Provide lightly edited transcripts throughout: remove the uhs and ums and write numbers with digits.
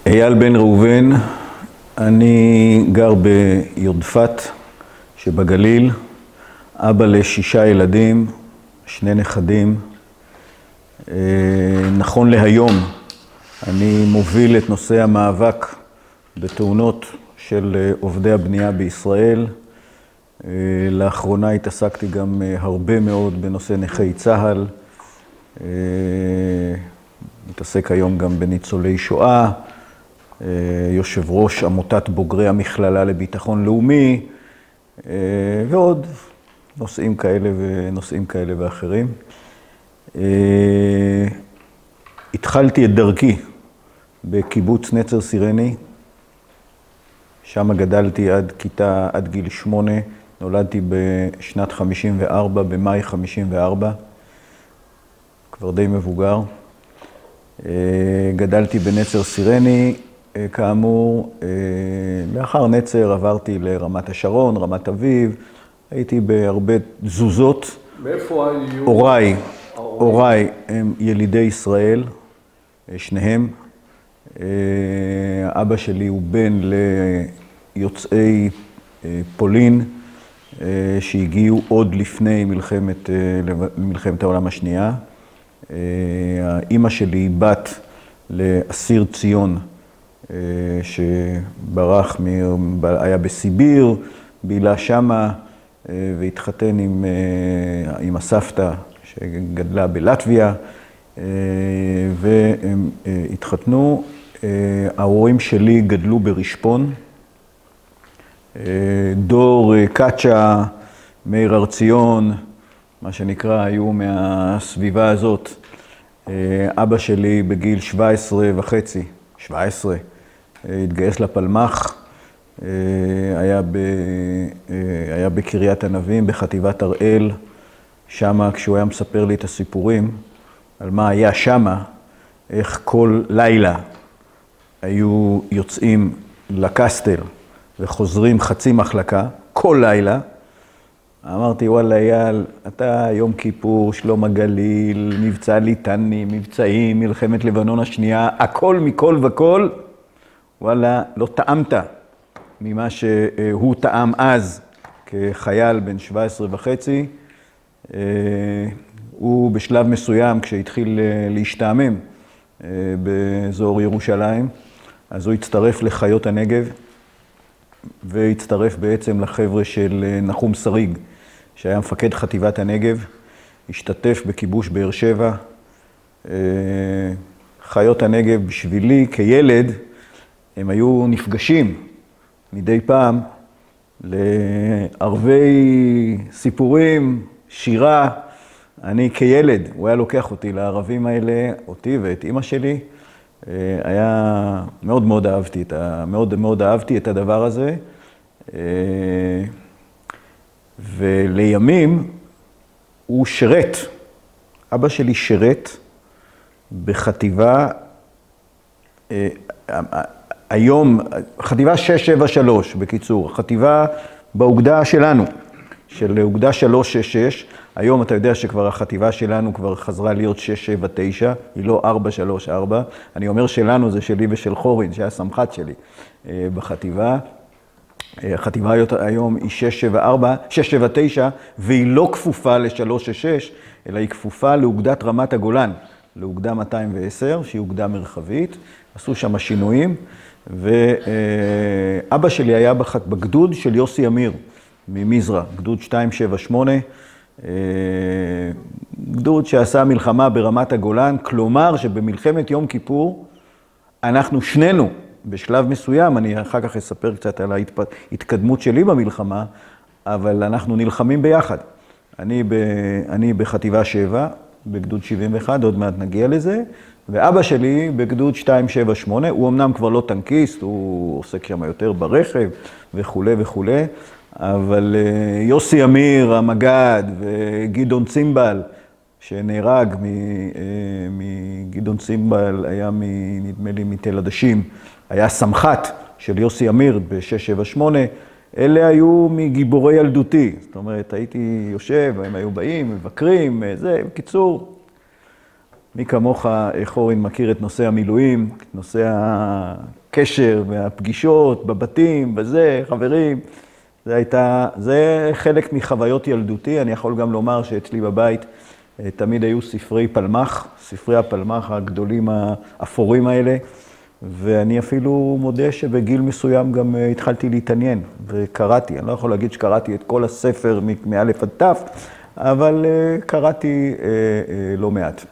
אייל בן ראובן, אני גר ביודפת שבגליל, אבא ל6 ילדים, 2 נכדים. נכון להיום אני מוביל את נושא המאבק בתאונות של עובדי הבנייה בישראל. לאחרונה התעסקתי גם הרבה מאוד בנושא נכי צה"ל. מתעסק היום גם בניצולי שואה, יושב ראש עמותת בוגרי המכללה לביטחון לאומי, ועוד נושאים כאלה ואחרים. התחלתי את דרכי בקיבוץ נצר סירני, שם גדלתי עד גיל 8, נולדתי בשנת 54, במאי 54, כבר די מבוגר. גדלתי בנצר סירני, כאמור, לאחר נצר עברתי לרמת השרון, רמת אביב, הייתי בהרבה תזוזות. מאיפה היו? הוריי הם ילידי ישראל, שניהם. אבא שלי הוא בן ליוצאי פולין, שהגיעו עוד לפני מלחמת העולם השנייה. האמא שלי היא בת לאסיר ציון, שברח, היה בסיביר, בילה שמה, והתחתן עם הסבתא שגדלה בלטביה, והם התחתנו. ההורים שלי גדלו ברשפון, דור קצ'ה, מאיר הרציון, מה שנקרא, היו מהסביבה הזאת. אבא שלי בגיל 17 התגייס לפלמ"ח, היה בקריית ענבים, בחטיבת הראל. שמה, כשהוא היה מספר לי את הסיפורים על מה היה שמה, איך כל לילה היו יוצאים לקסטל וחוזרים חצי מחלקה, כל לילה. אמרתי, וואלה, אייל, אתה יום כיפור, שלום הגליל, מבצע ליטני, מבצעים, מלחמת לבנון השנייה, הכל מכל וכל, וואלה, לא טעמת ממה שהוא טעם אז כחייל בן 17.5. הוא בשלב מסוים, כשהתחיל להשתעמם באזור ירושלים, אז הוא הצטרף לחיות הנגב, והצטרף בעצם לחבר'ה של נחום שריג, שהיה מפקד חטיבת הנגב, השתתף בכיבוש באר שבע. חיות הנגב בשבילי כילד, הם היו נפגשים מדי פעם לערבי סיפורים, שירה. אני כילד, הוא היה לוקח אותי לערבים האלה, אותי ואת אמא שלי. מאוד אהבתי את הדבר הזה. ולימים הוא שרת, אבא שלי שרת בחטיבה, היום, חטיבה 673 בקיצור, חטיבה באוגדה שלנו, של אוגדה 366, היום אתה יודע שכבר החטיבה שלנו כבר חזרה להיות 679, היא לא 434, אני אומר שלנו, זה שלי ושל חורין, שהיה סמח"ט שלי בחטיבה. החטיבה היום היא 679, והיא לא כפופה ל-366, אלא היא כפופה לאוגדת רמת הגולן, לאוגדה 210, שהיא אוגדה מרחבית. עשו שם שינויים, ואבא שלי היה בגדוד של יוסי אמיר ממזרע, גדוד 278, גדוד שעשה מלחמה ברמת הגולן, כלומר שבמלחמת יום כיפור אנחנו שנינו, בשלב מסוים, אני אחר כך אספר קצת על ההתקדמות שלי במלחמה, אבל אנחנו נלחמים ביחד. אני בחטיבה 7, בגדוד 71, עוד מעט נגיע לזה, ואבא שלי בגדוד 278, הוא אמנם כבר לא טנקיסט, הוא עוסק שם יותר ברכב וכו' וכו', אבל יוסי אמיר, המג"ד, וגדעון צימבל, שנהרג מגדעון צימבל, היה נדמה לי מתל עדשים, היה סמח"ט של יוסי אמיר ב-678, אלה היו מגיבורי ילדותי. זאת אומרת, הייתי יושב, הם היו באים, מבקרים, זה, בקיצור. מי כמוך, חורין, מכיר את נושא המילואים, את נושא הקשר והפגישות בבתים, בזה, חברים. זה חלק מחוויות ילדותי. אני יכול גם לומר שאצלי בבית תמיד היו ספרי פלמח, ספרי הפלמח הגדולים האפורים האלה, ואני אפילו מודה שבגיל מסוים גם התחלתי להתעניין וקראתי. אני לא יכול להגיד שקראתי את כל הספר מאלף עד תף, אבל קראתי לא מעט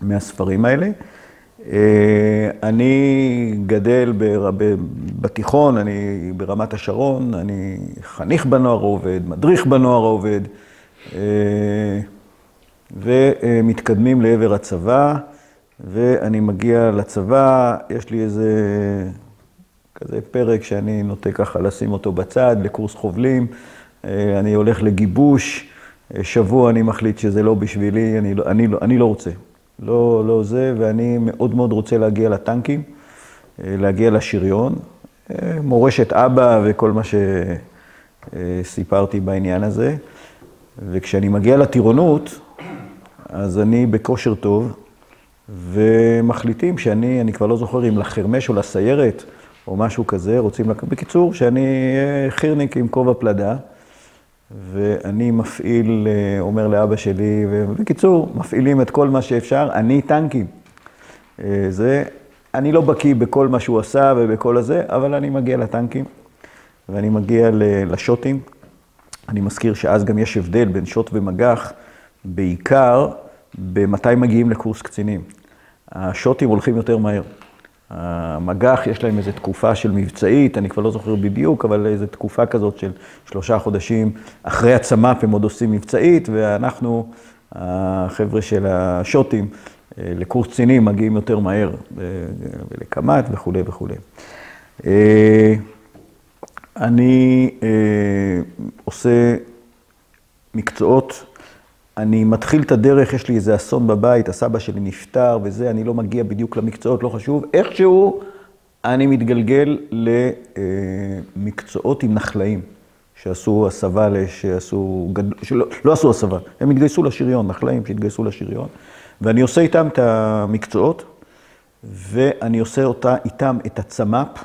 מהספרים האלה. אני גדל בתיכון, אני ברמת השרון, אני חניך בנוער העובד, מדריך בנוער העובד, ומתקדמים לעבר הצבא, ואני מגיע לצבא, יש לי איזה כזה פרק שאני נוטה ככה לשים אותו בצד, לקורס חובלים, אני הולך לגיבוש, שבוע אני מחליט שזה לא בשבילי, אני לא רוצה. לא זה, ואני מאוד מאוד רוצה להגיע לטנקים, להגיע לשריון, מורשת אבא וכל מה שסיפרתי בעניין הזה. וכשאני מגיע לטירונות, אז אני בכושר טוב, ומחליטים שאני כבר לא זוכר אם לחרמש או לסיירת, או משהו כזה, רוצים בקיצור, שאני חירניק עם כובע פלדה, ואני מפעיל, אומר לאבא שלי, ובקיצור, מפעילים את כל מה שאפשר, אני טנקים. אני לא בקיא בכל מה שהוא עשה ובכל הזה, אבל אני מגיע לטנקים, ואני מגיע לשוטים. אני מזכיר שאז גם יש הבדל בין שוט ומגח, בעיקר במתי מגיעים לקורס קצינים. השוטים הולכים יותר מהר. המגח יש להם איזו תקופה של מבצעית, אני כבר לא זוכר בדיוק, אבל איזו תקופה כזאת של 3 חודשים אחרי הצמ"פ הם עוד עושים מבצעית, ואנחנו, החבר'ה של השוטים, לקורס קצינים מגיעים יותר מהר, ולקמ"ט וכו' וכו'. אני עושה מקצועות, אני מתחיל את הדרך, יש לי איזה אסון בבית, הסבא שלי נפטר וזה, אני לא מגיע בדיוק למקצועות, לא חשוב. איכשהו אני מתגלגל למקצועות עם נחלאים, שעשו הסבה, לא עשו הסבה, הם התגייסו לשריון, נחלאים שהתגייסו לשריון, ואני עושה איתם את המקצועות, ואני עושה איתם את הצמ"פ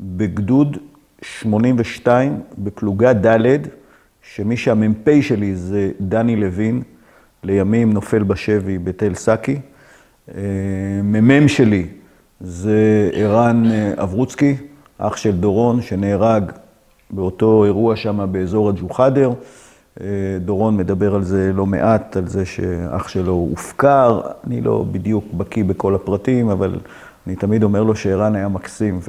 בגדוד 82 בפלוגה ד', שמי שהמ"פ שלי זה דני לוין, לימים נופל בשבי בתל סקי. מ"מ שלי זה ערן אברוצקי, אח של דורון, שנהרג באותו אירוע שם באזור הג'וחדר. דורון מדבר על זה לא מעט, על זה שאח שלו הופקר. אני לא בדיוק בקיא בכל הפרטים, אבל אני תמיד אומר לו שערן היה מקסים,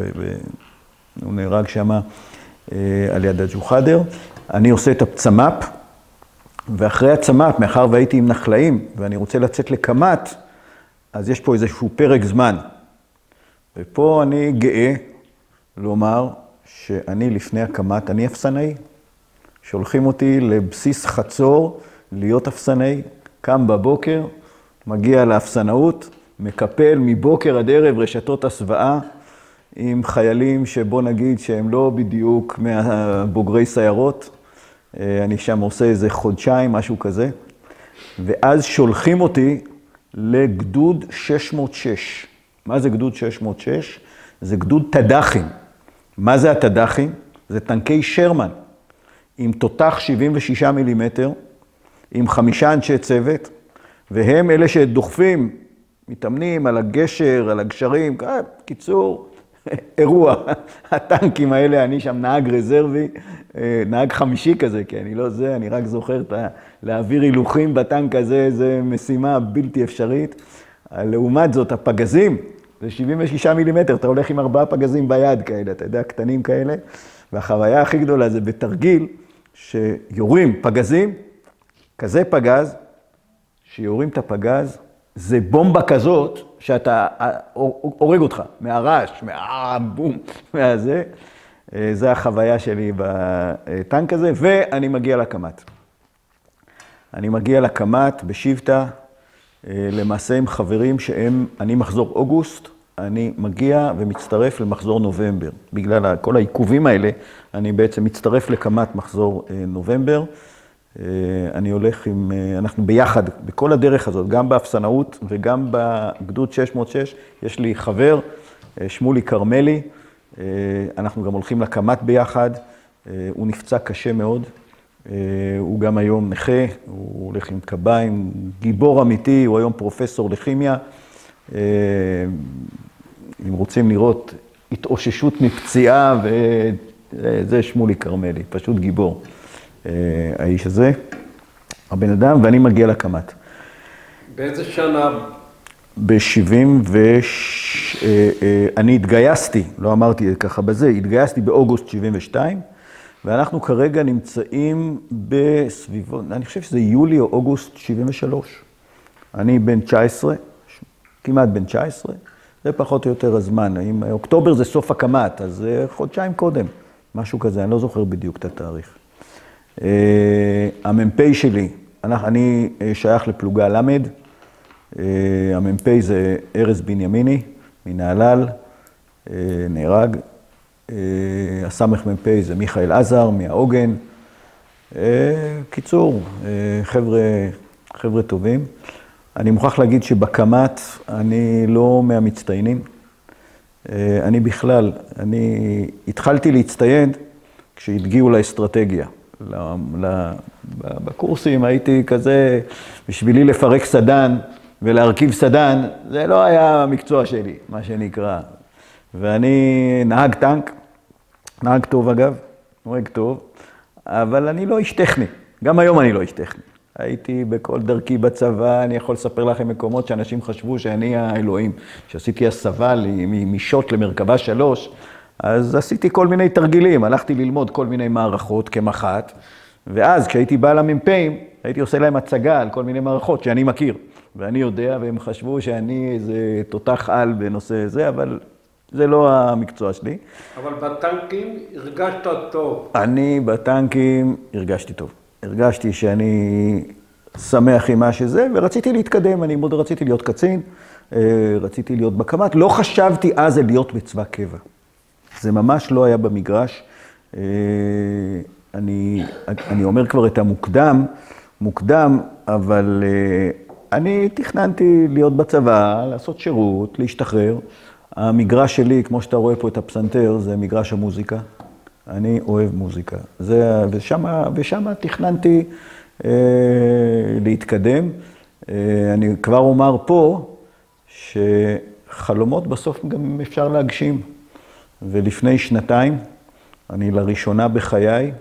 והוא נהרג שם על יד הג'וחדר. אני עושה את הצמ"פ, ואחרי הצמ"פ, מאחר והייתי עם נחלאים, ואני רוצה לצאת לקמ"ט, אז יש פה איזשהו פרק זמן. ופה אני גאה לומר שאני לפני הקמ"ט, אני אפסנאי. שולחים אותי לבסיס חצור, להיות אפסנאי, קם בבוקר, מגיע לאפסנאות, מקפל מבוקר עד ערב רשתות הסוואה, עם חיילים שבוא נגיד שהם לא בדיוק מהבוגרי סיירות. אני שם עושה איזה חודשיים, משהו כזה. ואז שולחים אותי לגדוד 606. מה זה גדוד 606? זה גדוד תד"חים. מה זה התד"חים? זה טנקי שרמן, עם תותח 76 מילימטר, עם 5 אנשי צוות, והם אלה שדוחפים, מתאמנים על הגשר, על הגשרים, קיצור, אירוע. הטנקים האלה, אני שם נהג רזרבי, נהג חמישי כזה, כי אני לא זה, אני רק זוכר להעביר הילוכים בטנק הזה, זה משימה בלתי אפשרית. לעומת זאת, הפגזים, זה 76 מילימטר, אתה הולך עם 4 פגזים ביד כאלה, אתה יודע, קטנים כאלה, והחוויה הכי גדולה זה בתרגיל, שיורים פגזים, כזה פגז, שיורים את הפגז, זה בומבה כזאת, שאתה הורג אותך, מהרעש, מהבום, מהזה. זה החוויה שלי בטנק הזה, ואני מגיע לקמ"ט. אני מגיע לקמ"ט בשבטה, למעשה עם חברים שהם, אני מחזור אוגוסט, אני מגיע ומצטרף למחזור נובמבר. בגלל כל העיכובים האלה, אני בעצם מצטרף לקמ"ט מחזור נובמבר. אני הולך עם, אנחנו ביחד, בכל הדרך הזאת, גם באפסנאות וגם בגדוד 606, יש לי חבר, שמולי קרמלי, אנחנו גם הולכים לקמת ביחד, הוא נפצע קשה מאוד, הוא גם היום נכה, הוא הולך עם קביים, גיבור אמיתי, הוא היום פרופסור לכימיה. אם רוצים לראות התאוששות מפציעה, וזה שמולי קרמלי, פשוט גיבור. האיש הזה, הבן אדם, ואני מגיע לקמת. באיזה שנה? אני התגייסתי, לא אמרתי ככה בזה, התגייסתי באוגוסט 72, ואנחנו כרגע נמצאים בסביבות, אני חושב שזה יולי או אוגוסט 73. אני בן 19, כמעט בן 19, זה פחות או יותר הזמן. אוקטובר זה סוף הקמת, אז זה חודשיים קודם, משהו כזה, אני לא זוכר בדיוק את התאריך. המ"פ שלי, אני שייך לפלוגה למד, המ"פ זה ארז בנימיני, מנהלל, נהרג. הסמ"פ זה מיכאל עזר, מהעוגן. קיצור, חבר'ה טובים. אני מוכרח להגיד שבקמת אני לא מהמצטיינים. אני בכלל, אני התחלתי להצטיין כשהתגיעו לאסטרטגיה. בקורסים הייתי כזה, בשבילי לפרק סדן ולהרכיב סדן, זה לא היה המקצוע שלי, מה שנקרא. ואני נהג טנק, נהג טוב אגב, נוהג טוב, אבל אני לא איש טכני, גם היום אני לא איש טכני. הייתי בכל דרכי בצבא, אני יכול לספר לכם מקומות שאנשים חשבו שאני האלוהים. כשעשיתי הסבה משוט למרכבה 3, אז עשיתי כל מיני תרגילים, הלכתי ללמוד כל מיני מערכות כמח"ט, ואז כשהייתי בא למ"פים, הייתי עושה להם הצגה על כל מיני מערכות שאני מכיר, ואני יודע, והם חשבו שאני איזה תותח על בנושא זה, אבל זה לא המקצוע שלי. אבל בטנקים הרגשת טוב. אני בטנקים הרגשתי טוב. הרגשתי שאני שמח עם מה שזה, ורציתי להתקדם, אני מאוד רציתי להיות קצין, רציתי להיות בקמת, לא חשבתי אז על להיות בצבא קבע. זה ממש לא היה במגרש. אני אומר כבר את מוקדם, אבל אני תכננתי להיות בצבא, לעשות שירות, להשתחרר. המגרש שלי, כמו שאתה רואה פה את הפסנתר, זה מגרש המוזיקה. אני אוהב מוזיקה. ושם תכננתי להתקדם. אני כבר אומר פה שחלומות בסוף גם אפשר להגשים. ולפני שנתיים, אני לראשונה בחיי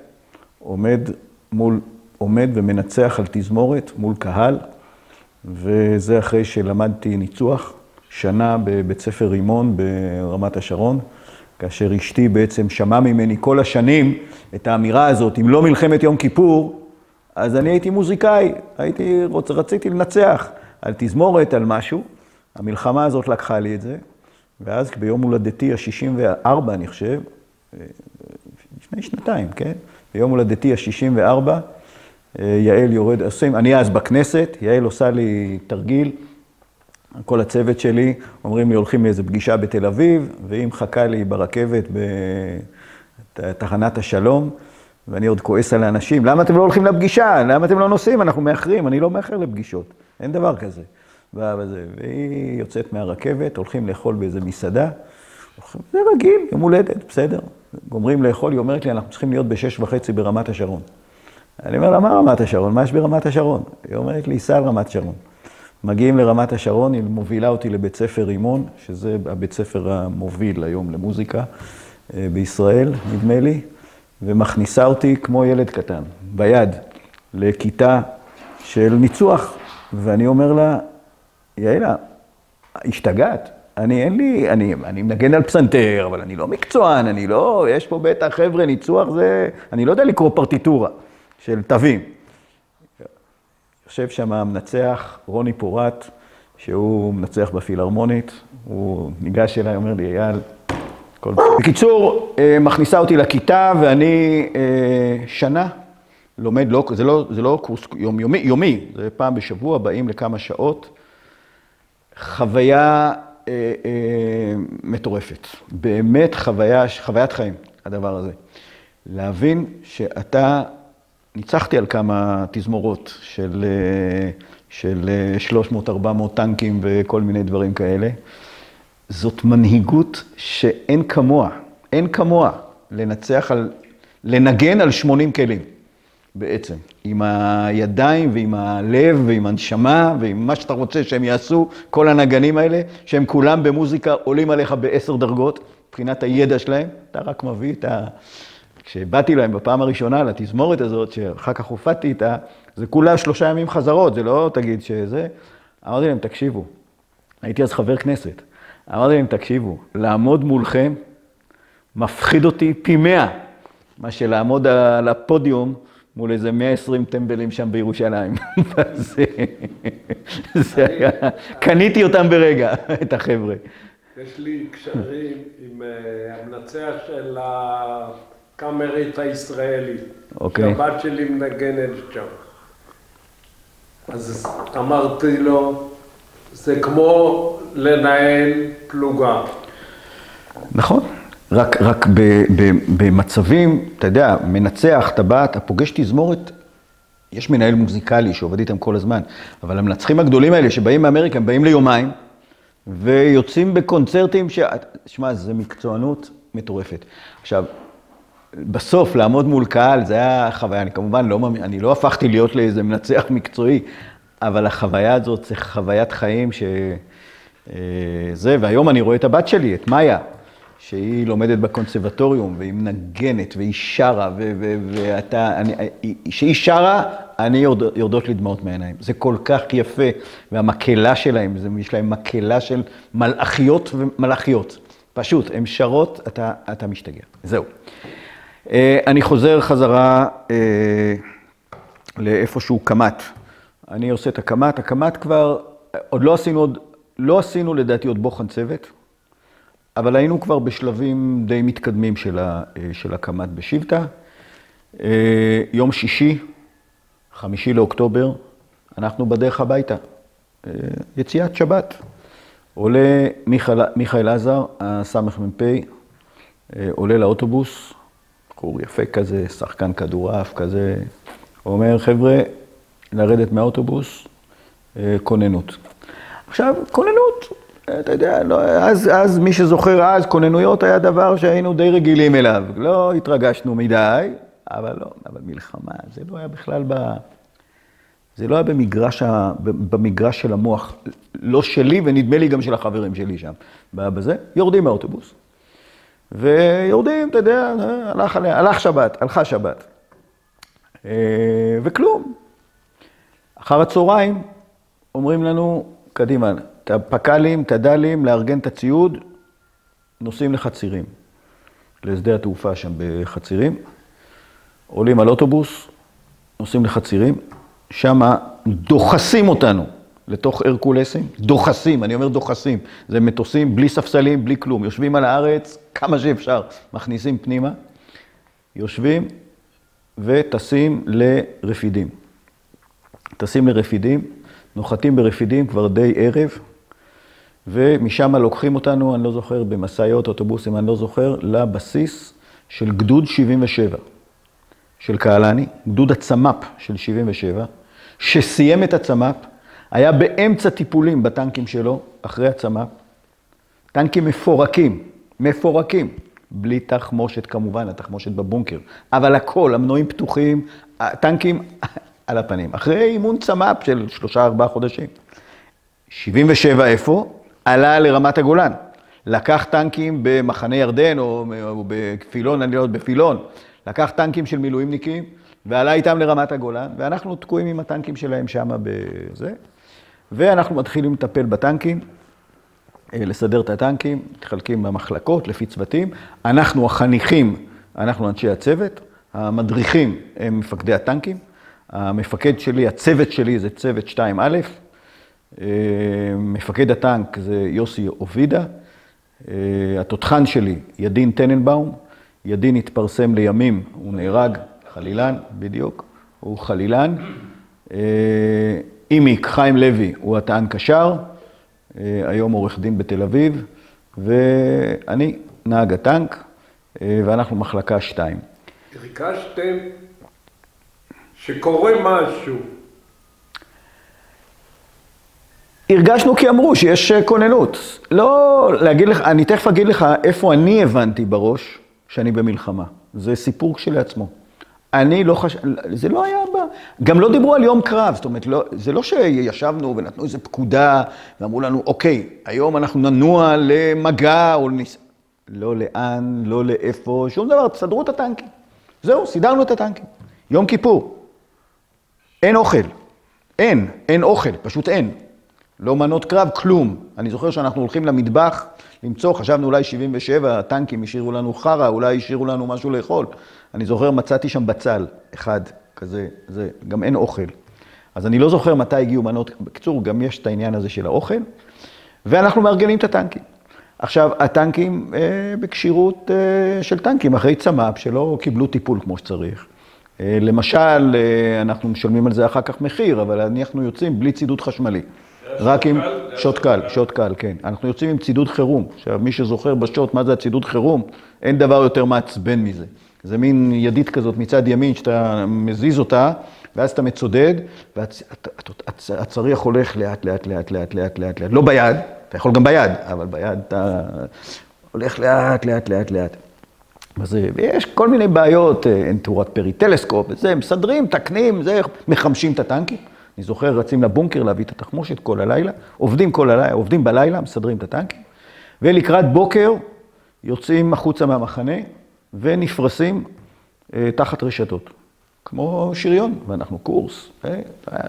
עומד ומנצח על תזמורת מול קהל, וזה אחרי שלמדתי ניצוח, שנה בבית ספר רימון ברמת השרון, כאשר אשתי בעצם שמעה ממני כל השנים את האמירה הזאת, אם לא מלחמת יום כיפור, אז אני הייתי מוזיקאי, רציתי לנצח על תזמורת, על משהו. המלחמה הזאת לקחה לי את זה, ואז ביום הולדתי ה-64, אני חושב, לפני שנתיים, כן? ביום הולדתי ה-64, יעל יורד, אני אז בכנסת, יעל עושה לי תרגיל, כל הצוות שלי אומרים לי, הולכים לאיזו פגישה בתל אביב, והיא מחכה לי ברכבת בתחנת השלום, ואני עוד כועס על האנשים, למה אתם לא הולכים לפגישה? למה אתם לא נוסעים? אנחנו מאחרים, אני לא מאחר לפגישות, אין דבר כזה. והיא יוצאת מהרכבת, הולכים לאכול באיזו מסעדה, זה רגיל, יום הולדת, בסדר. גומרים לאכול, היא אומרת לי, אנחנו צריכים להיות ב-6:30 ברמת השרון. אני אומר לה, מה רמת השרון? מה יש ברמת השרון? היא אומרת לי, סע על רמת השרון. מגיעים לרמת השרון, היא מובילה אותי לבית ספר רימון, שזה הבית ספר המוביל היום למוזיקה בישראל, נדמה לי, ומכניסה אותי כמו ילד קטן, ביד, לכיתה של ניצוח. ואני אומר לה, יעלה, השתגעת. אני מנגן על פסנתר, אבל אני לא מקצוען, יש פה בטח חבר'ה, ניצוח זה, אני לא יודע לקרוא פרטיטורה של תווים. יושב שם המנצח, רוני פורט, שהוא מנצח בפילהרמונית, הוא ניגש אליי, אומר לי, אייל, בקיצור, מכניסה אותי לכיתה, ואני שנה לומד, זה לא קורס יומי, זה פעם בשבוע, באים לכמה שעות, חוויה מטורפת, באמת חוויית חיים, הדבר הזה. להבין שאתה ניצחתי על כמה תזמורות של 300-400 טנקים וכל מיני דברים כאלה. זאת מנהיגות שאין כמוה, אין כמוה לנגן על 80 כלים בעצם. עם הידיים ועם הלב ועם הנשמה ועם מה שאתה רוצה שהם יעשו, כל הנגנים האלה, שהם כולם במוזיקה עולים עליך ב10 דרגות, מבחינת הידע שלהם, אתה רק מביא את כשבאתי להם בפעם הראשונה לתזמורת הזאת, שאחר כך הופעתי איתה, זה כולה 3 ימים חזרות, זה לא תגיד שזה. אמרתי להם, תקשיבו, הייתי אז חבר כנסת, אמרתי להם, תקשיבו, לעמוד מולכם מפחיד אותי פי 100, מה שלעמוד על הפודיום מול איזה 120 טמבלים שם בירושלים. זה היה, קניתי אותם ברגע, את החבר'ה. יש לי קשרים עם המנצח של הקאמרית הישראלית. אוקיי. שהבת שלי מנגנת שם. אז אמרתי לו, זה כמו לנהל פלוגה. נכון. רק במצבים, אתה יודע, מנצח, אתה בא, אתה פוגש תזמורת, יש מנהל מוזיקלי שעובד איתם כל הזמן, אבל המנצחים הגדולים האלה שבאים מאמריקה, הם באים ליומיים, ויוצאים בקונצרטים שמע, זה מקצוענות מטורפת. עכשיו, בסוף לעמוד מול קהל, זה היה חוויה, אני כמובן אני לא הפכתי להיות לאיזה מנצח מקצועי, אבל החוויה הזאת זה חוויית חיים והיום אני רואה את הבת שלי, את מאיה, שהיא לומדת בקונסרבטוריום, והיא מנגנת, והיא שרה, שהיא שרה, אני יורדות לי דמעות מהעיניים. זה כל כך יפה, והמקהלה שלהם, יש להם מקהלה של מלאכיות ומלאכיות. פשוט, הן שרות, אתה משתגע. זהו. אני חוזר חזרה לאיפשהו קמת. אני עושה את הקמת. הקמת כבר, עוד לא עשינו לדעתי עוד בוחן צוות, אבל היינו כבר בשלבים די מתקדמים של הקמת בשבטה. יום שישי, 5 לאוקטובר, אנחנו בדרך הביתה. יציאת שבת. עולה מיכאל עזר, הסמ"פ, עולה לאוטובוס, בחור יפה כזה, שחקן כדורעף כזה, אומר, חבר'ה, לרדת מהאוטובוס, כוננות. עכשיו, כוננות, אתה יודע, אז מי שזוכר אז, כוננויות היה דבר שהיינו די רגילים אליו. לא התרגשנו מדי, אבל לא, אבל מלחמה, זה לא היה בכלל זה לא היה במגרש של המוח, לא שלי ונדמה לי גם של החברים שלי שם. בזה, יורדים מהאוטובוס. ויורדים, אתה יודע, הלכה שבת. וכלום. אחר הצהריים אומרים לנו, קדימה, את הפקלים, את הדלים, לארגן את הציוד, נוסעים לחצירים. לשדה התעופה שם בחצירים. עולים על אוטובוס, נוסעים לחצירים. שם דוחסים אותנו לתוך הרקולסים. דוחסים, אני אומר דוחסים. זה מטוסים בלי ספסלים, בלי כלום. יושבים על הארץ כמה שאפשר. מכניסים פנימה, יושבים וטסים לרפידים. טסים לרפידים, נוחתים ברפידים כבר די ערב, ומשם לוקחים אותנו, אני לא זוכר, במסעיות, אוטובוסים, אני לא זוכר, לבסיס של גדוד 77, של קהלני, גדוד הצמ"פ של 77, שסיים את הצמ"פ, היה באמצע טיפולים בטנקים שלו, אחרי הצמ"פ, טנקים מפורקים, בלי תחמושת כמובן, התחמושת בבונקר, אבל הכל, המנועים פתוחים, טנקים על הפנים. אחרי אימון צמ"פ של 3-4 חודשים. 77 איפה? עלה לרמת הגולן. לקח טנקים במחנה ירדן או בפילון, אני לא יודע, בפילון. לקח טנקים של מילואימניקים ועלה איתם לרמת הגולן, ואנחנו תקועים עם הטנקים שלהם שם בזה. ואנחנו מתחילים לטפל בטנקים, לסדר את הטנקים, מתחלקים במחלקות לפי צוותים. אנחנו החניכים, אנחנו אנשי הצוות, המדריכים הם מפקדי הטנקים. המפקד שלי, הצוות שלי זה צוות 2א', מפקד הטנק זה יוסי אובידה, התותחן שלי ידין טננבאום, ידין התפרסם לימים, הוא נהרג, חלילן, בדיוק, הוא חלילן, אימיק חיים לוי הוא הטען קשר, היום עורך דין בתל אביב, ואני נהג הטנק, ואנחנו מחלקה 2. הרגשתם שקורה משהו. הרגשנו כי אמרו שיש כוננות. לא, להגיד לך, אני תכף אגיד לך איפה אני הבנתי בראש שאני במלחמה. זה סיפור כשלעצמו. אני לא זה לא היה גם לא דיברו על יום קרב, זאת אומרת, זה לא שישבנו ונתנו איזו פקודה ואמרו לנו, אוקיי, היום אנחנו ננוע למגע או לא לאן, לא לאיפה, שום דבר, תסדרו את הטנקים. זהו, סידרנו את הטנקים. יום כיפור. אין אוכל. אין אוכל, פשוט אין. לא מנות קרב, כלום. אני זוכר שאנחנו הולכים למטבח, למצוא, חשבנו אולי 77 טנקים השאירו לנו חרה, אולי השאירו לנו משהו לאכול. אני זוכר, מצאתי שם בצל, אחד, כזה, זה, גם אין אוכל. אז אני לא זוכר מתי הגיעו מנות, בקצור, גם יש את העניין הזה של האוכל, ואנחנו מארגנים את הטנקים. עכשיו, הטנקים בקשירות של טנקים, אחרי צמ"פ, שלא קיבלו טיפול כמו שצריך. למשל, אנחנו משלמים על זה אחר כך מחיר, אבל אנחנו יוצאים בלי צידוד חשמלי. רק עם שוט קל, כן. אנחנו יוצאים עם צידוד חירום. עכשיו, מי שזוכר בשוט מה זה הצידוד חירום, אין דבר יותר מעצבן מזה. זה מין ידית כזאת מצד ימין, שאתה מזיז אותה, ואז אתה מצודד, והצריח הולך לאט. לא ביד, אתה יכול גם ביד, אבל ביד אתה הולך לאט. ויש כל מיני בעיות, אין תאורת פריטלסקופ, וזה, מסדרים, תקנים, זה, מחמשים את הטנקים. אני זוכר, רצים לבונקר להביא את התחמושת כל הלילה, עובדים בלילה, מסדרים את הטנקים, ולקראת בוקר יוצאים החוצה מהמחנה, ונפרסים תחת רשתות, כמו שריון, ואנחנו קורס,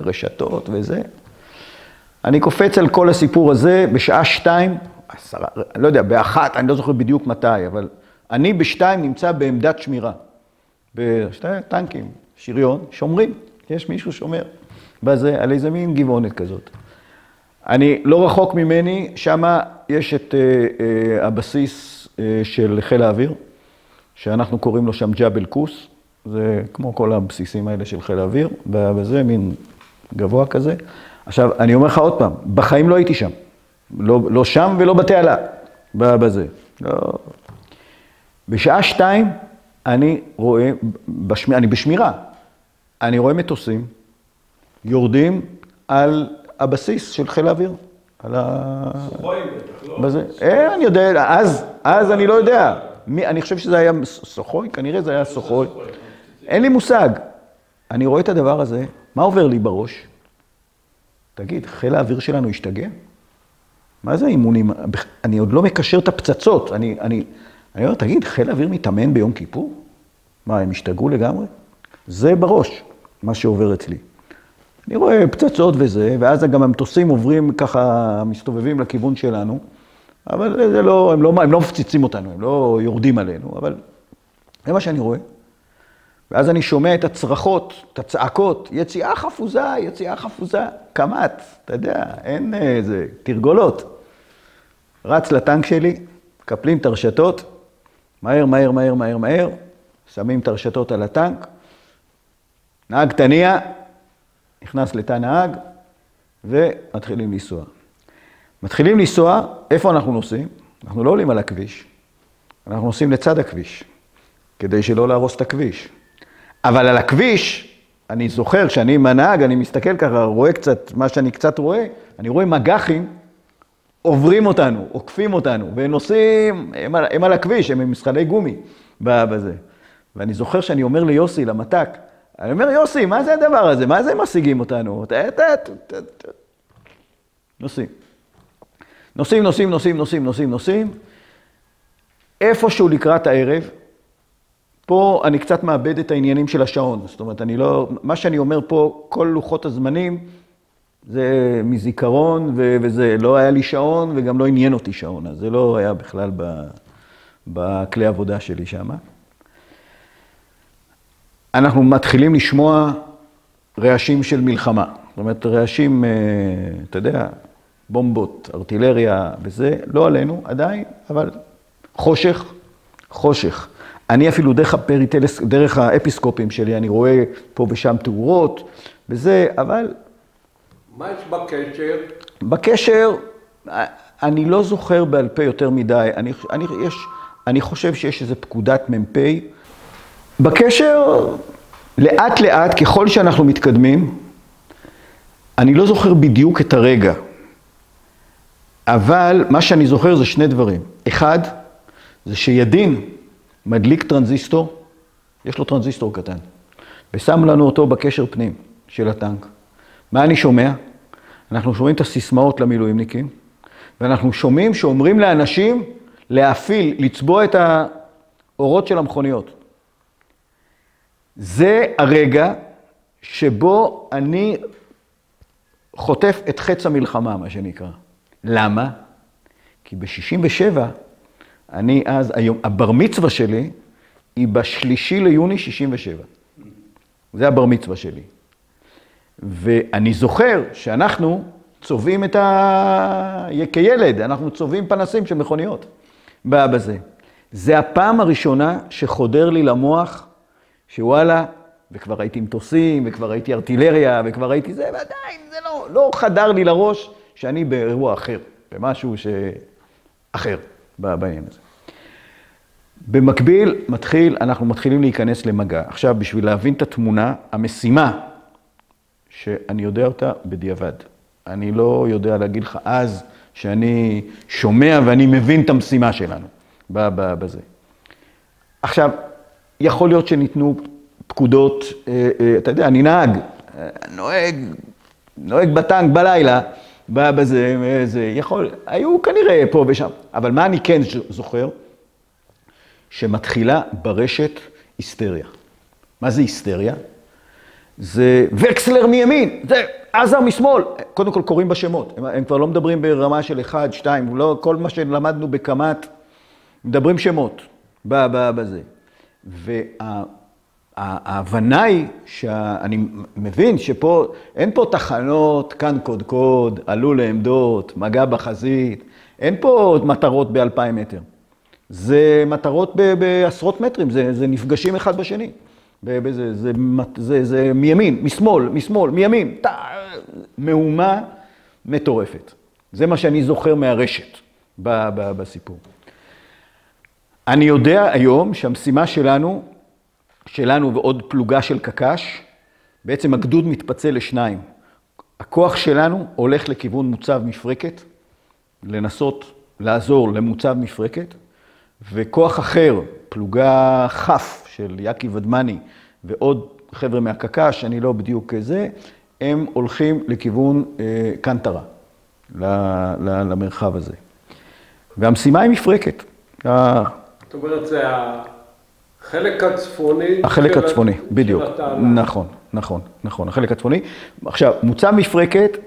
רשתות וזה. אני קופץ על כל הסיפור הזה בשעה 2, לא יודע, באחת, אני לא זוכר בדיוק מתי, אבל אני ב2 נמצא בעמדת שמירה. בשתי טנקים, שריון, שומרים, יש מישהו שומר. בזה, על איזה מין גבעונת כזאת. אני לא רחוק ממני, שמה יש את הבסיס של חיל האוויר, שאנחנו קוראים לו שם ג'בל קוס, זה כמו כל הבסיסים האלה של חיל האוויר, וזה מין גבוה כזה. עכשיו, אני אומר לך עוד פעם, בחיים לא הייתי שם. לא שם ולא בתעלה, בזה. לא. בשעה 2 אני רואה, אני בשמירה, אני רואה מטוסים, יורדים על הבסיס של חיל האוויר. על סוחויים בטח, לא? בזה. אני יודע, אז אני לא יודע. אני חושב שזה היה סוחוי, כנראה זה היה סוחוי. אין לי מושג. אני רואה את הדבר הזה, מה עובר לי בראש? תגיד, חיל האוויר שלנו השתגע? מה זה אימונים? אני עוד לא מקשר את הפצצות. אני אומר, תגיד, חיל האוויר מתאמן ביום כיפור? מה, הם השתגעו לגמרי? זה בראש, מה שעובר אצלי. אני רואה פצצות וזה, ואז גם המטוסים עוברים ככה, מסתובבים לכיוון שלנו, אבל זה לא, הם לא מפציצים אותנו, הם לא יורדים עלינו, אבל זה מה שאני רואה. ואז אני שומע את הצרחות, את הצעקות, יציאה חפוזה, קמ"ט, אתה יודע, אין איזה תרגולות. רץ לטנק שלי, קפלים את הרשתות, מהר, שמים את הרשתות על הטנק, נהג תניע, נכנס לתא נהג, ומתחילים לנסוע. מתחילים לנסוע, איפה אנחנו נוסעים? אנחנו לא עולים על הכביש, אנחנו נוסעים לצד הכביש, כדי שלא להרוס את הכביש. אבל על הכביש, אני זוכר, כשאני עם הנהג, אני מסתכל ככה, רואה קצת, מה שאני קצת רואה, אני רואה מג"חים, עוברים אותנו, עוקפים אותנו, ונוסעים, הם על הכביש, הם עם משחלי גומי בזה. ואני זוכר שאני אומר ליוסי, למתק, אני אומר, יוסי, מה זה הדבר הזה? מה זה הם משיגים אותנו? נוסעים. איפשהו לקראת הערב, פה אני קצת מאבד את העניינים של השעון. זאת אומרת, מה שאני אומר פה, כל לוחות הזמנים, זה מזיכרון, וזה לא היה לי שעון, וגם לא עניין אותי שעון. אז זה לא היה בכלל בכלי עבודה שלי שם. אנחנו מתחילים לשמוע רעשים של מלחמה. זאת אומרת, רעשים, אתה יודע, בומבות, ארטילריה וזה, לא עלינו עדיין, אבל חושך. אני אפילו דרך האפיסקופים שלי, אני רואה פה ושם תאורות וזה, אבל... מה יש בקשר? בקשר, אני לא זוכר בעל פה יותר מדי. אני חושב שיש איזו פקודת מ"פ. בקשר, לאט לאט, ככל שאנחנו מתקדמים, אני לא זוכר בדיוק את הרגע, אבל מה שאני זוכר זה שני דברים. אחד, זה שידין מדליק טרנזיסטור, יש לו טרנזיסטור קטן, ושם לנו אותו בקשר פנים של הטנק. מה אני שומע? אנחנו שומעים את הסיסמאות למילואימניקים, ואנחנו שומעים שאומרים לאנשים להפעיל, לצבוע את האורות של המכוניות. זה הרגע שבו אני חוטף את חץ המלחמה, מה שנקרא. למה? כי ב-67, אני אז, היום, הבר מצווה שלי היא ב3 ליוני 67. זה הבר מצווה שלי. ואני זוכר שאנחנו צובעים כילד, אנחנו צובעים פנסים של מכוניות בזה. זה הפעם הראשונה שחודר לי למוח, שוואלה, וכבר הייתי מטוסים, וכבר הייתי ארטילריה, וכבר הייתי זה, ועדיין זה לא חדר לי לראש שאני באירוע אחר, במשהו אחר בעניין הזה. במקביל, אנחנו מתחילים להיכנס למגע. עכשיו, בשביל להבין את התמונה, המשימה, שאני יודע אותה בדיעבד. אני לא יודע להגיד לך אז שאני שומע ואני מבין את המשימה שלנו בזה. עכשיו, יכול להיות שניתנו פקודות, אתה יודע, אני נוהג בטנק בלילה, בזה, היו כנראה פה ושם. אבל מה אני כן זוכר? שמתחילה ברשת היסטריה. מה זה היסטריה? זה וקסלר מימין, זה עזר משמאל. קודם כל קוראים בשמות, הם כבר לא מדברים ברמה של 1, 2, לא, כל מה שלמדנו בקמת, מדברים שמות בזה. וההבנה היא שאני מבין שפה, אין פה תחנות, כאן קוד, עלו לעמדות, מגע בחזית, אין פה מטרות ב-2000 מטר. זה מטרות בעשרות מטרים, זה נפגשים אחד בשני. זה מימין, משמאל, מימין, מהומה מטורפת. זה מה שאני זוכר מהרשת בסיפור. אני יודע היום שהמשימה שלנו ועוד פלוגה של קקש, בעצם הגדוד מתפצל לשניים. הכוח שלנו הולך לכיוון מוצב מפרקת, לנסות לעזור למוצב מפרקת, וכוח אחר, פלוגה חף של יקי ודמני ועוד חבר'ה מהקקש, אני לא בדיוק זה, הם הולכים לכיוון קנטרה, למרחב הזה. והמשימה היא מפרקת. זאת אומרת, זה החלק הצפוני. החלק הצפוני, בדיוק. נכון, החלק הצפוני. עכשיו, מוצב מפרקת,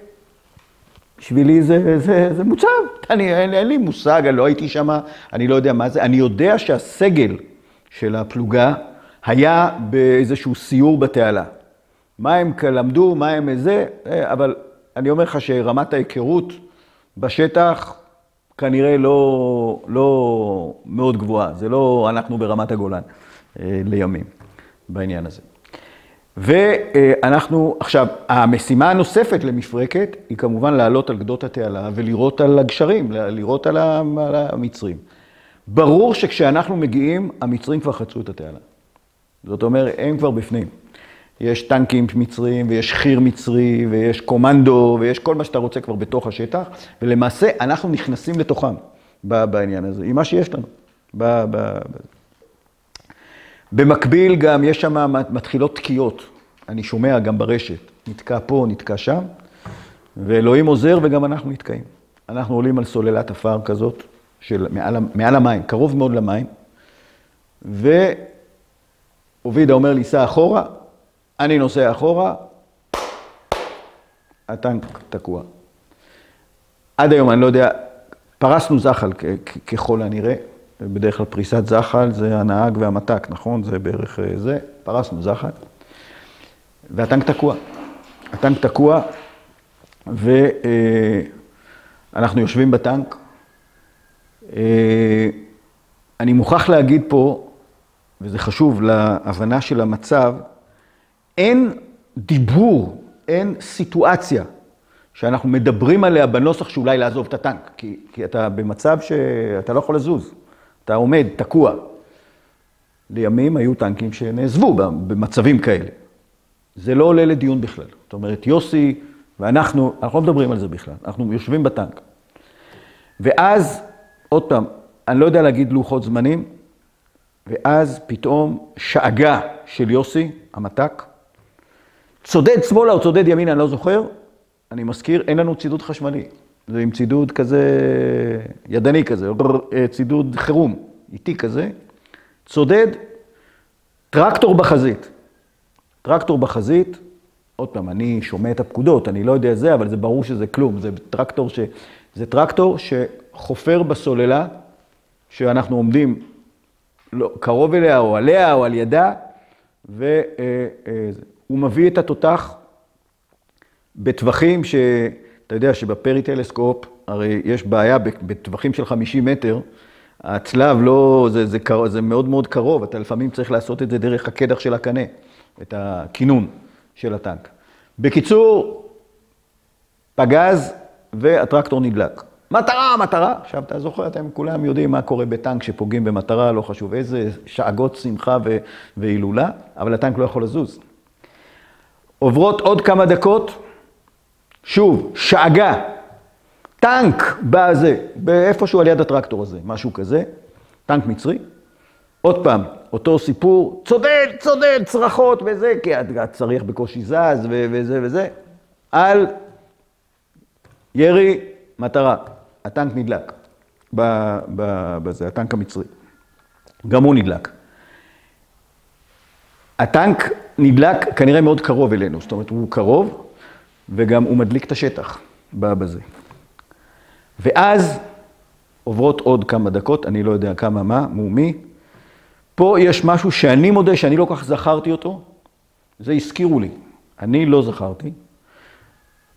בשבילי זה מוצב. אין לי מושג, אני לא הייתי שם, אני לא יודע מה זה. אני יודע שהסגל של הפלוגה היה באיזשהו סיור בתעלה. מה הם למדו, מה הם זה, אבל אני אומר לך שרמת ההיכרות בשטח כנראה לא מאוד גבוהה. זה לא אנחנו ברמת הגולן לימים בעניין הזה. ואנחנו, עכשיו, המשימה הנוספת למפרקת היא כמובן לעלות על גדות התעלה ולירות על הגשרים, לירות על המצרים. ברור שכשאנחנו מגיעים, המצרים כבר חצו את התעלה. זאת אומרת, הם כבר בפנים. יש טנקים מצרים, ויש חיר מצרי, ויש קומנדו, ויש כל מה שאתה רוצה כבר בתוך השטח, ולמעשה אנחנו נכנסים לתוכם בעניין הזה, עם מה שיש לנו. במקביל גם יש שם מתחילות תקיעות, אני שומע גם ברשת, נתקע פה, נתקע שם, ואלוהים עוזר וגם אנחנו נתקעים. אנחנו עולים על סוללת אפר כזאת, מעל המים, קרוב מאוד למים, ואובידה אומר לי, סע אחורה, אני נוסע אחורה, הטנק תקוע. עד היום, אני לא יודע, פרסנו זחל ככל הנראה, בדרך כלל פריסת זחל זה הנהג והמתק, נכון? זה בערך זה, פרסנו זחל, והטנק תקוע. הטנק תקוע, ואנחנו יושבים בטנק. אני מוכרח להגיד פה, וזה חשוב להבנה של המצב, אין דיבור, אין סיטואציה שאנחנו מדברים עליה בנוסח שאולי לעזוב את הטנק, כי אתה במצב שאתה לא יכול לזוז, אתה עומד, תקוע. לימים היו טנקים שנעזבו במצבים כאלה, זה לא עולה לדיון בכלל. זאת אומרת, יוסי ואנחנו, אנחנו לא מדברים על זה בכלל, אנחנו יושבים בטנק. ואז, עוד פעם, אני לא יודע להגיד לוחות זמנים, ואז פתאום שאגה של יוסי, המתק, צודד שמאלה או צודד ימינה, אני לא זוכר, אני מזכיר, אין לנו צידוד חשמלי. זה עם צידוד כזה ידני כזה, צידוד חירום, איטי כזה, צודד, טרקטור בחזית. טרקטור בחזית, עוד פעם, אני שומע את הפקודות, אני לא יודע זה, אבל זה ברור שזה כלום. זה טרקטור שחופר בסוללה, שאנחנו עומדים קרוב אליה או עליה או על ידה, והוא מביא את התותח בטווחים אתה יודע שבפרי טלסקופ, הרי יש בעיה בטווחים של 50 מטר, הצלב לא, זה מאוד מאוד קרוב, אתה לפעמים צריך לעשות את זה דרך הקדח של הקנה, את הכינון של הטנק. בקיצור, פגז והטרקטור נדלק. מטרה. עכשיו, אתה זוכר, אתם כולם יודעים מה קורה בטנק שפוגעים במטרה, לא חשוב איזה, שאגות שמחה והילולה, אבל הטנק לא יכול לזוז. עוברות עוד כמה דקות, שוב, שאגה, טנק בזה, באיפשהו על יד הטרקטור הזה, משהו כזה, טנק מצרי. עוד פעם, אותו סיפור, צודד, צרחות וזה, כי צריך בקושי זז וזה, על ירי מטרה. הטנק נדלק בזה, הטנק המצרי. גם הוא נדלק. הטנק נדלק כנראה מאוד קרוב אלינו, זאת אומרת, הוא קרוב, וגם הוא מדליק את השטח בזה. ואז עוברות עוד כמה דקות, אני לא יודע כמה מה, מי. פה יש משהו שאני מודה שאני לא כך זכרתי אותו, זה הזכירו לי. אני לא זכרתי.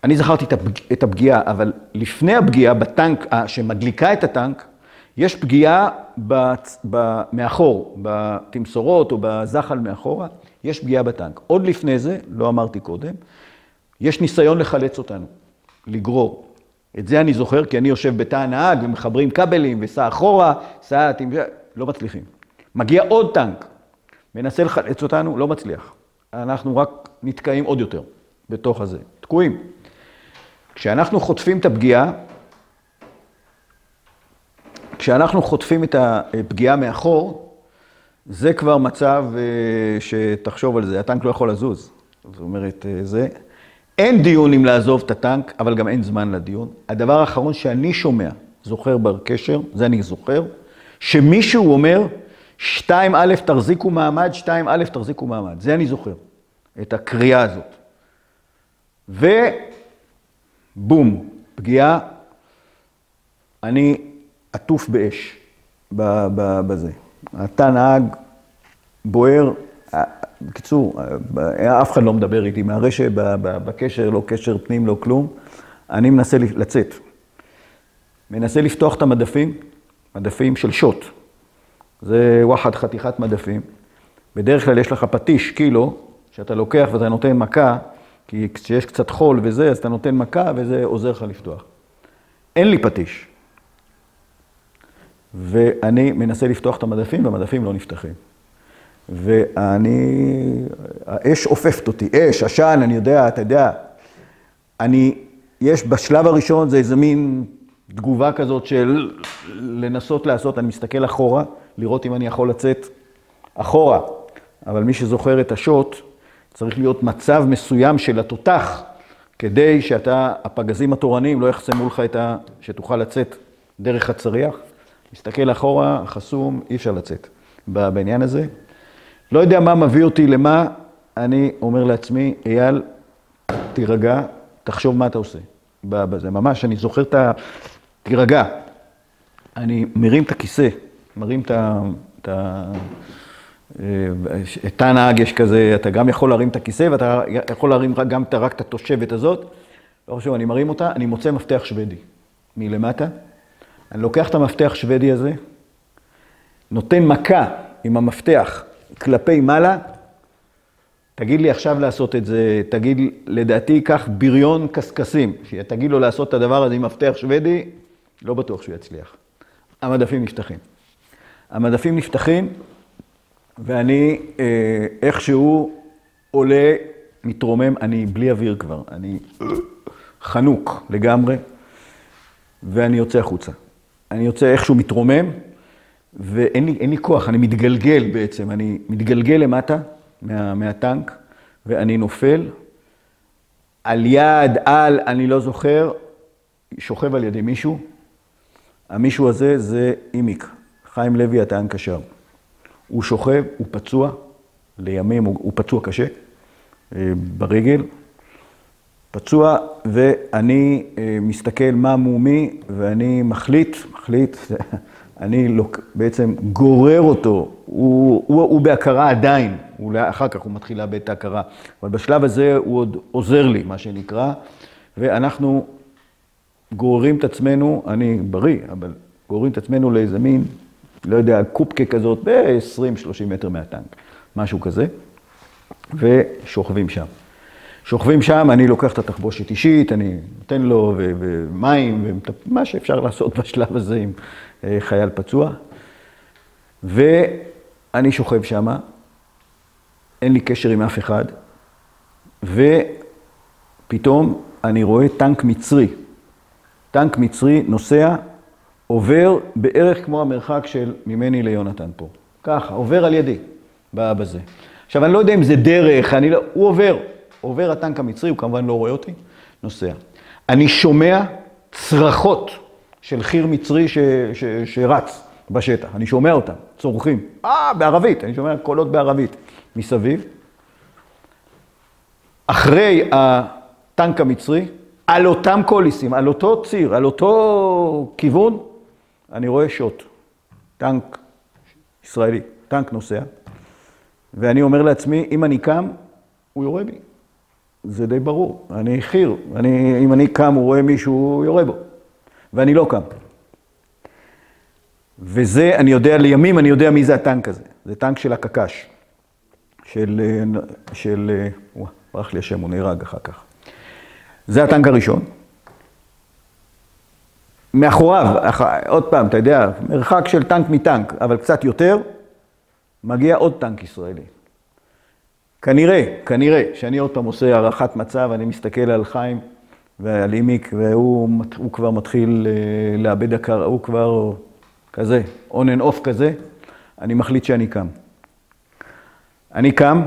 אני זכרתי את הפגיעה, אבל לפני הפגיעה בטנק שמדליקה את הטנק, יש פגיעה מאחור, בתמסורות או בזחל מאחורה, יש פגיעה בטנק. עוד לפני זה, לא אמרתי קודם, יש ניסיון לחלץ אותנו, לגרור. את זה אני זוכר, כי אני יושב בתא הנהג ומחברים כבלים וסע אחורה, לא מצליחים. מגיע עוד טנק, מנסה לחלץ אותנו, לא מצליח. אנחנו רק נתקעים עוד יותר בתוך הזה, תקועים. כשאנחנו חוטפים את הפגיעה, כשאנחנו חוטפים את הפגיעה מאחור, זה כבר מצב שתחשוב על זה, הטנק לא יכול לזוז. זאת אומרת, זה... אין דיון אם לעזוב את הטנק, אבל גם אין זמן לדיון. הדבר האחרון שאני שומע, זוכר בקשר, זה אני זוכר, שמישהו אומר, 2א' תחזיקו מעמד, 2א' תחזיקו מעמד. זה אני זוכר, את הקריאה הזאת. ובום, פגיעה, אני עטוף באש בזה. התא נהג בוער, בקיצור, אף אחד לא מדבר איתי מהרשת, בקשר, לא קשר פנים, לא כלום. אני מנסה לצאת. מנסה לפתוח את המדפים, מדפים של שוט. זה וואחד חתיכת מדפים. בדרך כלל יש לך פטיש, קילו, שאתה לוקח ואתה נותן מכה, כי כשיש קצת חול וזה, אז אתה נותן מכה וזה עוזר לך לפתוח. אין לי פטיש. ואני מנסה לפתוח את המדפים, והמדפים לא נפתחים. האש עופפת אותי, אש, עשן, אני יודע, אתה יודע. יש בשלב הראשון, זה איזה מין תגובה כזאת של לנסות לעשות, אני מסתכל אחורה, לראות אם אני יכול לצאת אחורה. אבל מי שזוכר את השוט, צריך להיות מצב מסוים של התותח, כדי הפגזים התורניים לא יחסמו לך שתוכל לצאת דרך הצריח. מסתכל אחורה, חסום, אי אפשר לצאת בעניין הזה. לא יודע מה מביא אותי למה, אני אומר לעצמי, אייל, תירגע, תחשוב מה אתה עושה. בזה. ממש, אני זוכר תירגע. אני מרים את הכיסא, מרים את הנהג, יש כזה, אתה גם יכול להרים את הכיסא, ואתה יכול להרים גם רק את התושבת הזאת. לא חשוב, אני מרים אותה, אני מוצא מפתח שוודי מלמטה. אני לוקח את המפתח שוודי הזה, נותן מכה עם המפתח כלפי מעלה, תגיד לי עכשיו לעשות את זה, תגיד, לדעתי, כך בריון קסקסים, שתגיד לו לעשות את הדבר הזה עם מפתח שוודי, לא בטוח שהוא יצליח. המדפים נפתחים. המדפים נפתחים, ואני איכשהו עולה מתרומם, אני בלי אוויר כבר, אני חנוק לגמרי, ואני יוצא החוצה. אני יוצא איכשהו מתרומם, ואין לי כוח, אני מתגלגל בעצם, אני מתגלגל למטה מהטנק, ואני נופל על יד, אני לא זוכר, שוכב על ידי מישהו. המישהו הזה זה אימיק, חיים לוי, הטען קשר. הוא שוכב, הוא פצוע, לימים הוא פצוע קשה, ברגל, פצוע, ואני מסתכל מה מומי, ואני מחליט, אני בעצם גורר אותו, הוא בהכרה עדיין, אחר כך הוא מתחיל לאבד את ההכרה, אבל בשלב הזה הוא עוד עוזר לי, מה שנקרא, ואנחנו גוררים את עצמנו, אני בריא, אבל גוררים את עצמנו לאיזה מין, לא יודע, קופקה כזאת, ב-20-30 מטר מהטנק, משהו כזה, ושוכבים שם. שוכבים שם, אני לוקח את התחבושת אישית, אני נותן לו ומים, ומה שאפשר לעשות בשלב הזה עם חייל פצוע, ואני שוכב שם, אין לי קשר עם אף אחד, ופתאום אני רואה טנק מצרי. טנק מצרי נוסע, עובר בערך כמו המרחק של ממני ליונתן פה. ככה, עובר על ידי, בזה. עכשיו, אני לא יודע אם זה דרך, הוא עובר הטנק המצרי, הוא כמובן לא רואה אותי, נוסע. אני שומע צרחות של חיר מצרי שרץ בשטח, אני שומע אותם, צורכים. בערבית, אני שומע קולות בערבית מסביב. אחרי הטנק המצרי, על אותם קוליסים, על אותו ציר, על אותו כיוון, אני רואה שוט, טנק ישראלי, טנק נוסע, ואני אומר לעצמי, אם אני קם, הוא יורה בי. זה די ברור, אני חיר, אם אני קם, הוא רואה מישהו, הוא יורה בו, ואני לא קם. וזה, אני יודע, לימים אני יודע מי זה הטנק הזה. זה טנק של הקקש, ברח לי השם, הוא נהרג אחר כך. זה הטנק הראשון. מאחוריו, עוד פעם, אתה יודע, מרחק של טנק מטנק, אבל קצת יותר, מגיע עוד טנק ישראלי. כנראה, שאני עוד פעם עושה הערכת מצב, אני מסתכל על חיים ועל אימיק, והוא כבר מתחיל לאבד הכרה, הוא כבר כזה, on and off כזה, אני מחליט שאני קם. אני קם,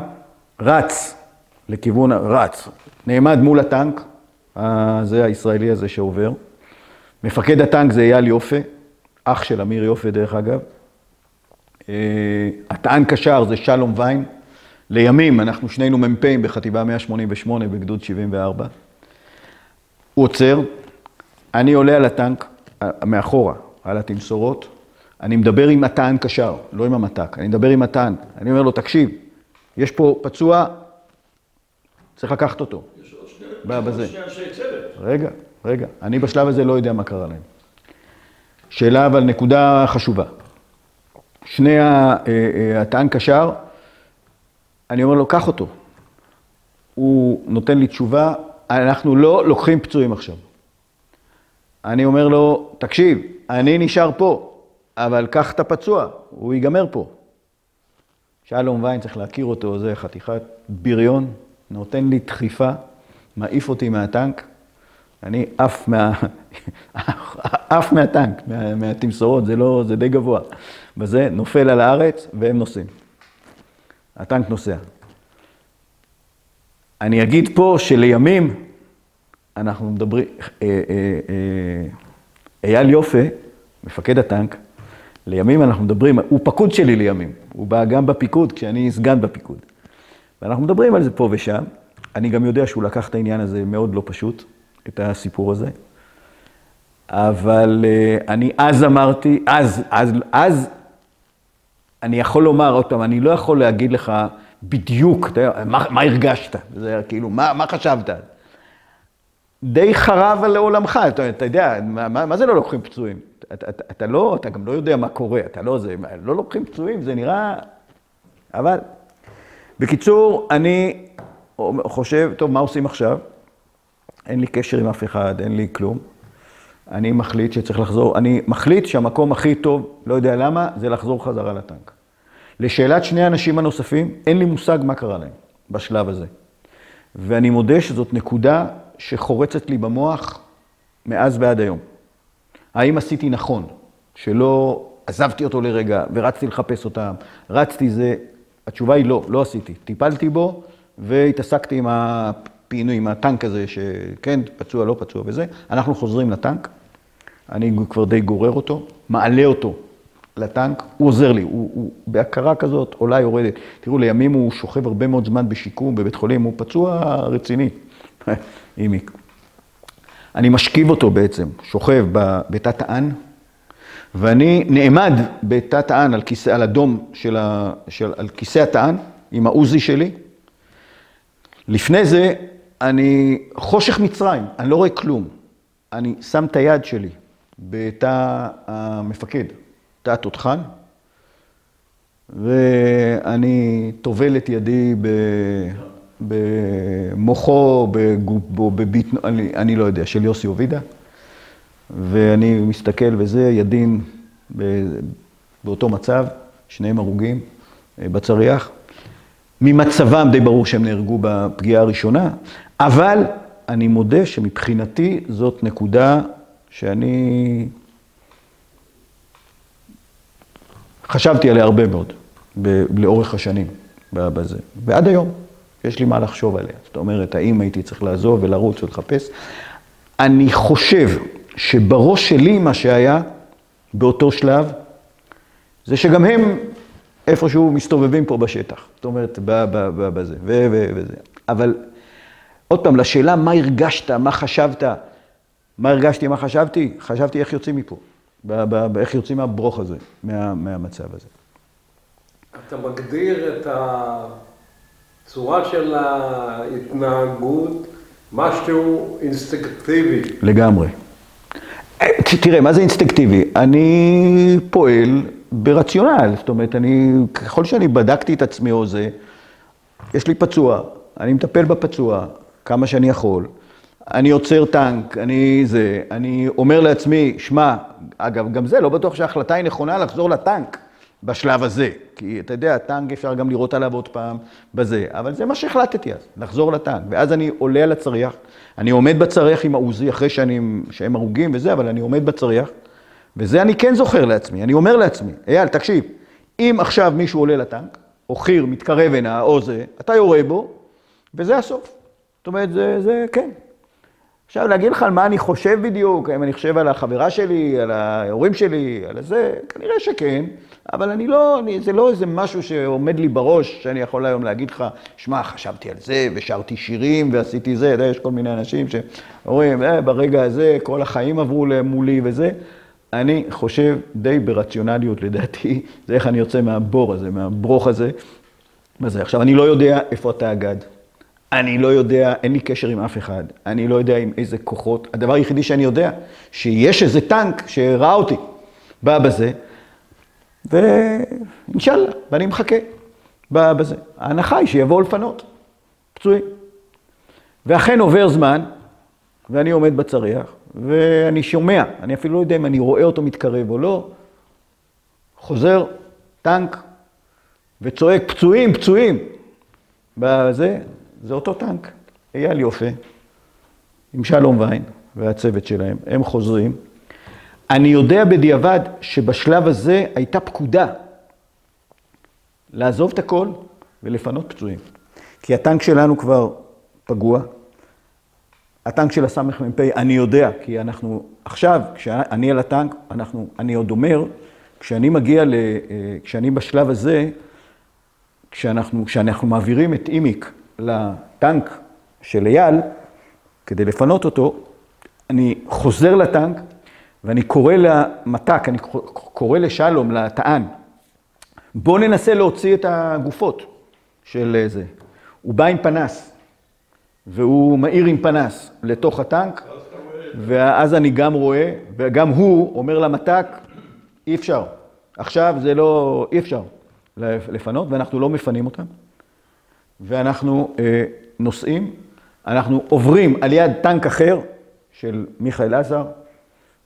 רץ לכיוון, נעמד מול הטנק, זה הישראלי הזה שעובר. מפקד הטנק זה אייל יופה, אח של אמיר יופה דרך אגב. הטען קשר זה שלום ויין. לימים אנחנו שנינו מ"פים בחטיבה 188 בגדוד 74. הוא עוצר, אני עולה על הטנק מאחורה, על התמסורות. אני מדבר עם הטען קשר, לא עם המתק, אני מדבר עם הטען. אני אומר לו, תקשיב, יש פה פצוע, צריך לקחת אותו. יש עוד שני אנשי צוות. רגע, אני בשלב הזה לא יודע מה קרה להם. שאלה אבל נקודה חשובה. שני הטען קשר, אני אומר לו, קח אותו. הוא נותן לי תשובה, אנחנו לא לוקחים פצועים עכשיו. אני אומר לו, תקשיב, אני נשאר פה, אבל קח את הפצוע, הוא ייגמר פה. שלום ויין, צריך להכיר אותו, זה חתיכת בריון, נותן לי דחיפה, מעיף אותי מהטנק, אני עף מהטנק, מהתמסורות, זה די גבוה. וזה נופל על הארץ והם נוסעים. הטנק נוסע. אני אגיד פה שלימים, אנחנו מדברים, אייל יופה, מפקד הטנק, לימים אנחנו מדברים, הוא פקוד שלי לימים, הוא בא גם בפיקוד כשאני סגן בפיקוד. ואנחנו מדברים על זה פה ושם, אני גם יודע שהוא לקח את העניין הזה מאוד לא פשוט, את הסיפור הזה. אבל אני אז אמרתי, אז אני יכול לומר עוד פעם, אני לא יכול להגיד לך בדיוק, מה הרגשת? זה כאילו, מה חשבת? די חרב על עולמך, אתה יודע, מה זה לא לוקחים פצועים? אתה גם לא יודע מה קורה, לא לוקחים פצועים, זה נראה, אבל בקיצור, אני חושב, טוב, מה עושים עכשיו? אין לי קשר עם אף אחד, אין לי כלום. אני מחליט שצריך לחזור, אני מחליט שהמקום הכי טוב, לא יודע למה, זה לחזור חזרה לטנק. לשאלת שני האנשים הנוספים, אין לי מושג מה קרה להם בשלב הזה. ואני מודה שזאת נקודה שחורצת לי במוח מאז ועד היום. האם עשיתי נכון, שלא עזבתי אותו לרגע ורצתי לחפש אותם, רצתי זה, התשובה היא לא, לא עשיתי. טיפלתי בו והתעסקתי עם הפינוי, עם הטנק הזה, שכן, פצוע, לא פצוע וזה. אנחנו חוזרים לטנק, אני כבר די גורר אותו, מעלה אותו לטנק, הוא עוזר לי, הוא בהכרה כזאת, עולה יורדת. תראו, לימים הוא שוכב הרבה מאוד זמן בשיקום, בבית חולים, הוא פצוע רציני. אימיק. אני משכיב אותו בעצם, שוכב בתת הען, ואני נעמד בתת הען על כיסא, על הדום על כיסא התען, עם העוזי שלי. לפני זה, אני חושך מצרים, אני לא רואה כלום. אני שם את היד שלי בתא המפקד, תא התותחן, ואני טובל את ידי במוחו, בגובו, בביטנו, אני לא יודע, של יוסי אובידה, ואני מסתכל וזה, ידין באותו מצב, שניהם הרוגים בצריח. ממצבם די ברור שהם נהרגו בפגיעה הראשונה, אבל אני מודה שמבחינתי זאת נקודה שאני חשבתי עליה הרבה מאוד, לאורך השנים בזה. ועד היום יש לי מה לחשוב עליה. זאת אומרת, האם הייתי צריך לעזוב ולרוץ ולחפש? אני חושב שבראש שלי מה שהיה באותו שלב, זה שגם הם איפשהו מסתובבים פה בשטח. זאת אומרת, בזה, וזה. אבל עוד פעם, לשאלה מה הרגשת, מה חשבת, מה הרגשתי, מה חשבתי? חשבתי איך יוצאים מפה, איך יוצאים מהברוך הזה, מהמצב הזה. אתה מגדיר את הצורה של ההתנהגות, משהו אינסטינקטיבי. לגמרי. תראה, מה זה אינסטינקטיבי? אני פועל ברציונל, זאת אומרת, ככל שאני בדקתי את עצמי או זה, יש לי פצוע, אני מטפל בפצוע כמה שאני יכול, אני עוצר טנק, אני אומר לעצמי, שמע, אגב, גם זה, לא בטוח שההחלטה היא נכונה לחזור לטנק בשלב הזה, כי אתה יודע, הטנק אפשר גם לראות עליו עוד פעם בזה, אבל זה מה שהחלטתי אז, לחזור לטנק, ואז אני עולה על הצריח, אני עומד בצריח עם העוזי, אחרי שהם הרוגים וזה, אבל אני עומד בצריח, וזה אני כן זוכר לעצמי, אני אומר לעצמי, אייל, תקשיב, אם עכשיו מישהו עולה לטנק, או חיר מתקרב הנה, או זה, אתה יורה בו, וזה הסוף. זאת אומרת, זה כן. עכשיו, להגיד לך על מה אני חושב בדיוק, אם אני חושב על החברה שלי, על ההורים שלי, על זה, כנראה שכן, אבל זה לא איזה משהו שעומד לי בראש, שאני יכול היום להגיד לך, שמע, חשבתי על זה, ושרתי שירים, ועשיתי זה, יש כל מיני אנשים שאומרים, ברגע הזה, כל החיים עברו מולי וזה. אני חושב די ברציונליות, לדעתי, זה איך אני יוצא מהבור הזה, מהברוך הזה. עכשיו, אני לא יודע איפה אתה אגד. אני לא יודע, אין לי קשר עם אף אחד. אני לא יודע עם איזה כוחות. הדבר היחידי שאני יודע, שיש איזה טנק שראה אותי, בא בזה, ואינשאללה, ואני מחכה בזה. ההנחה היא שיבואו לפנות, פצועים. ואכן עובר זמן, ואני עומד בצריח, ואני שומע, אני אפילו לא יודע אם אני רואה אותו מתקרב או לא, חוזר טנק וצועק פצועים, פצועים. זה אותו טנק, אייל יופה, עם שלום ויין והצוות שלהם, הם חוזרים. אני יודע בדיעבד שבשלב הזה הייתה פקודה לעזוב את הכל ולפנות פצועים. כי הטנק שלנו כבר פגוע, הטנק של הסמך מ"פ, אני יודע, כי אנחנו עכשיו, כשאני על הטנק, אני עוד אומר, כשאני בשלב הזה, כשאנחנו מעבירים את אימיק לטנק של אייל, כדי לפנות אותו, אני חוזר לטנק, ואני קורא למתק, אני קורא לשלום, לטען, בוא ננסה להוציא את הגופות של זה. הוא בא עם פנס, והוא מאיר עם פנס לתוך הטנק, ואז אני גם רואה, וגם הוא אומר למתק, אי אפשר. עכשיו זה לא, אי אפשר לפנות, ואנחנו לא מפנים אותם. ואנחנו נוסעים, אנחנו עוברים על יד טנק אחר של מיכאל עזר,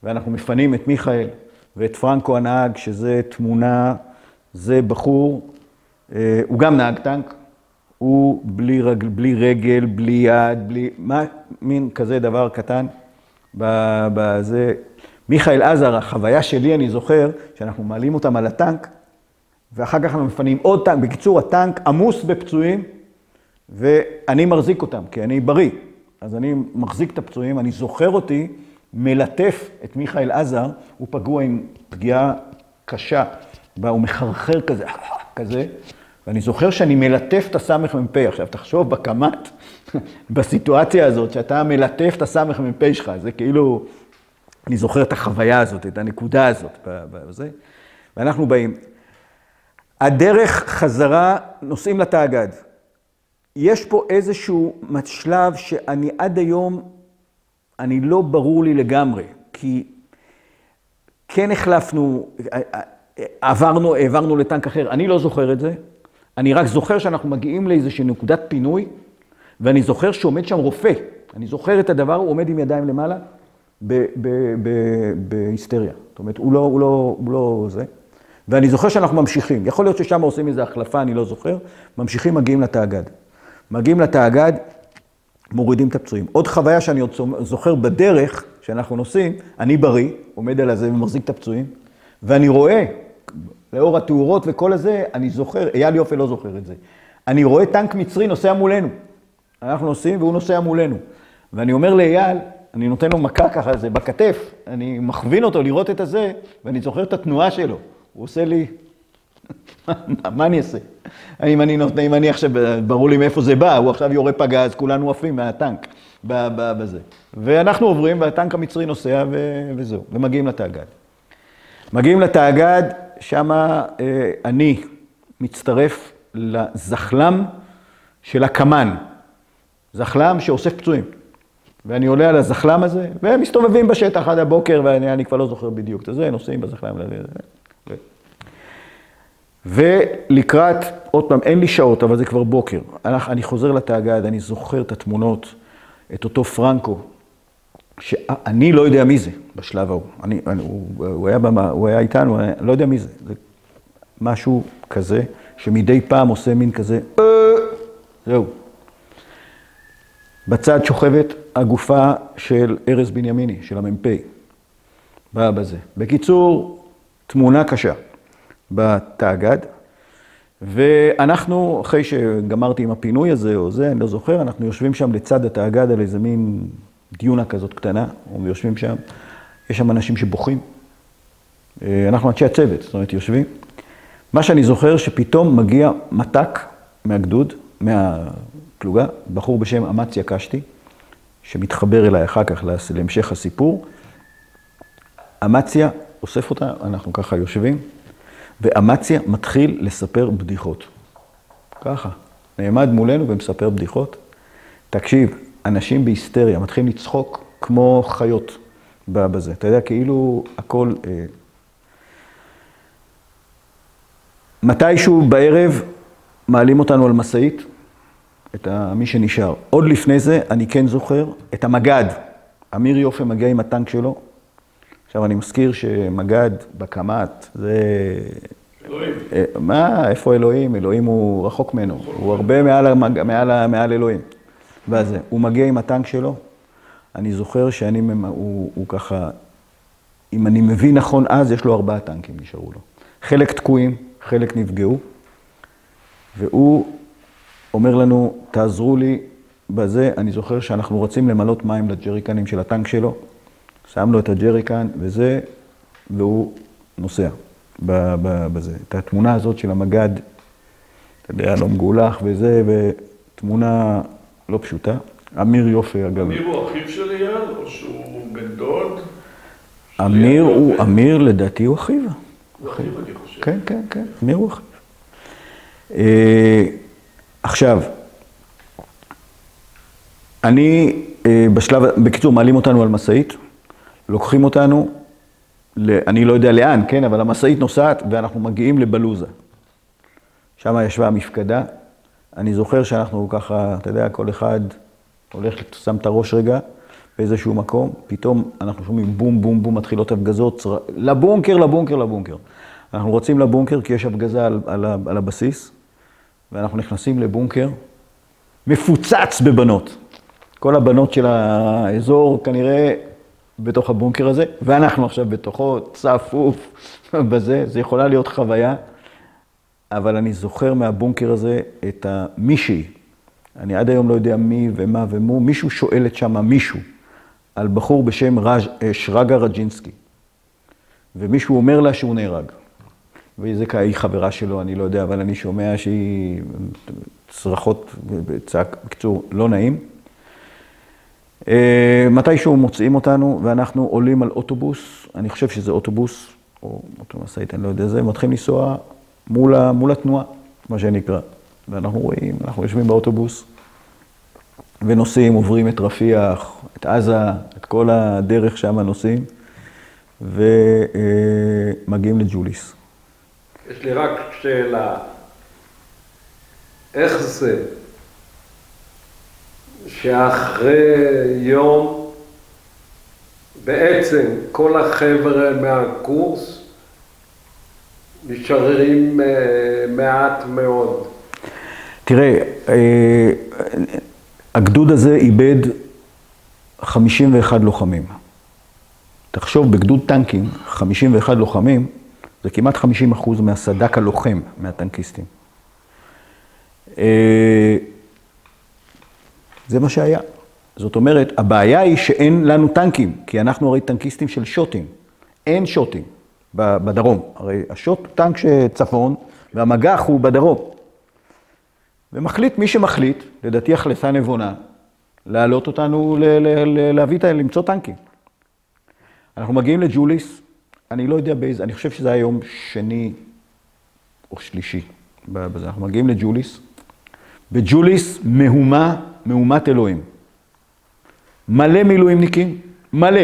ואנחנו מפנים את מיכאל ואת פרנקו הנהג, שזה תמונה, זה בחור, הוא גם נהג טנק, הוא בלי רגל, בלי יד, מין כזה דבר קטן. בזה. מיכאל עזר, החוויה שלי, אני זוכר, שאנחנו מעלים אותם על הטנק, ואחר כך אנחנו מפנים עוד טנק. בקיצור, הטנק עמוס בפצועים, ואני מחזיק אותם, כי אני בריא. אז אני מחזיק את הפצועים, אני זוכר אותי, מלטף את מיכאל עזר, הוא פגוע עם פגיעה קשה, הוא מחרחר כזה, ואני זוכר שאני מלטף את הסמך מ"פ. עכשיו, תחשוב בקמת, בסיטואציה הזאת, שאתה מלטף את הסמך מ"פ שלך, זה כאילו, אני זוכר את החוויה הזאת, את הנקודה הזאת, בזה. ואנחנו באים. הדרך חזרה, נוסעים לתאגד. יש פה איזשהו שלב שאני עד היום, אני לא ברור לי לגמרי, כי כן החלפנו, העברנו לטנק אחר, אני לא זוכר את זה, אני רק זוכר שאנחנו מגיעים לאיזושהי נקודת פינוי, ואני זוכר שעומד שם רופא, אני זוכר את הדבר, הוא עומד עם ידיים למעלה, בהיסטריה, זאת אומרת, הוא לא זה, ואני זוכר שאנחנו ממשיכים, יכול להיות ששם עושים איזו החלפה, אני לא זוכר, ממשיכים, מגיעים לתאגד. מגיעים לתאגד, מורידים את הפצועים. עוד חוויה שאני עוד זוכר בדרך שאנחנו נוסעים, אני בריא, עומד על הזה ומחזיק את הפצועים, ואני רואה, לאור התאורות וכל הזה, אני זוכר, אייל יופי לא זוכר את זה, אני רואה טנק מצרי נוסע מולנו. אנחנו נוסעים והוא נוסע מולנו. ואני אומר לאייל, אני נותן לו מכה ככה, זה בכתף, אני מכווין אותו לראות את הזה, ואני זוכר את התנועה שלו. הוא עושה לי, מה אני אעשה? אם אני עכשיו, ברור לי מאיפה זה בא, הוא עכשיו יורה פגז, כולנו עפים מהטנק בזה. ואנחנו עוברים, והטנק המצרי נוסע וזהו, ומגיעים לתאגד. מגיעים לתאגד, שם אני מצטרף לזחלם של הקמן. זחלם שאוסף פצועים. ואני עולה על הזחלם הזה, והם מסתובבים בשטח עד הבוקר, ואני כבר לא זוכר בדיוק את זה, נוסעים בזחלם לזה. ולקראת, עוד פעם, אין לי שעות, אבל זה כבר בוקר. אני חוזר לתאגד, אני זוכר את התמונות, את אותו פרנקו, שאני לא יודע מי זה בשלב ההוא. הוא היה איתנו, אני לא יודע מי זה. זה משהו כזה, שמדי פעם עושה מין כזה, זהו. בצד שוכבת הגופה של ארז בנימיני, של המ"פ. באה בזה. בקיצור, תמונה קשה. בתאגד, ואנחנו, אחרי שגמרתי עם הפינוי הזה או זה, אני לא זוכר, אנחנו יושבים שם לצד התאגד על איזה מין דיונה כזאת קטנה, ויושבים שם, יש שם אנשים שבוכים, אנחנו אנשי הצוות, זאת אומרת, יושבים. מה שאני זוכר שפתאום מגיע מתק מהגדוד, מהפלוגה, בחור בשם אמציה קשתי, שמתחבר אליי אחר כך להמשך הסיפור. אמציה אוסף אותה, אנחנו ככה יושבים, ואמציה מתחיל לספר בדיחות. ככה, נעמד מולנו ומספר בדיחות. תקשיב, אנשים בהיסטריה מתחילים לצחוק כמו חיות בזה. אתה יודע, כאילו הכל... מתישהו בערב מעלים אותנו על מסעית, את מי שנשאר. עוד לפני זה, אני כן זוכר, את המגד. אמיר יופי מגיע עם הטנק שלו. עכשיו, אני מזכיר שמגד בקמת, זה... אלוהים. מה? איפה אלוהים? אלוהים הוא רחוק ממנו. הוא הרבה מעל אלוהים. ואז הוא מגיע עם הטנק שלו. אני זוכר הוא ככה, אם אני מבין נכון אז, יש לו 4 טנקים נשארו לו. חלק תקועים, חלק נפגעו. והוא אומר לנו, תעזרו לי בזה. אני זוכר שאנחנו רוצים למלות מים לג'ריקנים של הטנק שלו. שם לו את הג'ריקן וזה, והוא נוסע בזה. את התמונה הזאת של המגד, אתה יודע, לא מגולח וזה, ותמונה לא פשוטה. אמיר יופי, אגב. אמיר הוא אחיו של אייל, או שהוא בן דוד? אמיר לדעתי הוא אחיו. הוא אחיו, אני חושב. כן, כן, כן, אמיר הוא אחיו. עכשיו, בקיצור, מעלים אותנו על מסעית, לוקחים אותנו, אני לא יודע לאן, כן, אבל המסעית נוסעת ואנחנו מגיעים לבלוזה. שם ישבה המפקדה. אני זוכר שאנחנו ככה, אתה יודע, כל אחד הולך, שם את הראש רגע באיזשהו מקום, פתאום אנחנו שומעים בום, בום, בום, מתחילות הפגזות, לבונקר, לבונקר, לבונקר. אנחנו רוצים לבונקר כי יש הפגזה על הבסיס, ואנחנו נכנסים לבונקר, מפוצץ בבנות. כל הבנות של האזור כנראה בתוך הבונקר הזה, ואנחנו עכשיו בתוכו, צפוף בזה, זה יכולה להיות חוויה, אבל אני זוכר מהבונקר הזה את מישהי, אני עד היום לא יודע מי ומה ומו, מישהו שואלת שם מישהו, על בחור בשם שרגא רג'ינסקי, ומישהו אומר לה שהוא נהרג. וזה היא חברה שלו, אני לא יודע, אבל אני שומע שהיא צרחות וצעק, בקצור, לא נעים. מתישהו מוצאים אותנו, ואנחנו עולים על אוטובוס, אני חושב שזה אוטובוס, או אוטומסאית, אני לא יודע זה, מתחילים לנסוע מול התנועה, מה שנקרא. ואנחנו רואים, אנחנו יושבים באוטובוס, ונוסעים, עוברים את רפיח, את עזה, את כל הדרך שם נוסעים, ומגיעים לג'וליס. יש לי רק שאלה, איך זה שאחרי יום בעצם כל החבר'ה מהקורס נשארים מעט מאוד? תראה, הגדוד הזה איבד 51 לוחמים. תחשוב, בגדוד טנקים, 51 לוחמים, זה כמעט 50% מהסד"כ הלוחם, מהטנקיסטים. זה מה שהיה. זאת אומרת, הבעיה היא שאין לנו טנקים, כי אנחנו הרי טנקיסטים של שוטים. אין שוטים בדרום. הרי השוט טנק שצפון, והמגח הוא בדרום. ומחליט, מי שמחליט, לדעתי החלטה נבונה, להעלות אותנו, למצוא טנקים. אנחנו מגיעים לג'וליס, אני לא יודע באיזה, אני חושב שזה היום שני או שלישי. בזה. אנחנו מגיעים לג'וליס. בג'וליס מהומת אלוהים. מלא מילואימניקים, מלא.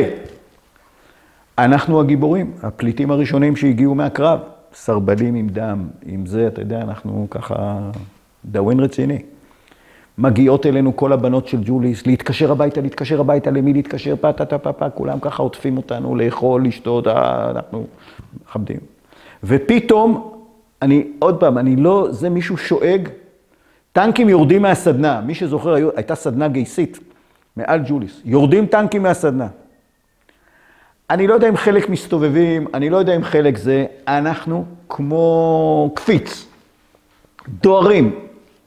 אנחנו הגיבורים, הפליטים הראשונים שהגיעו מהקרב, סרבלים עם דם, עם זה, אתה יודע, אנחנו ככה דאווין רציני. מגיעות אלינו כל הבנות של ג'וליס, להתקשר הביתה, למי להתקשר, פא, כולם ככה עוטפים אותנו, לאכול, לשתות, אנחנו מכבדים. ופתאום, עוד פעם, זה מישהו שואג, טנקים יורדים מהסדנה, מי שזוכר, הייתה סדנה גייסית, מעל ג'וליס, יורדים טנקים מהסדנה. אני לא יודע אם חלק מסתובבים, אני לא יודע אם חלק זה, אנחנו כמו קפיץ, דוהרים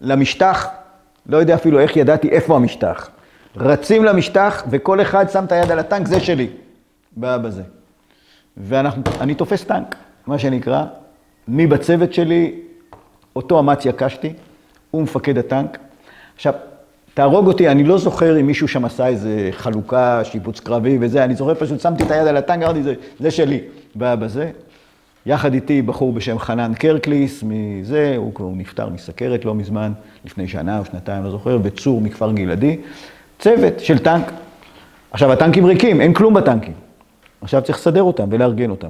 למשטח, לא יודע אפילו איך ידעתי איפה המשטח. רצים למשטח וכל אחד שם את היד על הטנק, זה שלי, בזה. ואני תופס טנק, מה שנקרא, מי בצוות שלי, אותו אמץ יקשתי, הוא מפקד הטנק. עכשיו, תהרוג אותי, אני לא זוכר אם מישהו שם עשה איזה חלוקה, שיפוץ קרבי וזה, אני זוכר פשוט, שמתי את היד על הטנק, אמרתי, זה שלי, בזה. יחד איתי בחור בשם חנן קרקליס, מזה, הוא נפטר מסכרת לא מזמן, לפני שנה או שנתיים, לא זוכר, בצור מכפר גלעדי, צוות של טנק. עכשיו, הטנקים ריקים, אין כלום בטנקים. עכשיו צריך לסדר אותם ולארגן אותם.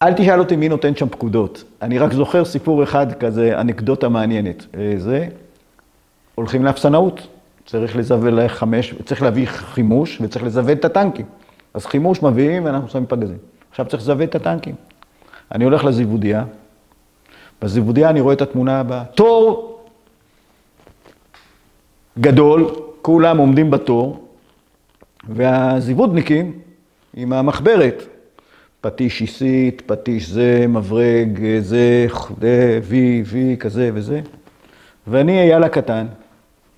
אל תשאל אותי מי נותן שם פקודות. אני רק זוכר סיפור אחד כזה, אנקדוטה מעניינת. זה, הולכים לאפסנאות. צריך להביא חימוש וצריך לזווד את הטנקים. אז חימוש מביאים ואנחנו שמים פגזים. עכשיו צריך לזווד את הטנקים. אני הולך לזיוודיה. בזיוודיה אני רואה את התמונה הבאה. תור גדול, כולם עומדים בתור, והזיוודניקים עם המחברת, פטיש איסית, פטיש זה, מברג, זה, וי, כזה וזה. ואני אייל הקטן,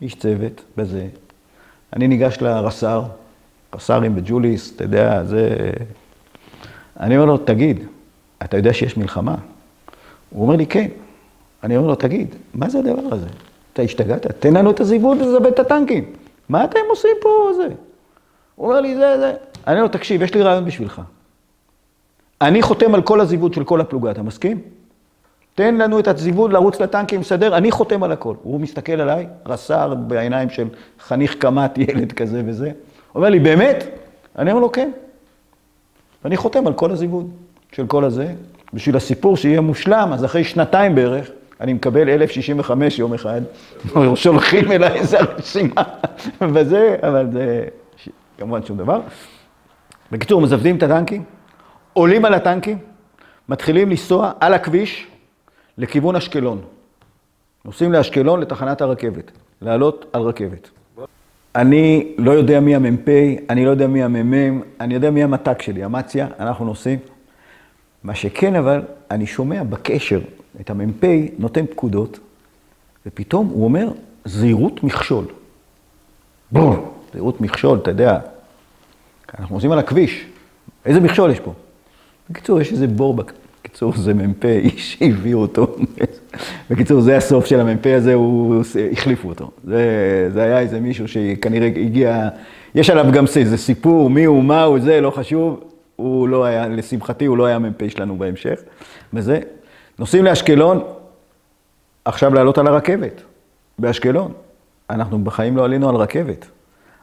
איש צוות בזה. אני ניגש לרס"ר, רס"רים בג'וליס, אתה יודע, זה... אני אומר לו, תגיד, אתה יודע שיש מלחמה? הוא אומר לי, כן. אני אומר לו, תגיד, מה זה הדבר הזה? אתה השתגעת? תן לנו את הזיווד לזווד את הטנקים. מה אתם עושים פה זה? הוא אומר לי, זה. אני אומר לו, תקשיב, יש לי רעיון בשבילך. אני חותם על כל הזיווד של כל הפלוגה, אתה מסכים? תן לנו את הזיווד לרוץ לטנקים, מסדר, אני חותם על הכל. הוא מסתכל עליי, רס"ר בעיניים של חניך קמת, ילד כזה וזה. הוא אומר לי, באמת? אני אומר לו, כן. ואני חותם על כל הזיווד של כל הזה. בשביל הסיפור שיהיה מושלם, אז אחרי שנתיים בערך, אני מקבל 1065 יום אחד, שולחים אליי איזה רשימה וזה, אבל זה כמובן שום דבר. בקיצור, מזוודים את הטנקים, עולים על הטנקים, מתחילים לנסוע על הכביש לכיוון אשקלון. נוסעים לאשקלון לתחנת הרכבת, לעלות על רכבת. אני לא יודע מי המ"פ, אני לא יודע מי המ"מ, אני יודע מי המת"ק שלי, אמציה, אנחנו נוסעים. מה שכן אבל, אני שומע בקשר את המ"פ נותן פקודות, ופתאום הוא אומר, זהירות מכשול. ברור, זהירות מכשול, אתה יודע, אנחנו נוסעים על הכביש, איזה מכשול יש פה? בקיצור, יש איזה בור, בקיצור, זה מ"פ, איש שהביאו אותו. בקיצור, זה הסוף של המ"פ הזה, החליפו אותו. זה היה איזה מישהו שכנראה הגיע, יש עליו גם איזה סיפור, מי הוא, מה הוא, זה, לא חשוב. הוא לא היה, לשמחתי, הוא לא היה מ"פ שלנו בהמשך. וזה, נוסעים לאשקלון, עכשיו לעלות על הרכבת, באשקלון. אנחנו בחיים לא עלינו על רכבת.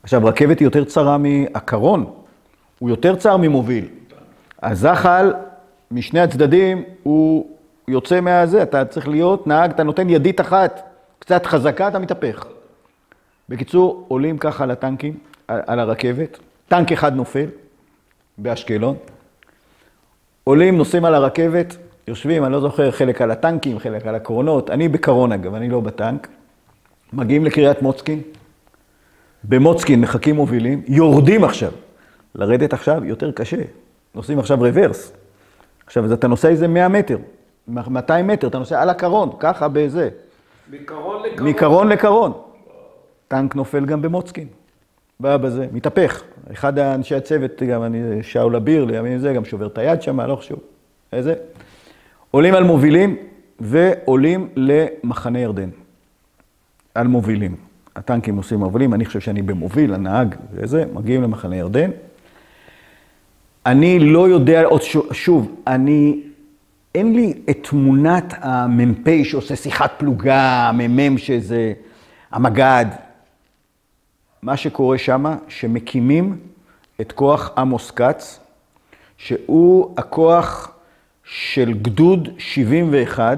עכשיו, רכבת היא יותר צרה מהקרון, הוא יותר צר ממוביל. הזחל, משני הצדדים, הוא יוצא מהזה, אתה צריך להיות נהג, אתה נותן ידית אחת, קצת חזקה, אתה מתהפך. בקיצור, עולים ככה על הטנקים, על הרכבת, טנק אחד נופל באשקלון, עולים, נוסעים על הרכבת, יושבים, אני לא זוכר, חלק על הטנקים, חלק על הקרונות, אני בקרון אגב, אני לא בטנק, מגיעים לקריית מוצקין, במוצקין מחכים מובילים, יורדים עכשיו, לרדת עכשיו יותר קשה, נוסעים עכשיו רוורס, עכשיו אתה נוסע איזה 100 מטר, 200 מטר, אתה נוסע על הקרון, ככה בזה. מקרון לקרון. מקרון לקרון. טנק נופל גם במוצקין, בא בזה, מתהפך. אחד האנשי הצוות, גם אני, שאול אביר, לימים זה, גם שובר את היד שם, לא חשוב. איזה? עולים על מובילים ועולים למחנה ירדן. על מובילים. הטנקים עושים מובילים, אני חושב שאני במוביל, הנהג וזה, מגיעים למחנה ירדן. אני לא יודע, עוד שוב, אין לי את תמונת המ"פ שעושה שיחת פלוגה, המ"מ שזה המג"ד. מה שקורה שם, שמקימים את כוח עמוס כץ, שהוא הכוח של גדוד 71,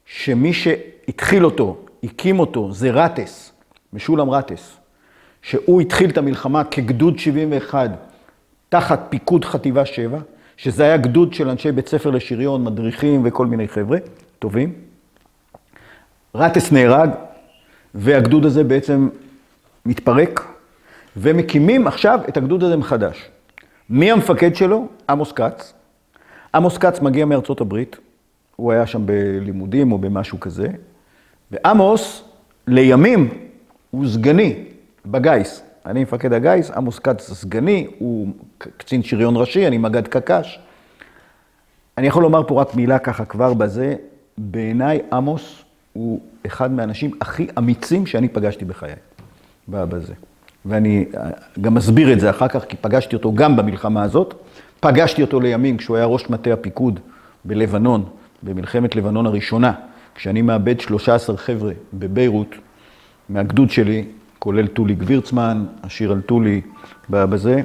שמי שהתחיל אותו, הקים אותו, זה רטס, משולם רטס, שהוא התחיל את המלחמה כגדוד 71, תחת פיקוד חטיבה 7, שזה היה גדוד של אנשי בית ספר לשריון, מדריכים וכל מיני חבר'ה טובים. רטס נהרג, והגדוד הזה בעצם מתפרק, ומקימים עכשיו את הגדוד הזה מחדש. מי המפקד שלו? עמוס כץ. עמוס כץ מגיע מארצות הברית, הוא היה שם בלימודים או במשהו כזה, ועמוס לימים הוא סגני בגייס. אני מפקד הגייס, עמוס כץ סגני, הוא קצין שריון ראשי, אני מג"ד קק"ש. אני יכול לומר פה רק מילה ככה כבר בזה, בעיניי עמוס הוא אחד מהאנשים הכי אמיצים שאני פגשתי בחיי, בזה. ואני גם מסביר את זה אחר כך, כי פגשתי אותו גם במלחמה הזאת, פגשתי אותו לימים כשהוא היה ראש מטה הפיקוד בלבנון, במלחמת לבנון הראשונה, כשאני מאבד 13 חבר'ה בביירות, מהגדוד שלי, כולל טולי גבירצמן, השיר על טולי בזה.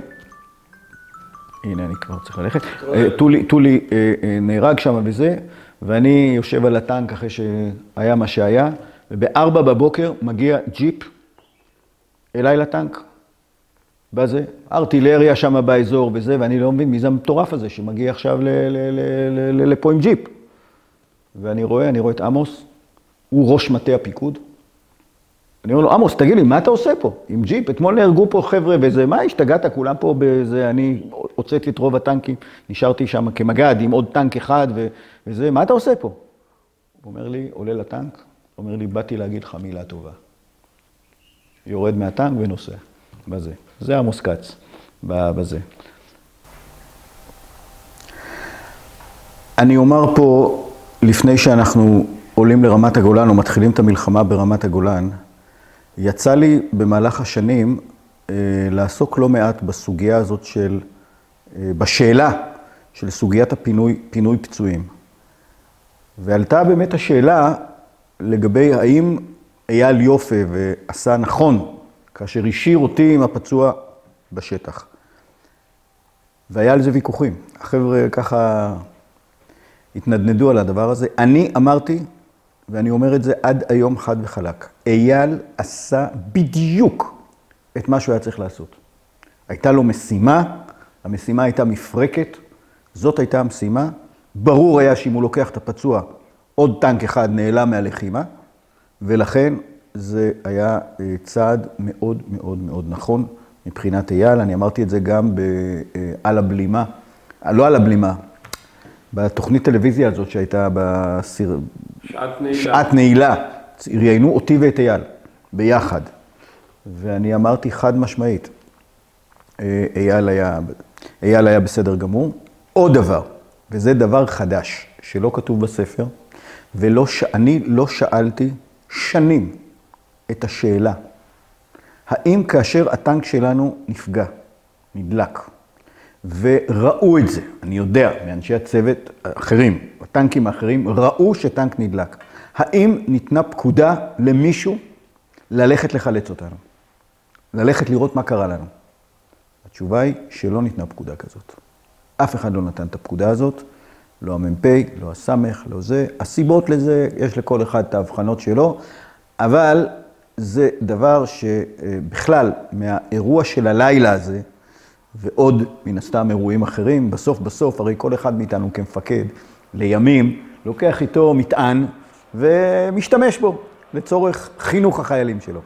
הנה, אני כבר צריך ללכת. טולי נהרג שם בזה, ואני יושב על הטנק אחרי שהיה מה שהיה, וב-4 בבוקר מגיע ג'יפ אליי לטנק. בזה, ארטילריה שם באזור וזה, ואני לא מבין מי זה המטורף הזה שמגיע עכשיו לפה עם ג'יפ. ואני רואה את עמוס, הוא ראש מטה הפיקוד. אני אומר לו, עמוס, תגיד לי, מה אתה עושה פה? עם ג'יפ, אתמול נהרגו פה חבר'ה וזה, מה השתגעת? כולם פה בזה, אני הוצאתי את רוב הטנקים, נשארתי שם כמג"ד עם עוד טנק אחד וזה, מה אתה עושה פה? הוא אומר לי, עולה לטנק, הוא אומר לי, באתי להגיד לך מילה טובה. יורד מהטנק ונוסע, בזה. זה עמוס כץ, בזה. אני אומר פה, לפני שאנחנו עולים לרמת הגולן, או מתחילים את המלחמה ברמת הגולן, יצא לי במהלך השנים לעסוק לא מעט בסוגיה הזאת בשאלה של סוגיית פינוי פצועים. ועלתה באמת השאלה לגבי האם אייל יופה ועשה נכון כאשר השאיר אותי עם הפצוע בשטח. והיה על זה ויכוחים. החבר'ה ככה התנדנדו על הדבר הזה. אני אמרתי, ואני אומר את זה עד היום חד וחלק, אייל עשה בדיוק את מה שהוא היה צריך לעשות. הייתה לו משימה, המשימה הייתה מפרקת, זאת הייתה המשימה. ברור היה שאם הוא לוקח את הפצוע עוד טנק אחד נעלם מהלחימה, ולכן זה היה צעד מאוד מאוד מאוד נכון מבחינת אייל. אני אמרתי את זה גם על הבלימה, לא על הבלימה, בתוכנית טלוויזיה הזאת שהייתה שעת נעילה. ראיינו אותי ואת אייל ביחד, ואני אמרתי חד משמעית, אייל היה בסדר גמור. עוד דבר, וזה דבר חדש שלא כתוב בספר, ואני לא שאלתי שנים את השאלה, האם כאשר הטנק שלנו נפגע, נדלק, וראו את זה, אני יודע, מאנשי הצוות האחרים, הטנקים האחרים, ראו שטנק נדלק, האם ניתנה פקודה למישהו ללכת לחלץ אותנו? ללכת לראות מה קרה לנו? התשובה היא שלא ניתנה פקודה כזאת. אף אחד לא נתן את הפקודה הזאת, לא המ"פ, לא הסמך, לא זה. הסיבות לזה, יש לכל אחד את ההבחנות שלו, אבל זה דבר שבכלל, מהאירוע של הלילה הזה, ועוד מן הסתם אירועים אחרים, בסוף, הרי כל אחד מאיתנו כמפקד, לימים, לוקח איתו מטען ומשתמש בו לצורך חינוך החיילים שלו.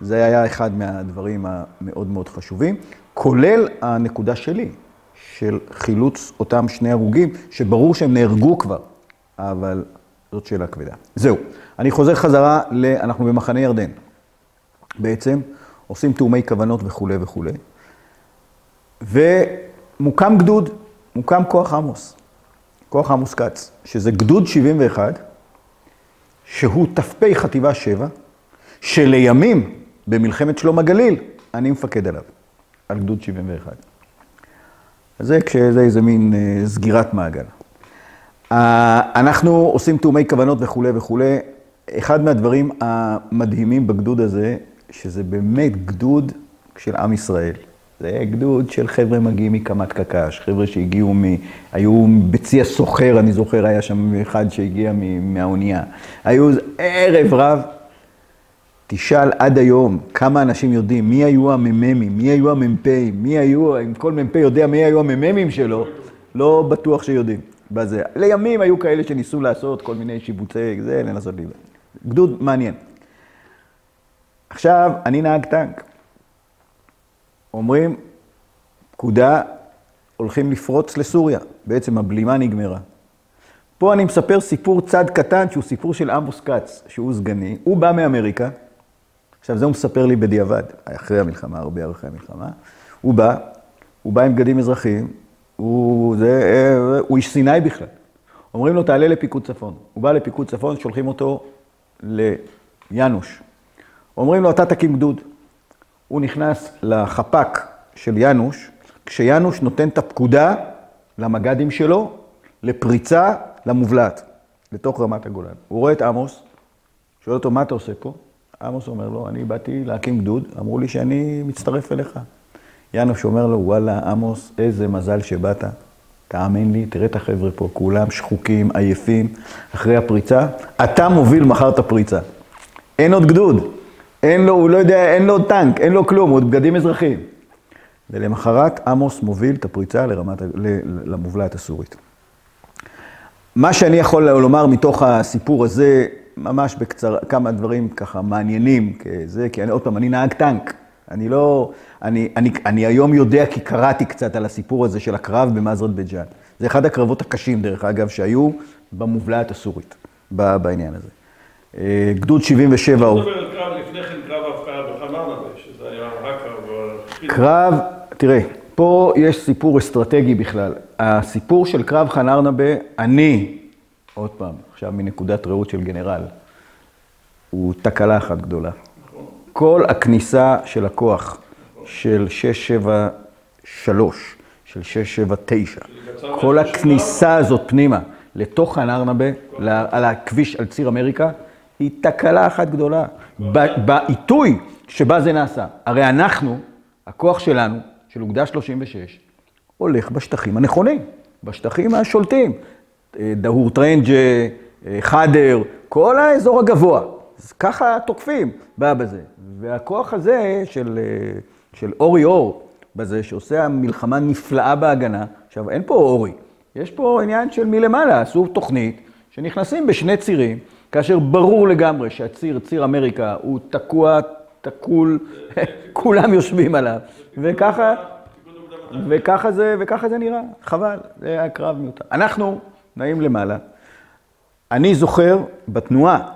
זה היה אחד מהדברים המאוד מאוד חשובים, כולל הנקודה שלי, של חילוץ אותם שני הרוגים, שברור שהם נהרגו כבר, אבל זאת שאלה כבדה. זהו, אני חוזר חזרה, אנחנו במחנה ירדן. בעצם עושים תאומי כוונות וכו' וכו'. ומוקם גדוד, מוקם כוח כוח עמוס קץ, שזה גדוד 71, שהוא ת"פ חטיבה 7, שלימים במלחמת שלום הגליל, אני מפקד עליו, על גדוד 71. אז זה כשזה איזה מין סגירת מעגל. אנחנו עושים תאומי כוונות וכו' וכו'. אחד מהדברים המדהימים בגדוד הזה, שזה באמת גדוד של עם ישראל. זה היה גדוד של חבר'ה מגיעים מקמת קקש, חבר'ה שהגיעו היו בצי הסוחר, אני זוכר, היה שם אחד שהגיע מהאונייה. היו ערב רב. תשאל עד היום כמה אנשים יודעים מי היו המ"מים, מי היו המ"פים, אם כל מ"פ יודע מי היו המ"מים שלו, לא בטוח שיודעים. בזה. לימים היו כאלה שניסו לעשות כל מיני שיבוצי, זה לנסות לי. גדוד מעניין. עכשיו, אני נהג טנק. אומרים, פקודה, הולכים לפרוץ לסוריה. בעצם הבלימה נגמרה. פה אני מספר סיפור צד קטן, שהוא סיפור של עמוס קץ, שהוא סגני. הוא בא מאמריקה. עכשיו, זה הוא מספר לי בדיעבד, אחרי המלחמה, הרבה אחרי המלחמה. הוא בא עם בגדים אזרחיים, הוא איש סיני בכלל. אומרים לו, תעלה לפיקוד צפון. הוא בא לפיקוד צפון, שולחים אותו ליאנוש. אומרים לו, אתה תקים גדוד. הוא נכנס לחפ"ק של יאנוש, כשיאנוש נותן את הפקודה למג"דים שלו, לפריצה למובלעת, לתוך רמת הגולן. הוא רואה את עמוס, שואל אותו, מה אתה עושה פה? עמוס אומר לו, אני באתי להקים גדוד, אמרו לי שאני מצטרף אליך. יאנוש אומר לו, וואלה, עמוס, איזה מזל שבאת. תאמין לי, תראה את החבר'ה פה, כולם שחוקים, עייפים, אחרי הפריצה. אתה מוביל מחר את הפריצה. אין עוד גדוד, אין לו, הוא לא יודע, אין לו עוד טנק, אין לו כלום, עוד בגדים אזרחיים. ולמחרת עמוס מוביל את הפריצה למובלעת הסורית. מה שאני יכול לומר מתוך הסיפור הזה, ממש בקצר, כמה דברים ככה מעניינים כזה, כי עוד פעם, אני נהג טנק. אני היום יודע כי קראתי קצת על הסיפור הזה של הקרב במזרת בית ג'ן. זה אחד הקרבות הקשים, דרך אגב, שהיו במובלעת הסורית, בעניין הזה. גדוד 77... אני מדבר על קרב לפני כן, קרב ההפקעה בחנרנבה, שזה היה רק קרב... תראה, פה יש סיפור אסטרטגי בכלל. הסיפור של קרב חנרנבה, עוד פעם, עכשיו מנקודת ראות של גנרל, הוא תקלה אחת גדולה. כל הכניסה של הכוח של 673, של 679, כל הכניסה הזאת פנימה לתוך חנרנבה, על הכביש, על ציר אמריקה, היא תקלה אחת גדולה. בעיתוי שבה זה נעשה. הרי אנחנו, הכוח שלנו, של אוגדה 36, הולך בשטחים הנכונים, בשטחים השולטים. דהור טרנג', חדר, כל האזור הגבוה. אז ככה תוקפים בא בזה. והכוח הזה של אורי אור, בזה שעושה מלחמה נפלאה בהגנה, עכשיו אין פה אורי, יש פה עניין של מלמעלה, עשו תוכנית שנכנסים בשני צירים, כאשר ברור לגמרי שהציר, ציר אמריקה, הוא תקוע, תקול, כולם יושבים עליו. וככה זה נראה, חבל, זה היה קרב מיותר. אנחנו נעים למעלה. אני זוכר בתנועה,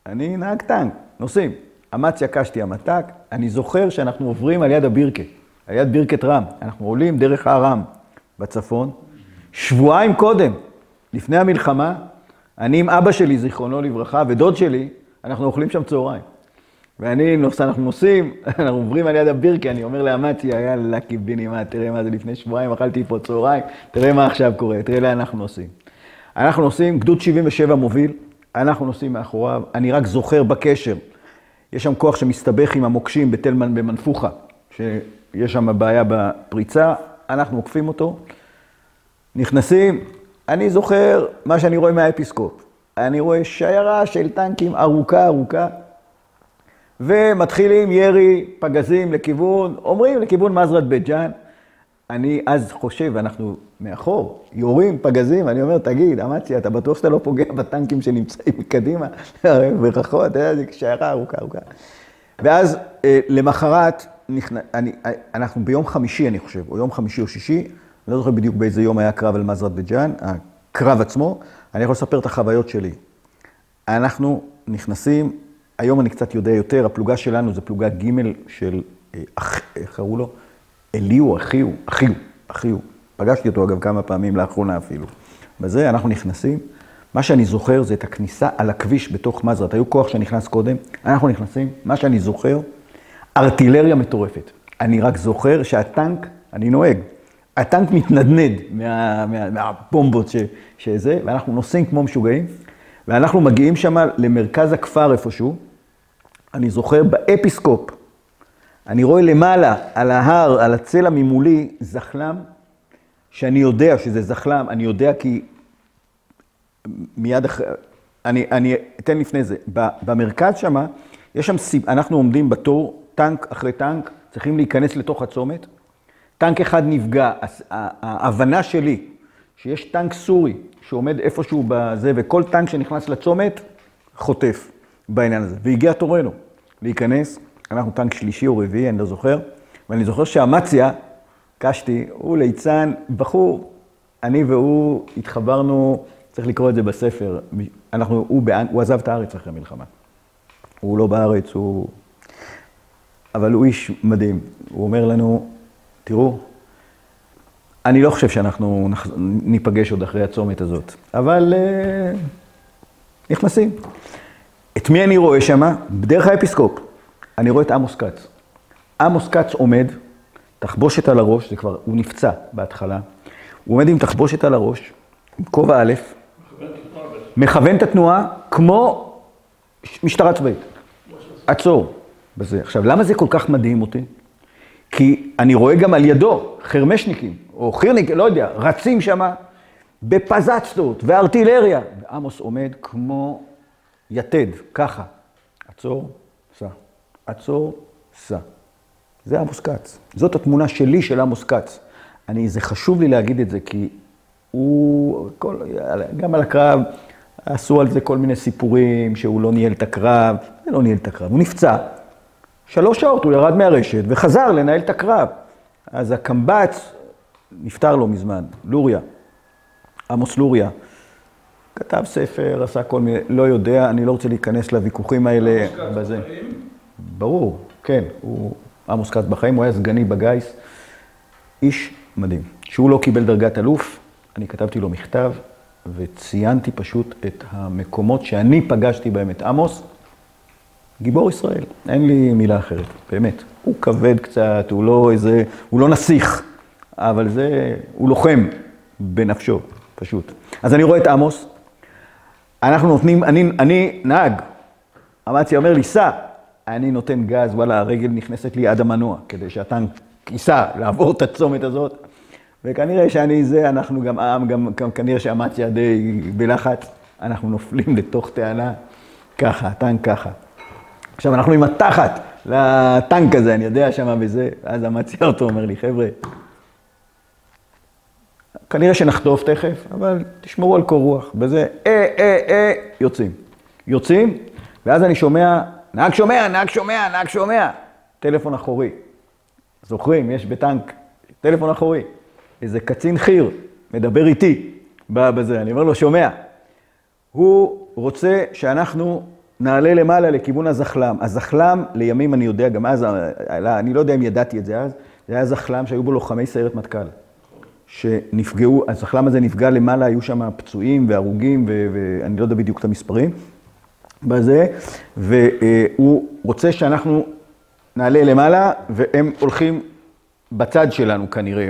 אני נהג טנק, נוסעים. אמציה קשתי המתק, אני זוכר שאנחנו עוברים על יד הבירקה, על יד בירקת רם. אנחנו עולים דרך הרם בצפון. שבועיים קודם, לפני המלחמה, אני עם אבא שלי, זיכרונו לברכה, ודוד שלי, אנחנו אוכלים שם צהריים. אנחנו נוסעים, אנחנו עוברים על יד הבירקה, אני אומר לאמציה, יאללה, קיבינימה, תראה מה זה לפני שבועיים, אכלתי פה צהריים, תראה מה עכשיו קורה, תראה לאן אנחנו נוסעים. אנחנו נוסעים, גדוד 77 מוביל, אנחנו נוסעים מאחוריו, אני רק זוכר בקשר, יש שם כוח שמסתבך עם המוקשים בתלמן במנפוחה, שיש שם בעיה בפריצה, אנחנו עוקפים אותו, נכנסים, אני זוכר מה שאני רואה מהאפיסקופ, אני רואה שיירה של טנקים ארוכה, ומתחילים ירי פגזים לכיוון, אומרים לכיוון מזרת בית ג'אן. אני אז חושב, אנחנו מאחור, יורים פגזים, אני אומר, תגיד, אמציה, אתה בטוח שאתה לא פוגע בטנקים שנמצאים מקדימה? ברחוב, אתה יודע, זה שיירה ארוכה. ואז למחרת, אנחנו ביום חמישי, אני חושב, או יום חמישי או שישי, אני לא זוכר בדיוק באיזה יום היה קרב על מזרת בית ג'אן, הקרב עצמו, אני יכול לספר את החוויות שלי. אנחנו נכנסים, היום אני קצת יודע יותר, הפלוגה שלנו זה פלוגה ג' של, איך קראו לו? אליהו, אחיו. פגשתי אותו אגב כמה פעמים לאחרונה אפילו. בזה אנחנו נכנסים, מה שאני זוכר זה את הכניסה על הכביש בתוך מזרת. היו כוח שנכנס קודם, אנחנו נכנסים, מה שאני זוכר, ארטילריה מטורפת. אני רק זוכר שהטנק, אני נוהג, הטנק מתנדנד מהבומבות שזה, ואנחנו נוסעים כמו משוגעים, ואנחנו מגיעים שם למרכז הכפר איפשהו, אני זוכר באפיסקופ, אני רואה למעלה, על ההר, על הצלע ממולי, זחלם, שאני יודע שזה זחלם, אני יודע כי מיד אחרי, אני אתן לפני זה, במרכז שם, יש שם, אנחנו עומדים בתור, טנק אחרי טנק, צריכים להיכנס לתוך הצומת, טנק אחד נפגע, ההבנה שלי, שיש טנק סורי שעומד איפשהו בזה, וכל טנק שנכנס לצומת, חוטף בעניין הזה. והגיע תורנו להיכנס, אנחנו טנק שלישי או רביעי, אני לא זוכר, ואני זוכר שאמציה, קשתי, הוא ליצן, בחור, אני והוא התחברנו, צריך לקרוא את זה בספר, הוא עזב את הארץ אחרי מלחמה. הוא לא בארץ, אבל הוא איש מדהים. הוא אומר לנו, תראו, אני לא חושב שאנחנו ניפגש עוד אחרי הצומת הזאת, אבל נכנסים. את מי אני רואה שם? בדרך האפיסקופ. אני רואה את עמוס כץ. עמוס כץ עומד, תחבושת על הראש, זה כבר, הוא נפצע בהתחלה. הוא עומד עם תחבושת על הראש, עם כובע א', מכוון את התנועה כמו משטרה צבאית. עצור בזה. עכשיו, למה זה כל כך מדהים אותי? כי אני רואה גם על ידו חרמשניקים, או חירניק, לא יודע, רצים שם בפזצות וארטילריה. ועמוס עומד כמו יתד, ככה. עצור, סע. עצור, סע. זה עמוס כץ. זאת התמונה שלי של עמוס כץ. זה חשוב לי להגיד את זה, כי הוא, גם על הקרב, עשו על זה כל מיני סיפורים, שהוא לא ניהל את הקרב. זה לא ניהל את הקרב, הוא נפצע. 3 שעות הוא ירד מהרשת וחזר לנהל את הקרב. אז הקמב"ץ נפטר לו מזמן, לוריה, עמוס לוריה. כתב ספר, עשה כל מיני, לא יודע, אני לא רוצה להיכנס לוויכוחים האלה. עמוס כץ בחיים? ברור, כן, עמוס כץ בחיים, הוא היה סגני בגייס, איש מדהים. שהוא לא קיבל דרגת אלוף, אני כתבתי לו מכתב, וציינתי פשוט את המקומות שאני פגשתי בהם את עמוס, גיבור ישראל, אין לי מילה אחרת, באמת. הוא כבד קצת, הוא לא נסיך, אבל הוא לוחם בנפשו, פשוט. אז אני רואה את עמוס, אנחנו נותנים, אני נהג, אמציה אומר לי, סע, אני נותן גז, וואלה, הרגל נכנסת לי עד המנוע, כדי שהטנק ייסע, לעבור את הצומת הזאת, וכנראה אנחנו גם כנראה שאמציה די בלחץ, אנחנו נופלים לתוך טענה, ככה, הטנק ככה. עכשיו, אנחנו עם התחת לטנק הזה, אני יודע שמה וזה, אז אמציה אותו אומר לי, חבר'ה, כנראה שנחטוף תכף, אבל תשמרו על קור רוח. בזה, יוצאים. יוצאים, ואז אני שומע, נהג שומע, נהג שומע, נהג שומע. טלפון אחורי. זוכרים, יש בטנק, טלפון אחורי. איזה קצין חי"ר, מדבר איתי בזה, אני אומר לו, שומע. הוא רוצה שאנחנו נעלה למעלה לכיוון הזחלם. הזחלם, לימים אני יודע, גם אז, אני לא יודע אם ידעתי את זה אז, זה היה זחלם שהיו בו לוחמי סיירת מטכ"ל, שנפגעו, הזחלם הזה נפגע למעלה, היו שם פצועים והרוגים, ואני לא יודע בדיוק את המספרים בזה, והוא רוצה שאנחנו נעלה למעלה, והם הולכים בצד שלנו כנראה,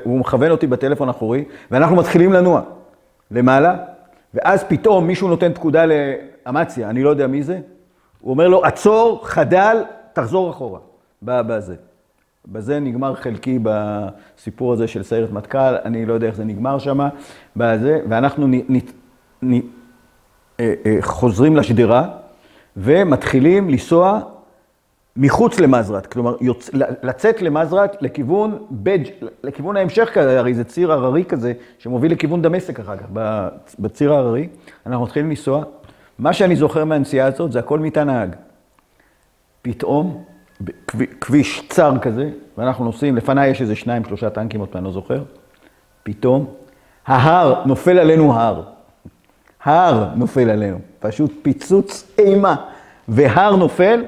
הוא מכוון אותי בטלפון אחורי, ואנחנו מתחילים לנוע למעלה, ואז פתאום מישהו נותן פקודה לאמציה, אני לא יודע מי זה, הוא אומר לו, עצור, חדל, תחזור אחורה, בזה. בזה נגמר חלקי בסיפור הזה של סיירת מטכ"ל, אני לא יודע איך זה נגמר שם, בזה, ואנחנו חוזרים לשדרה, ומתחילים לנסוע מחוץ למזרת, כלומר, לצאת למזרת לכיוון ההמשך כזה, הרי זה ציר הררי כזה, שמוביל לכיוון דמשק אחר כך, בציר הררי, אנחנו מתחילים לנסוע, מה שאני זוכר מהנסיעה הזאת, זה הכל מיטה נהג. פתאום, כביש צר כזה, ואנחנו נוסעים, לפניי יש איזה 2-3 טנקים, עוד פעם לא זוכר, פתאום, ההר נופל עלינו הר. הר נופל עלינו, פשוט פיצוץ אימה, והר נופל,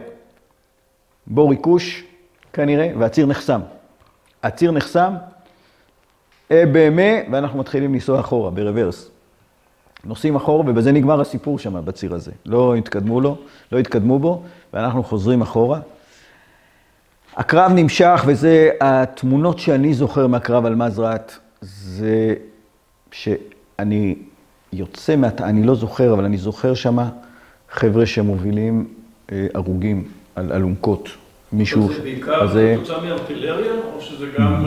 בו ריקוש כנראה, והציר נחסם. הציר נחסם, באמת, ואנחנו מתחילים לנסוע אחורה, ברוורס. נוסעים אחורה, ובזה נגמר הסיפור שם, בציר הזה. לא התקדמו בו, ואנחנו חוזרים אחורה. הקרב נמשך, וזה התמונות שאני זוכר מהקרב על מזרת, זה שאני יוצא אני לא זוכר, אבל אני זוכר שם חבר'ה שמובילים הרוגים על אלונקות. מישהו... זה בעיקר תוצאה מארטילריה, או שזה גם...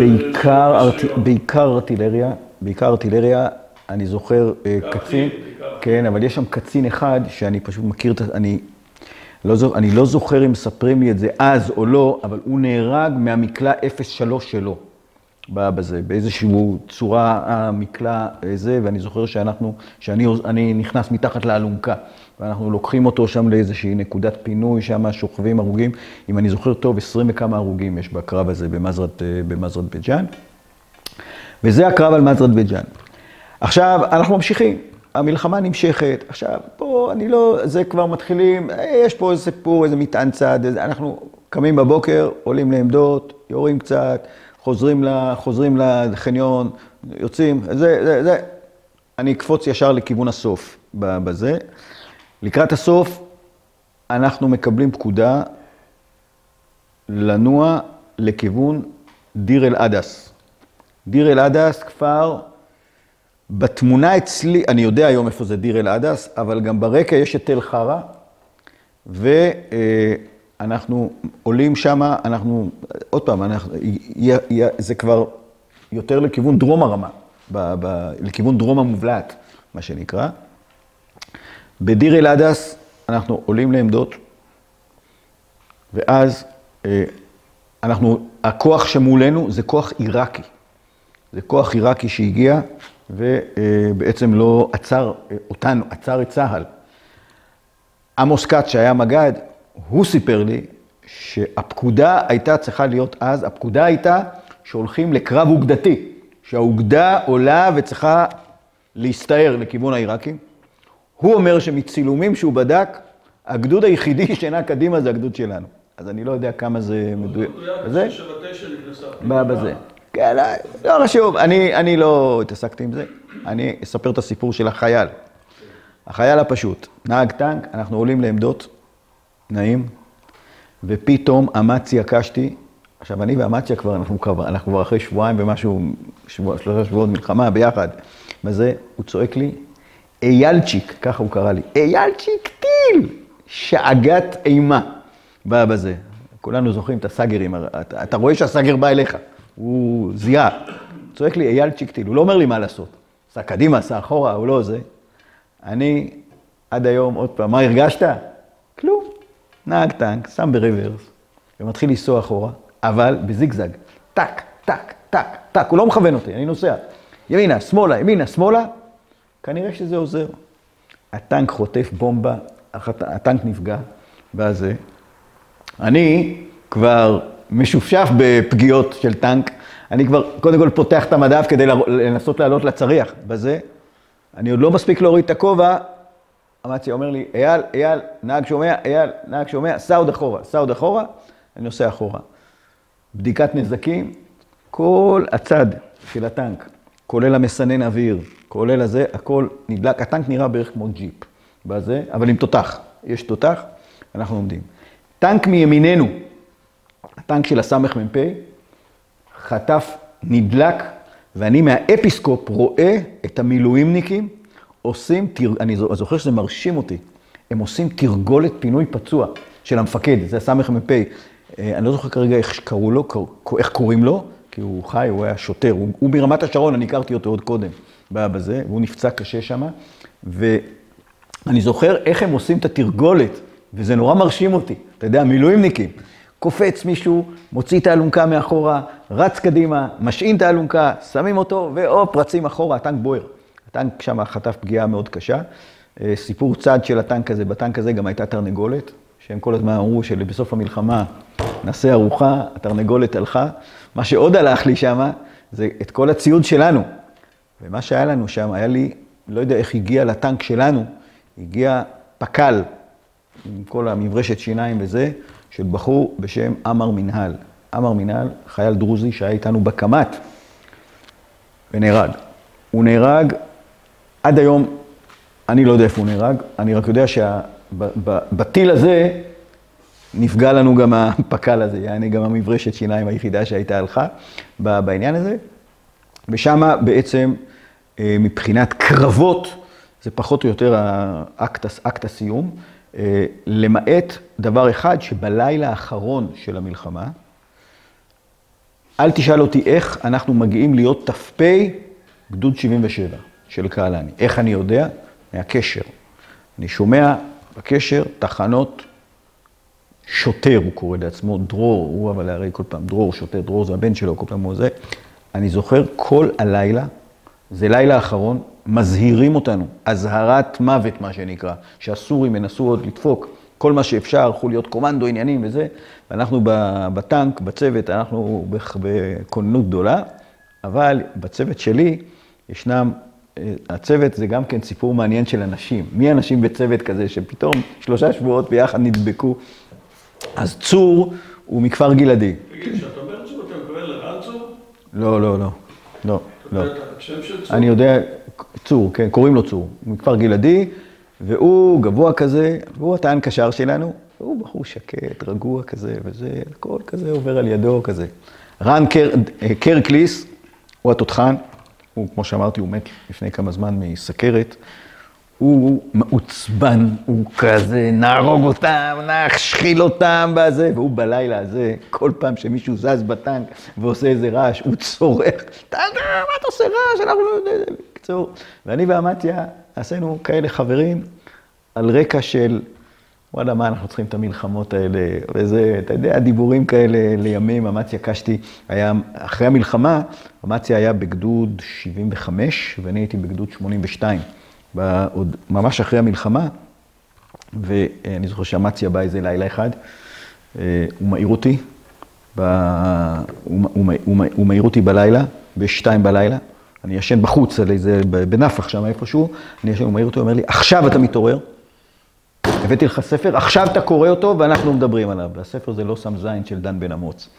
בעיקר ארטילריה, אני זוכר קצין, כן, אבל יש שם קצין אחד שאני פשוט מכיר, אני לא זוכר אם מספרים לי את זה אז או לא, אבל הוא נהרג מהמקלע 03 שלו, בזה, באיזושהי צורה המקלע זה, ואני זוכר שאני נכנס מתחת לאלונקה, ואנחנו לוקחים אותו שם לאיזושהי נקודת פינוי, שם שוכבים הרוגים, אם אני זוכר טוב, 20 וכמה הרוגים יש בקרב הזה במזרת בית ג'ן, וזה הקרב על מזרת בית ג'ן. עכשיו, אנחנו ממשיכים, המלחמה נמשכת, עכשיו, פה זה כבר מתחילים, יש פה איזה סיפור, איזה מטען צד, אנחנו קמים בבוקר, עולים לעמדות, יורים קצת, חוזרים לחניון, יוצאים, אני אקפוץ ישר לכיוון הסוף בזה. לקראת הסוף, אנחנו מקבלים פקודה לנוע לכיוון דיר אל אדס. דיר אל אדס, כפר, בתמונה אצלי, אני יודע היום איפה זה דיר אל אדס, אבל גם ברקע יש את תל חרה, ואנחנו עולים שם, עוד פעם, זה כבר יותר לכיוון דרום הרמה, לכיוון דרום המובלעת, מה שנקרא. בדיר אל אדס אנחנו עולים לעמדות, ואז הכוח שמולנו זה כוח עיראקי. זה כוח עיראקי שהגיע, ובעצם לא עצר אותנו, עצר את צה"ל. עמוס כץ שהיה מג"ד, הוא סיפר לי שהפקודה הייתה צריכה להיות אז, הפקודה הייתה שהולכים לקרב אוגדתי, שהאוגדה עולה וצריכה להסתער לכיוון העיראקים. הוא אומר שמצילומים שהוא בדק, הגדוד היחידי שנע קדימה זה הגדוד שלנו. אז אני לא יודע כמה זה מדויק. זה 79 נכנסה. בזה. כן, לא חשוב, אני לא התעסקתי עם זה. אני אספר את הסיפור של החייל. החייל הפשוט, נהג טנק, אנחנו עולים לעמדות, נעים, ופתאום אמציה קשתי, עכשיו אני ואמציה אנחנו כבר אחרי שבועיים ומשהו, 3 שבועות מלחמה ביחד, וזה, הוא צועק לי, איילצ'יק, ככה הוא קרא לי, איילצ'יק טיל, שאגת אימה, בא בזה. כולנו זוכרים את הסגרים, אתה רואה שהסגר בא אליך, הוא זיהה, צועק לי איילצ'יק טיל, הוא לא אומר לי מה לעשות, עשה קדימה, עשה אחורה, הוא לא זה. אני עד היום, עוד פעם, מה הרגשת? כלום. נהג טנק, שם ברוורס, ומתחיל לנסוע אחורה, אבל בזיגזג, טק, טק, טק, טק, הוא לא מכוון אותי, אני נוסע. ימינה, שמאלה, ימינה, שמאלה, כנראה שזה עוזר. הטנק חוטף בומבה, הטנק נפגע, ואז אני כבר משופשף בפגיעות של טנק, אני כבר קודם כל פותח את המדף כדי לנסות לעלות לצריח. בזה, אני עוד לא מספיק להוריד את הכובע, אמציה אומר לי, אייל, נהג שומע, סע עוד אחורה, אני נוסע אחורה. בדיקת נזקים, כל הצד של הטנק, כולל המסנן אוויר, כולל הזה, הכל נדלק, הטנק נראה בערך כמו ג'יפ, בזה, אבל עם תותח, יש תותח, אנחנו עומדים. טנק מימיננו, הטנק של הסמך מ"פ, חטף, נדלק, ואני מהאפיסקופ רואה את המילואימניקים עושים, אני זוכר שזה מרשים אותי, הם עושים תרגולת פינוי פצוע של המפקד, זה הסמך מ"פ, אני לא זוכר כרגע איך קוראים לו, כי הוא חי, הוא היה שוטר, הוא מרמת השרון, אני הכרתי אותו עוד קודם, בזה, והוא נפצע קשה שם, ואני זוכר איך הם עושים את התרגולת, וזה נורא מרשים אותי, אתה יודע, מילואימניקים, קופץ מישהו, מוציא את האלונקה מאחורה, רץ קדימה, משעין את האלונקה, שמים אותו, ואופ, רצים אחורה, הטנק בוער. הטנק שם חטף פגיעה מאוד קשה. סיפור צד של הטנק הזה, בטנק הזה גם הייתה תרנגולת, שהם כל הזמן אמרו שבסוף המלחמה נעשה ארוחה, התרנגולת הלכה. מה שעוד הלך לי שם, זה את כל הציוד שלנו. ומה שהיה לנו שם, היה לי, לא יודע איך הגיע לטנק שלנו, הגיע פקל, עם כל המברשת שיניים וזה, של בחור בשם אמר מנהל. אמר מנהל, חייל דרוזי שהיה איתנו בקמת, ונהרג. הוא נהרג, עד היום, אני לא יודע איפה הוא נהרג, אני רק יודע שבטיל הזה נפגע לנו גם הפקל הזה, יעני גם המברשת שיניים היחידה שהייתה הלכה בעניין הזה. ושם בעצם מבחינת קרבות, זה פחות או יותר אקט הסיום, למעט דבר אחד שבלילה האחרון של המלחמה, אל תשאל אותי איך אנחנו מגיעים להיות ת"פ גדוד 77 של קהלני. איך אני יודע? מהקשר. אני שומע בקשר תחנות שוטר, הוא קורא לעצמו, דרור, הוא אבל הרי כל פעם דרור, שוטר, דרור זה הבן שלו, כל פעם הוא זה. אני זוכר כל הלילה, זה לילה האחרון, מזהירים אותנו, הזהרת מוות מה שנקרא, שהסורים ינסו עוד לדפוק כל מה שאפשר, הלכו להיות קומנדו עניינים וזה, ואנחנו בטנק, בצוות, אנחנו בכוננות גדולה, אבל בצוות שלי ישנם, הצוות זה גם כן סיפור מעניין של אנשים, מי אנשים בצוות כזה שפתאום 3 שבועות ביחד נדבקו, אז צור הוא מכפר גלעדי. תגיד, כשאתה אומר צור, אתה מקבל לרן צור? לא. השם של צור? אני יודע, צור, כן, קוראים לו צור, הוא מכפר גלעדי, והוא גבוה כזה, והוא הטען קשר שלנו, והוא בחור שקט, רגוע כזה, וזה, הכל כזה עובר על ידו כזה. רן קרקליס, הוא התותחן, הוא, כמו שאמרתי, הוא מת לפני כמה זמן מסכרת, הוא מעוצבן, הוא כזה, נהרוג אותם, נשחיל אותם בזה, והוא בלילה הזה, כל פעם שמישהו זז בטנק ועושה איזה רעש, הוא צורח, מה אתה עושה רעש? אנחנו לא יודעים, בקצור. ואני ואמציה עשינו כאלה חברים על רקע של, וואלה, מה אנחנו צריכים את המלחמות האלה, וזה, אתה יודע, דיבורים כאלה לימים, אמציה קשתי, היה, אחרי המלחמה, אמציה היה בגדוד 75, ואני הייתי בגדוד 82. עוד ממש אחרי המלחמה, ואני זוכר שאמציה בא איזה לילה אחד, הוא מעיר אותי, הוא מעיר אותי בלילה, ב-2 בלילה, אני ישן בחוץ, על איזה, בנפח שם איפשהו, אני ישן, הוא מעיר אותי, הוא אומר לי, עכשיו אתה מתעורר, הבאתי לך ספר, עכשיו אתה קורא אותו ואנחנו מדברים עליו, והספר זה לא שם זין של דן בן אמוץ,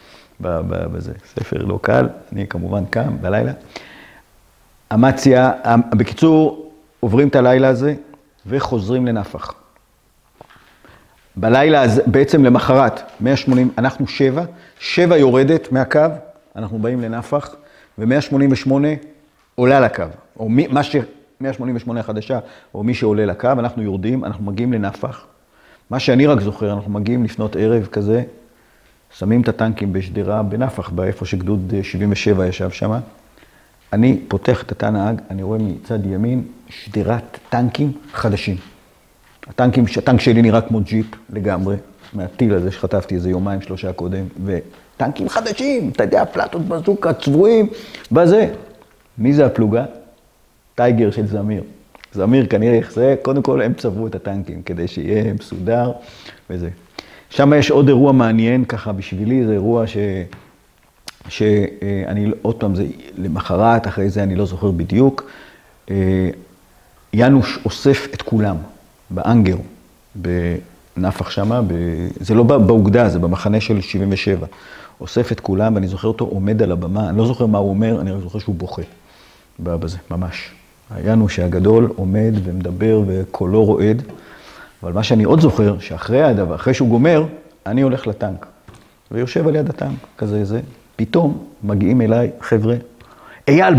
בזה, ספר לא קל, אני כמובן קם בלילה, אמציה, בקיצור, עוברים את הלילה הזה וחוזרים לנפח. בלילה הזה, בעצם למחרת, 180, אנחנו 7 יורדת מהקו, אנחנו באים לנפח, ו-188 עולה לקו, או מה ש-188 החדשה, או מי שעולה לקו, אנחנו יורדים, אנחנו מגיעים לנפח. מה שאני רק זוכר, אנחנו מגיעים לפנות ערב כזה, שמים את הטנקים בשדרה בנפח, באיפה שגדוד 77 ישב שם, אני פותח את התא נהג, אני רואה מצד ימין שדרת טנקים חדשים. הטנק שלי נראה כמו ג'יפ לגמרי, מהטיל הזה שחטפתי איזה 2-3 קודם, וטנקים חדשים, אתה יודע, פלטות בזוקה, צבועים, בזה. מי זה הפלוגה? טייגר של זמיר. זמיר כנראה זה, קודם כל הם צברו את הטנקים, כדי שיהיה מסודר וזה. שם יש עוד אירוע מעניין, ככה בשבילי, זה אירוע שאני, עוד פעם, זה למחרת, אחרי זה אני לא זוכר בדיוק, ינוש אוסף את כולם, באנגר, בנפח שמה, זה לא באוגדה, זה במחנה של 77. אוסף את כולם, ואני זוכר אותו עומד על הבמה, אני לא זוכר מה הוא אומר, אני רק זוכר שהוא בוכה בזה, ממש. ינוש הגדול עומד ומדבר וקולו רועד, אבל מה שאני עוד זוכר, שאחרי הדבר, אחרי שהוא גומר, אני הולך לטנק, ויושב על יד הטנק, כזה זה, פתאום מגיעים אליי, חבר'ה, אייל,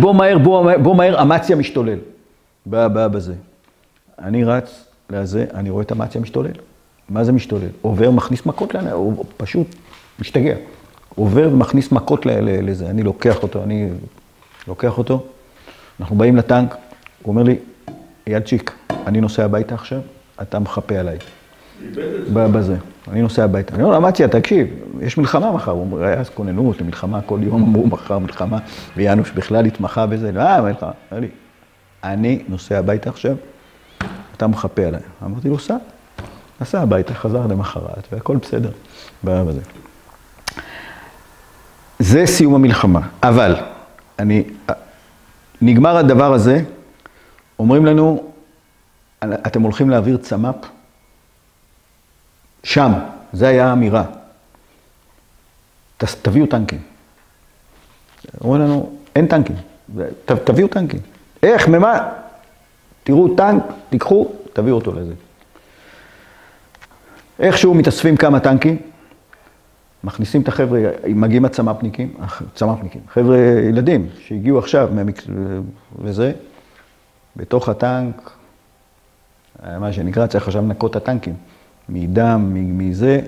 בוא מהר, אמציה משתולל. בזה. אני רץ לזה, אני רואה את אמציה משתולל. מה זה משתולל? עובר, מכניס מכות לעניין, הוא פשוט משתגע. עובר ומכניס מכות לזה, אני לוקח אותו, אנחנו באים לטנק, הוא אומר לי, אייל צ'יק, אני נוסע הביתה עכשיו, אתה מחפה עליי. בזה, אני נוסע הביתה. אני אומר, אמציה, תקשיב, יש מלחמה מחר. הוא אומר, היה אז כוננות למלחמה, כל יום אמרו מחר מלחמה, וינוש בכלל התמחה בזה. מלחמה. אומר לי, אני נוסע הביתה עכשיו, אתה מחפה עליי. אמרתי לו, נסע הביתה, חזר למחרת, והכל בסדר. בזה. זה סיום המלחמה. אבל, נגמר הדבר הזה, אומרים לנו, אתם הולכים להעביר צמ"פ, שם, זה היה האמירה. תביאו טנקים. אומרים לנו, אין טנקים, תביאו טנקים. איך, ממה? תראו טנק, תיקחו, תביאו אותו לזה. איכשהו מתאספים כמה טנקים, מכניסים את החבר'ה, מגיעים הצמ"פניקים, חבר'ה ילדים שהגיעו עכשיו וזה, בתוך הטנק, מה שנקרא, צריך עכשיו לנקות את הטנקים, מדם, מזה,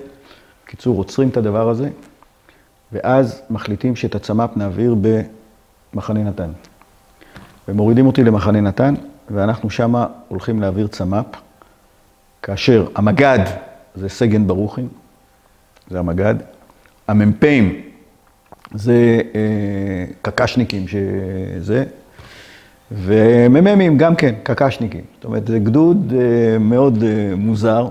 בקיצור, עוצרים את הדבר הזה, ואז מחליטים שאת הצמ"פ נעביר במחנה נתן. ומורידים אותי למחנה נתן, ואנחנו שמה הולכים להעביר צמ"פ, כאשר המג"ד זה סגן ברוכין, זה המג"ד, המ"פים זה קקשניקים שזה, ומ"מים גם כן, קקשניקים. זאת אומרת, זה גדוד מאוד מוזר,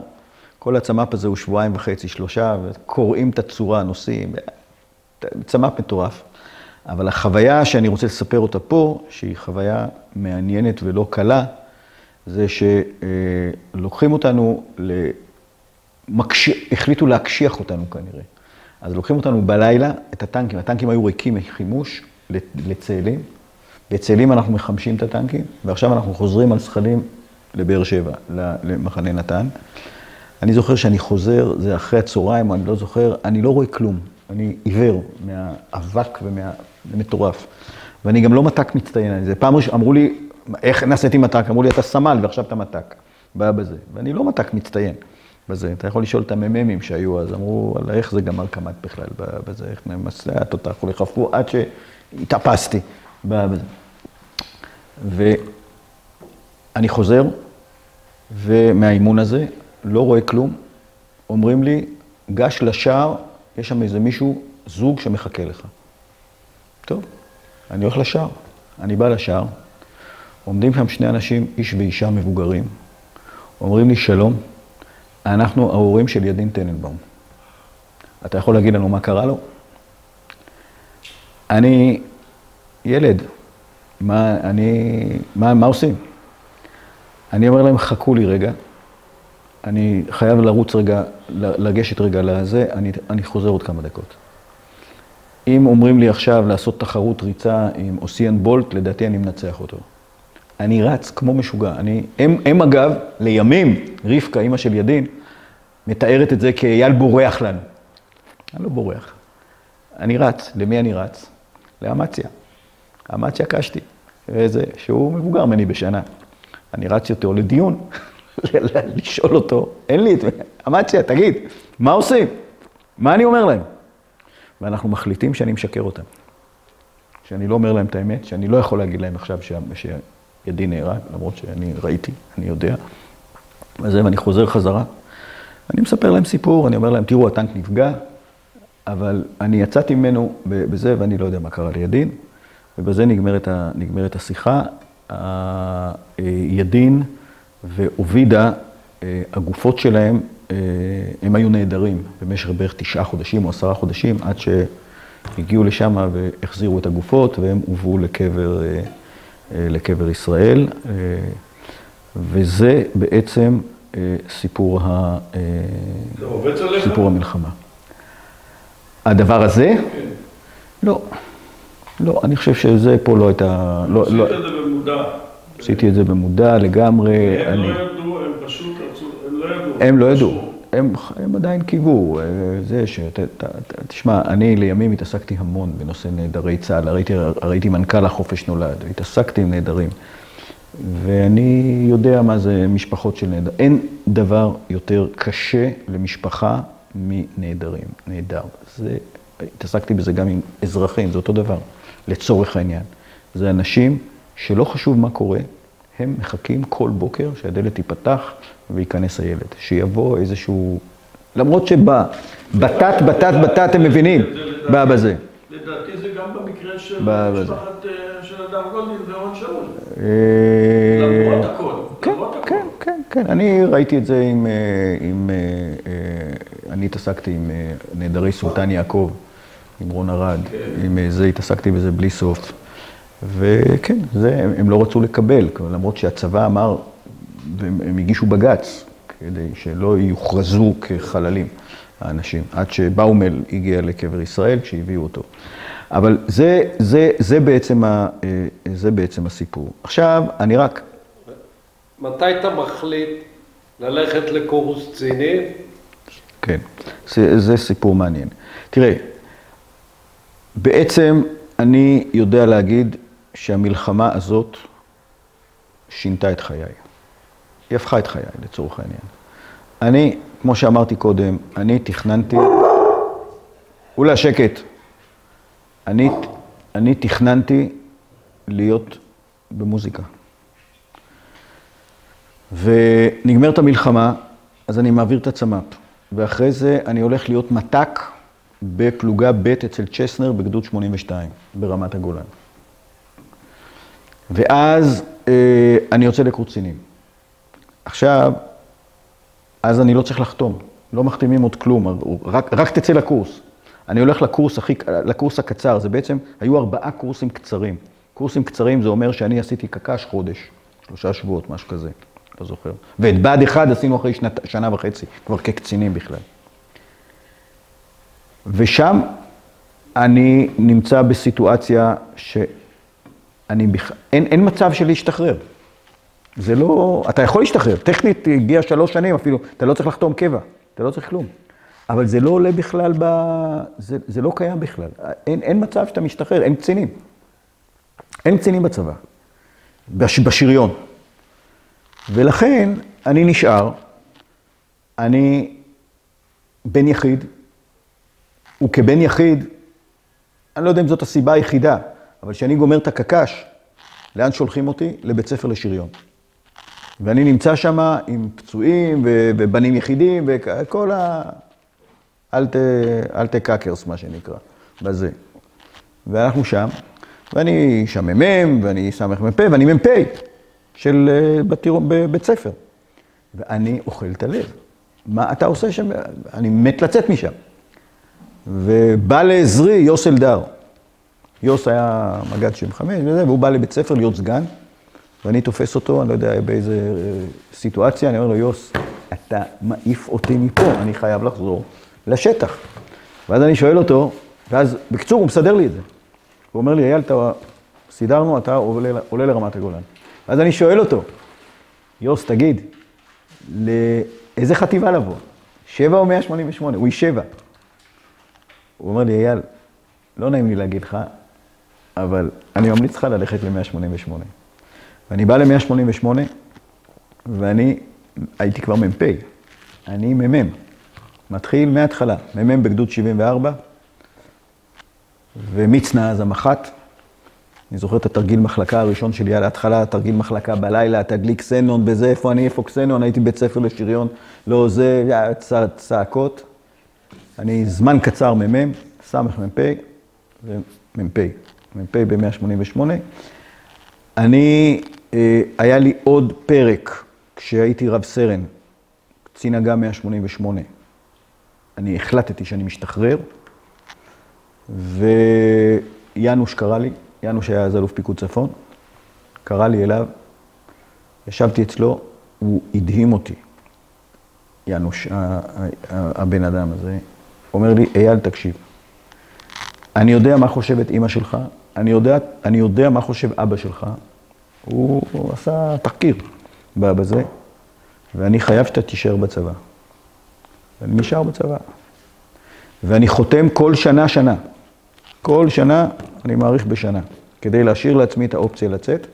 כל הצמ"פ הזה הוא 2.5 3 שבועות, וקוראים את הצורה, נוסעים, צמ"פ מטורף. אבל החוויה שאני רוצה לספר אותה פה, שהיא חוויה מעניינת ולא קלה, זה שלוקחים אותנו, החליטו להקשיח אותנו כנראה. אז לוקחים אותנו בלילה, את הטנקים, הטנקים היו ריקים מחימוש לצאלים, בצאלים אנחנו מחמשים את הטנקים, ועכשיו אנחנו חוזרים על זחלים לבאר שבע, למחנה נתן. אני זוכר שאני חוזר, זה אחרי הצהריים, אני לא זוכר, אני לא רואה כלום. אני עיוור מהאבק ומטורף. ואני גם לא מתק מצטיין. זה פעם אמרו לי, איך נעשיתי מתק? אמרו לי, אתה סמל ועכשיו אתה מתק. בא בזה. ואני לא מתק מצטיין בזה. אתה יכול לשאול את המ"מים שהיו אז, אמרו, איך זה גמר קמ"ט בכלל בזה, איך מסע התותח, חפו עד שהתאפסתי בזה. ואני חוזר, ומהאימון הזה, לא רואה כלום, אומרים לי, גש לשער, יש שם איזה מישהו, זוג שמחכה לך. טוב, אני הולך לשער, אני בא לשער, עומדים שם שני אנשים, איש ואישה מבוגרים, אומרים לי, שלום, אנחנו ההורים של ידין טננבאום. אתה יכול להגיד לנו מה קרה לו? אני ילד, מה עושים? אני אומר להם, חכו לי רגע, אני חייב לרוץ רגע, לגשת רגע לזה, אני חוזר עוד כמה דקות. אם אומרים לי עכשיו לעשות תחרות ריצה עם אוסיאן בולט, לדעתי אני מנצח אותו. אני רץ כמו משוגע. הם אגב, לימים, רבקה, אמא של ידין, מתארת את זה כאייל בורח לנו. אני לא בורח. אני רץ. למי אני רץ? לאמציה. אמציה קשתי. וזה שהוא מבוגר ממני בשנה. אני רץ אותו לדיון. לשאול אותו, אין לי את זה, אמציה, תגיד, מה עושים? מה אני אומר להם? ואנחנו מחליטים שאני משקר אותם. שאני לא אומר להם את האמת, שאני לא יכול להגיד להם עכשיו שידי נהרג, למרות שאני ראיתי, אני יודע. ואני חוזר חזרה. אני מספר להם סיפור, אני אומר להם, תראו, הטנק נפגע, אבל אני יצאתי ממנו בזה, ואני לא יודע מה קרה לידין. ובזה נגמרת השיחה. ידין ועובידה, הגופות שלהם, הם היו נהדרים במשך בערך 9 חודשים או 10 חודשים, עד שהגיעו לשם והחזירו את הגופות, והם הובאו לקבר ישראל. וזה בעצם סיפור המלחמה. הדבר הזה? כן. לא, אני חושב שזה פה לא הייתה... עשית את זה במודע. עשיתי את זה במודע לגמרי. הם לא ידעו, הם פשוט רצו, הם לא ידעו. הם עדיין קיוו. תשמע, אני לימים התעסקתי המון בנושא נעדרי צה"ל. ראיתי מנכ"ל החופש נולד, התעסקתי עם נעדרים. ואני יודע מה זה משפחות של נעדר. אין דבר יותר קשה למשפחה מנעדרים, נעדר. התעסקתי בזה גם עם אזרחים, זה אותו דבר, לצורך העניין. זה אנשים שלא חשוב מה קורה, הם מחכים כל בוקר שהדלת תיפתח וייכנס הילד. שיבוא איזשהו... למרות שבא, בתת, הם מבינים, בא בזה. לדעתי זה גם במקרה של משפחת של אדם גולדין ואורון שאול. למרות הכל. כן. אני ראיתי את זה אני התעסקתי עם נעדרי סולטן יעקב, עם רון ארד, עם זה התעסקתי בזה בלי סוף. וכן, הם לא רצו לקבל, למרות שהצבא אמר, והם הגישו בג"ץ, כדי שלא יוכרזו כחללים האנשים, עד שבאומל הגיע לקבר ישראל כשהביאו אותו. אבל זה בעצם הסיפור. עכשיו, אני רק... מתי אתה מחליט ללכת לקורס קצינים? כן, זה סיפור מעניין. תראה, בעצם אני יודע להגיד שהמלחמה הזאת שינתה את חיי. היא הפכה את חיי, לצורך העניין. אני, כמו שאמרתי קודם, אני תכננתי... אולי שקט. אני תכננתי להיות במוזיקה. ונגמרת המלחמה, אז אני מעביר את הצמ"פ. ואחרי זה אני הולך להיות מת"ק בפלוגה ב' אצל צ'סנר בגדוד 82, ברמת הגולן. ואז אני יוצא לקורסינים. עכשיו, אז אני לא צריך לחתום, לא מחתימים עוד כלום, רק תצא לקורס. אני הולך לקורס הקצר, זה בעצם, היו 4 קורסים קצרים. קורסים קצרים זה אומר שאני עשיתי קק"ש חודש, 3 שבועות, משהו כזה, לא זוכר. ואת בה"ד 1 עשינו אחרי 1.5 שנה, כבר כקצינים בכלל. ושם אני נמצא בסיטואציה אין מצב של להשתחרר. זה לא, אתה יכול להשתחרר, טכנית הגיע 3 שנים אפילו, אתה לא צריך לחתום קבע, אתה לא צריך כלום. אבל זה לא עולה בכלל, זה לא קיים בכלל. אין מצב שאתה משתחרר, אין קצינים. אין קצינים בצבא, בשריון. ולכן אני נשאר, אני בן יחיד, וכבן יחיד, אני לא יודע אם זאת הסיבה היחידה, אבל כשאני גומר את הקק"ש, לאן שולחים אותי? לבית ספר לשריון. ואני נמצא שם עם פצועים ובנים יחידים וכל אלטה קאקרס, מה שנקרא, בזה. ואנחנו שם, ואני שם מ"מ, ואני סמ"פ, ואני מ"פ של בבית ספר. ואני אוכל את הלב. מה אתה עושה שם? אני מת לצאת משם. ובא לעזרי יוס אלדר. יוס היה מג"ד 75 וזה, והוא בא לבית ספר להיות סגן, ואני תופס אותו, אני לא יודע באיזה סיטואציה, אני אומר לו, יוס, אתה מעיף אותי מפה, אני חייב לחזור לשטח. ואז אני שואל אותו, ואז בקצור הוא מסדר לי את זה. הוא אומר לי, אייל, סידרנו, אתה עולה לרמת הגולן. ואז אני שואל אותו, יוס, תגיד, לאיזה חטיבה לבוא? 7 או 188? הוא 7. הוא אומר לי, אייל, לא נעים לי להגיד לך, אבל אני ממליץ לך ללכת ל-188. ואני בא ל-188, ואני הייתי כבר מ"פ. אני מ"מ. מתחיל מההתחלה. מ"מ בגדוד 74, ומצנע אז המח"ט. אני זוכר את התרגיל מחלקה הראשון שלי על ההתחלה, תרגיל מחלקה בלילה, תדליק קסנון בזה, איפה קסנון? הייתי בית ספר לשריון, לא זה, צעקות. אני זמן קצר מ"מ, סמ"פ ומ"פ. מ"פ ב-188. היה לי עוד פרק כשהייתי רב סרן, קצין אג"ם 188. אני החלטתי שאני משתחרר, ויאנוש קרא לי, יאנוש היה אז אלוף פיקוד צפון, קרא לי אליו, ישבתי אצלו, הוא הדהים אותי, יאנוש, הבן אדם הזה, אומר לי, אייל, תקשיב, אני יודע מה חושבת אמא שלך, אני יודע מה חושב אבא שלך, הוא עשה תחקיר בזה, ואני חייב שאתה תישאר בצבא. ואני נשאר בצבא. ואני חותם כל שנה. כל שנה אני מעריך בשנה, כדי להשאיר לעצמי את האופציה לצאת.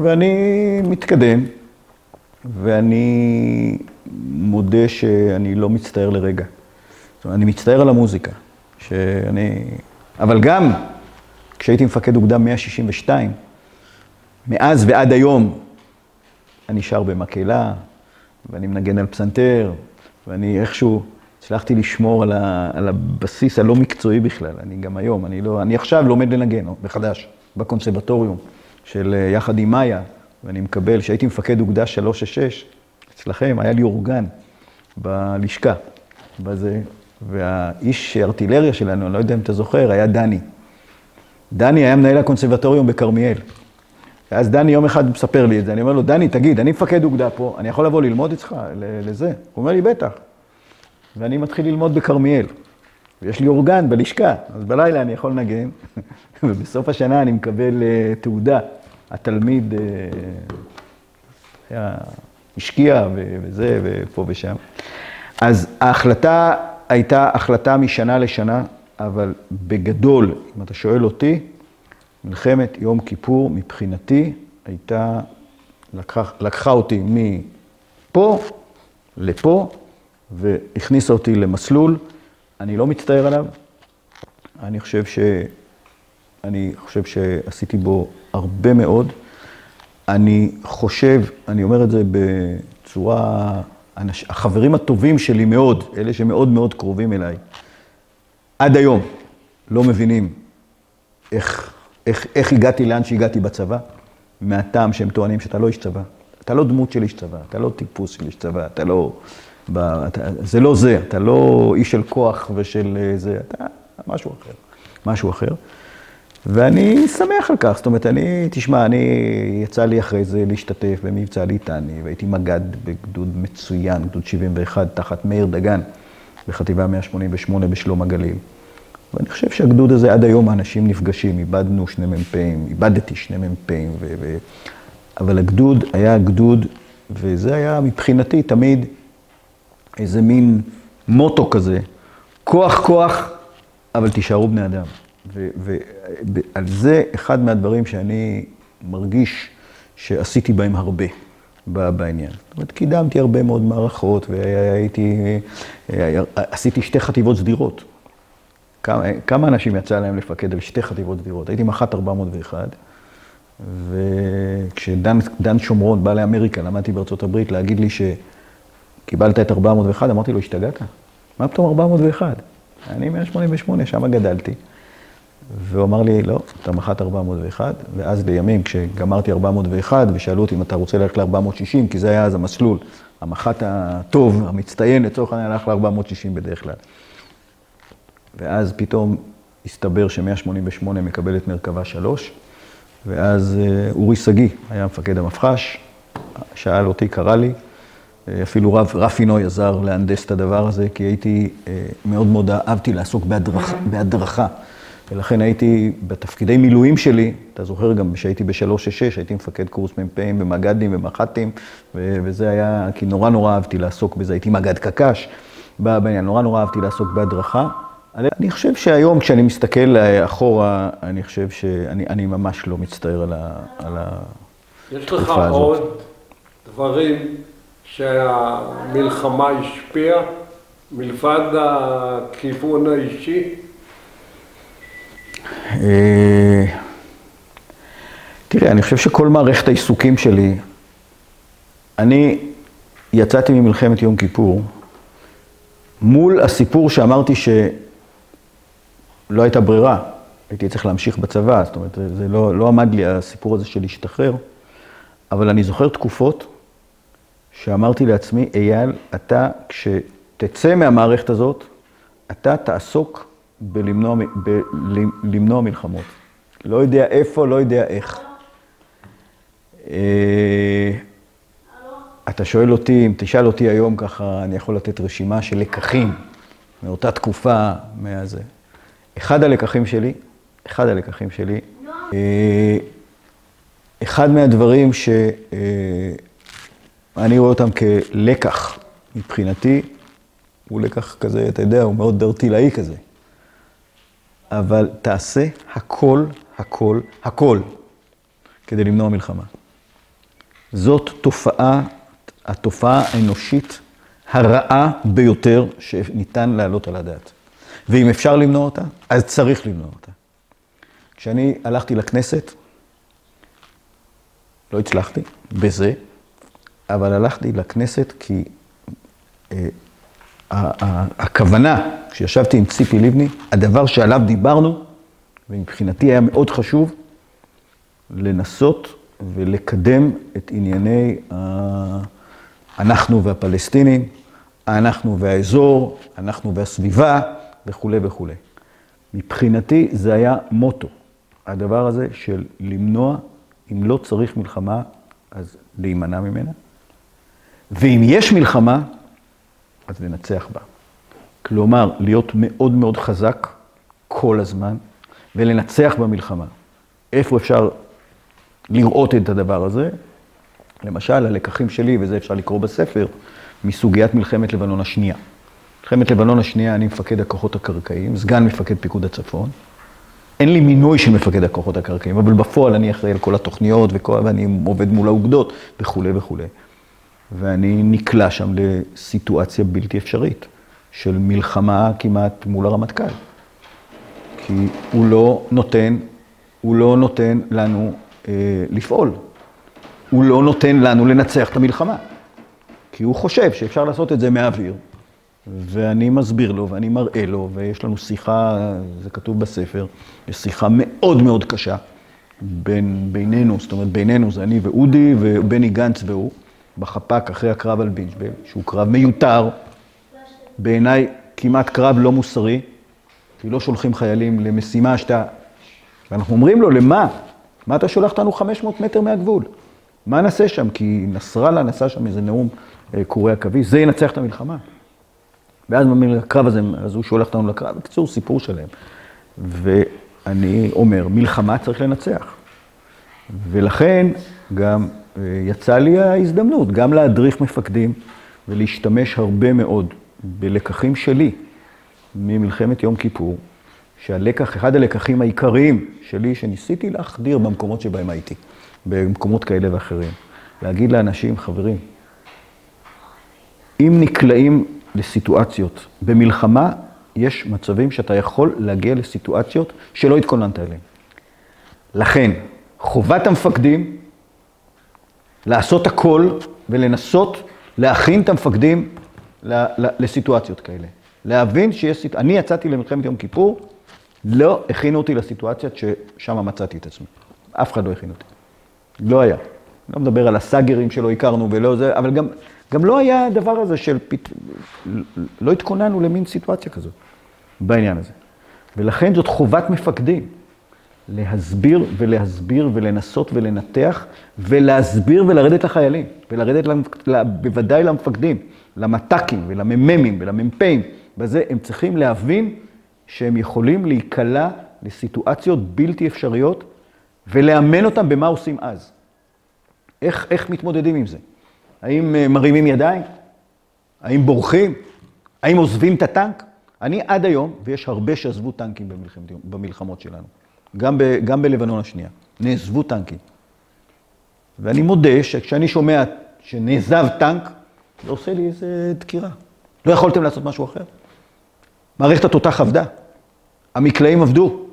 ואני מתקדם, ואני מודה שאני לא מצטער לרגע. זאת אומרת, אני מצטער על המוזיקה, אבל גם כשהייתי מפקד אוגדה 162, מאז ועד היום אני שר במקהלה, ואני מנגן על פסנתר, ואני איכשהו הצלחתי לשמור על הבסיס הלא מקצועי בכלל. אני גם היום, אני עכשיו לומד לנגן, בחדש, בקונסרבטוריום של יחד עם מאיה, ואני מקבל, שהייתי מפקד אוגדה 366, אצלכם היה לי אורגן בלשכה, בזה, והאיש ארטילריה שלנו, אני לא יודע אם אתה זוכר, היה דני. דני היה מנהל הקונסרבטוריום בכרמיאל. ואז דני יום אחד מספר לי את זה, אני אומר לו, דני, תגיד, אני מפקד אוגדה פה, אני יכול לבוא ללמוד אצלך לזה? הוא אומר לי, בטח. ואני מתחיל ללמוד בכרמיאל. ויש לי אורגן בלשכה, אז בלילה אני יכול לנגן, ובסוף השנה אני מקבל תעודה. התלמיד השקיע וזה, ופה ושם. אז ההחלטה הייתה החלטה משנה לשנה, אבל בגדול, אם אתה שואל אותי, מלחמת יום כיפור מבחינתי הייתה, לקחה אותי מפה לפה, והכניסה אותי למסלול. אני לא מצטער עליו, אני חושב שעשיתי בו הרבה מאוד. אני אומר את זה בצורה, החברים הטובים שלי מאוד, אלה שמאוד מאוד קרובים אליי, עד היום לא מבינים איך הגעתי לאן שהגעתי בצבא, מהטעם שהם טוענים שאתה לא איש צבא. אתה לא דמות של איש צבא, אתה לא טיפוס של איש צבא, זה לא זה, אתה לא איש של כוח ושל זה, אתה משהו אחר. ואני שמח על כך, זאת אומרת, תשמע, יצא לי אחרי זה להשתתף במבצע ליטני, והייתי מג"ד בגדוד מצוין, גדוד 71, תחת מאיר דגן, בחטיבה 188 בשלום הגליל. ואני חושב שהגדוד הזה, עד היום האנשים נפגשים, איבדתי שני מ"פים, אבל הגדוד היה גדוד, וזה היה מבחינתי תמיד איזה מין מוטו כזה, כוח, אבל תישארו בני אדם. ועל זה אחד מהדברים שאני מרגיש שעשיתי בהם הרבה בעניין. זאת אומרת, קידמתי הרבה מאוד מערכות, עשיתי 2 חטיבות סדירות. כמה אנשים יצא להם לפקד על 2 חטיבות סדירות? הייתי מח"ט 401, וכשדן שומרון בא לאמריקה, למדתי בארצות הברית, להגיד לי שקיבלת את 401, אמרתי לו, השתגעת? מה פתאום 401? אני 188, שם גדלתי. והוא אמר לי, לא, אתה מח"ט 401, ואז לימים, כשגמרתי 401, ושאלו אותי אם אתה רוצה ללכת ל-460, כי זה היה אז המסלול, המח"ט הטוב, המצטיין, לצורך העניין, הלך ל-460 בדרך כלל. ואז פתאום הסתבר ש-188 מקבל את מרכבה 3, ואז אורי סגי היה מפקד המפח"ש, שאל אותי, קרא לי, אפילו רפי נוי עזר להנדס את הדבר הזה, כי הייתי מאוד מאוד אהבתי לעסוק בהדרכה. ולכן הייתי בתפקידי מילואים שלי, אתה זוכר גם שהייתי ב-366, הייתי מפקד קורס מ"פים במג"דים ומח"טים, וזה היה, כי נורא נורא אהבתי לעסוק בזה, הייתי מג"ד קק"ש, בעניין, נורא אהבתי לעסוק בהדרכה. אני חושב שהיום כשאני מסתכל אחורה, אני חושב שאני ממש לא מצטער על התקופה הזאת. יש לך עוד דברים שהמלחמה השפיעה, מלבד הכיוון האישי? תראה, אני חושב שכל מערכת העיסוקים שלי, אני יצאתי ממלחמת יום כיפור מול הסיפור שאמרתי שלא הייתה ברירה, הייתי צריך להמשיך בצבא, זאת אומרת, זה לא עמד לי הסיפור הזה של להשתחרר, אבל אני זוכר תקופות שאמרתי לעצמי, אייל, אתה כשתצא מהמערכת הזאת, אתה תעסוק בלמנוע מלחמות. לא יודע איפה, לא יודע איך. אתה שואל אותי, אם תשאל אותי היום ככה, אני יכול לתת רשימה של לקחים מאותה תקופה, מהזה. אחד הלקחים שלי, אחד מהדברים שאני רואה אותם כלקח מבחינתי, הוא לקח כזה, אתה יודע, הוא מאוד דרטילאי כזה. אבל תעשה הכל, הכל, הכל, כדי למנוע מלחמה. זאת התופעה האנושית הרעה ביותר שניתן להעלות על הדעת. ואם אפשר למנוע אותה, אז צריך למנוע אותה. כשאני הלכתי לכנסת, לא הצלחתי בזה, אבל הלכתי לכנסת כי הכוונה, כשישבתי עם ציפי לבני, הדבר שעליו דיברנו, ומבחינתי היה מאוד חשוב, לנסות ולקדם את ענייני אנחנו והפלסטינים, אנחנו והאזור, אנחנו והסביבה, וכו' וכו'. מבחינתי זה היה מוטו, הדבר הזה של למנוע, אם לא צריך מלחמה, אז להימנע ממנה. ואם יש מלחמה, אז לנצח בה. כלומר, להיות מאוד מאוד חזק כל הזמן, ולנצח במלחמה. איפה אפשר לראות את הדבר הזה? למשל, הלקחים שלי, וזה אפשר לקרוא בספר, מסוגיית מלחמת לבנון השנייה. מלחמת לבנון השנייה, אני מפקד הכוחות הקרקעיים, סגן מפקד פיקוד הצפון. אין לי מינוי של מפקד הכוחות הקרקעיים, אבל בפועל אני אחראי על כל התוכניות, ואני עובד מול האוגדות, וכו' וכו'. ואני נקלע שם לסיטואציה בלתי אפשרית, של מלחמה כמעט מול הרמטכ"ל. כי הוא לא נותן לנו לפעול. הוא לא נותן לנו לנצח את המלחמה. כי הוא חושב שאפשר לעשות את זה מהאוויר. ואני מסביר לו ואני מראה לו, ויש לנו שיחה, זה כתוב בספר, יש שיחה מאוד מאוד קשה בינינו, זאת אומרת בינינו זה אני ואודי ובני גנץ והוא, בחפ"ק אחרי הקרב על בינג'בל, שהוא קרב מיותר, בעיניי כמעט קרב לא מוסרי, כי לא שולחים חיילים למשימה ואנחנו אומרים לו, למה? מה אתה שולח אותנו 500 מטר מהגבול? מה נעשה שם? כי נסראללה נעשה שם איזה נאום קורי עכביש, זה ינצח את המלחמה. ואז הקרב הזה, אז הוא שולח אותנו לקרב, בקיצור סיפור שלהם. ואני אומר, מלחמה צריך לנצח. ולכן גם יצא לי ההזדמנות, גם להדריך מפקדים ולהשתמש הרבה מאוד בלקחים שלי ממלחמת יום כיפור, אחד הלקחים העיקריים שלי שניסיתי להחדיר במקומות שבהם הייתי, במקומות כאלה ואחרים. להגיד לאנשים, חברים, אם נקלעים לסיטואציות במלחמה, יש מצבים שאתה יכול להגיע לסיטואציות שלא התכוננת אליהן. לכן, חובת המפקדים לעשות הכל ולנסות להכין את המפקדים לסיטואציות כאלה. להבין אני יצאתי למלחמת יום כיפור, לא הכינו אותי לסיטואציות ששם מצאתי את עצמי. אף אחד לא הכין אותי. לא היה. לא מדבר על הסאגרים שלא הכרנו ולא זה, אבל גם לא היה הדבר הזה לא התכוננו למין סיטואציה כזאת בעניין הזה. ולכן זאת חובת מפקדים. להסביר ולהסביר ולנסות ולנתח ולהסביר ולרדת לחיילים. ולרדת בוודאי למפקדים, למת"קים ולמ"מים ולמ"פים. בזה הם צריכים להבין שהם יכולים להיקלע לסיטואציות בלתי אפשריות ולאמן אותם במה עושים אז. איך מתמודדים עם זה? האם מרימים ידיים? האם בורחים? האם עוזבים את הטנק? אני עד היום, ויש הרבה שעזבו טנקים במלחמות שלנו, גם בלבנון השנייה, נעזבו טנקים. ואני מודה שכשאני שומע שנעזב טנק, זה עושה לי איזה דקירה. לא יכולתם לעשות משהו אחר. מערכת התותח עבדה, המקלעים עבדו.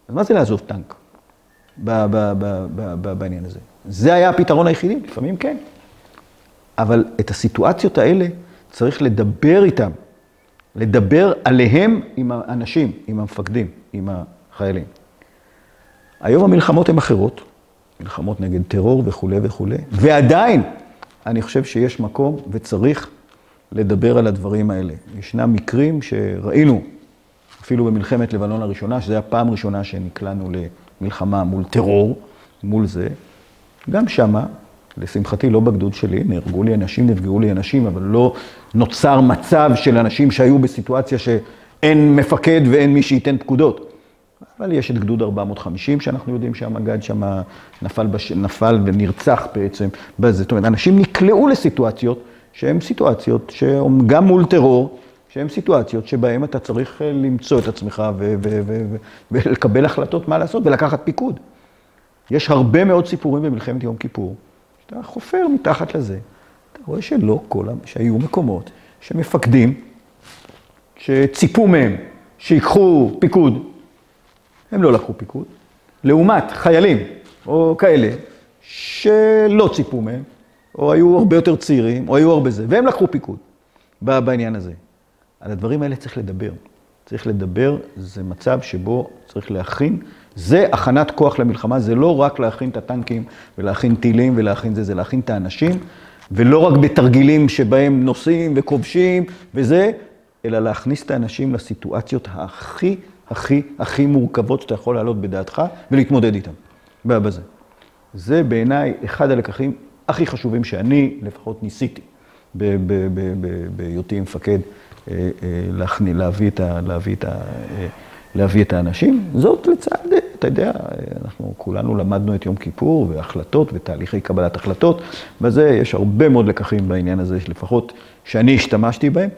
אז מה זה לעזוב טנק בעניין הזה? זה היה הפתרון היחידי, לפעמים כן. אבל את הסיטואציות האלה צריך לדבר איתם לדבר עליהם עם האנשים, עם המפקדים, עם החיילים. היום המלחמות הן אחרות, מלחמות נגד טרור וכו' וכו', ועדיין אני חושב שיש מקום וצריך לדבר על הדברים האלה. ישנם מקרים שראינו, אפילו במלחמת לבנון הראשונה, שזו הפעם הראשונה שנקלענו למלחמה מול טרור, מול זה. גם שמה, לשמחתי לא בגדוד שלי, נהרגו לי אנשים, נפגעו לי אנשים, אבל לא נוצר מצב של אנשים שהיו בסיטואציה שאין מפקד ואין מי שייתן פקודות. אבל יש את גדוד 450, שאנחנו יודעים שהמג"ד שם נפל ונרצח בעצם בזה. זאת אומרת, אנשים נקלעו לסיטואציות שהן סיטואציות שגם מול טרור, שהן סיטואציות שבהן אתה צריך למצוא את עצמך ולקבל החלטות מה לעשות ולקחת פיקוד. יש הרבה מאוד סיפורים במלחמת יום כיפור, שאתה חופר מתחת לזה. אתה רואה שהיו מקומות שמפקדים, שציפו מהם, שיקחו פיקוד, הם לא לקחו פיקוד. לעומת חיילים או כאלה שלא ציפו מהם, או היו הרבה יותר צעירים, או היו הרבה זה, והם לקחו פיקוד בעניין הזה. על הדברים האלה צריך לדבר. צריך לדבר, זה מצב שבו צריך להכין. זה הכנת כוח למלחמה, זה לא רק להכין את הטנקים ולהכין טילים ולהכין זה להכין את האנשים, ולא רק בתרגילים שבהם נוסעים וכובשים וזה, אלא להכניס את האנשים לסיטואציות הכי מורכבות שאתה יכול לעלות בדעתך ולהתמודד איתם. בזה. זה בעיניי אחד הלקחים הכי חשובים שאני לפחות ניסיתי בהיותי מפקד להביא את האנשים. זאת לצד, אתה יודע, אנחנו כולנו למדנו את יום כיפור והחלטות ותהליכי קבלת החלטות, בזה יש הרבה מאוד לקחים בעניין הזה, לפחות שאני השתמשתי בהם,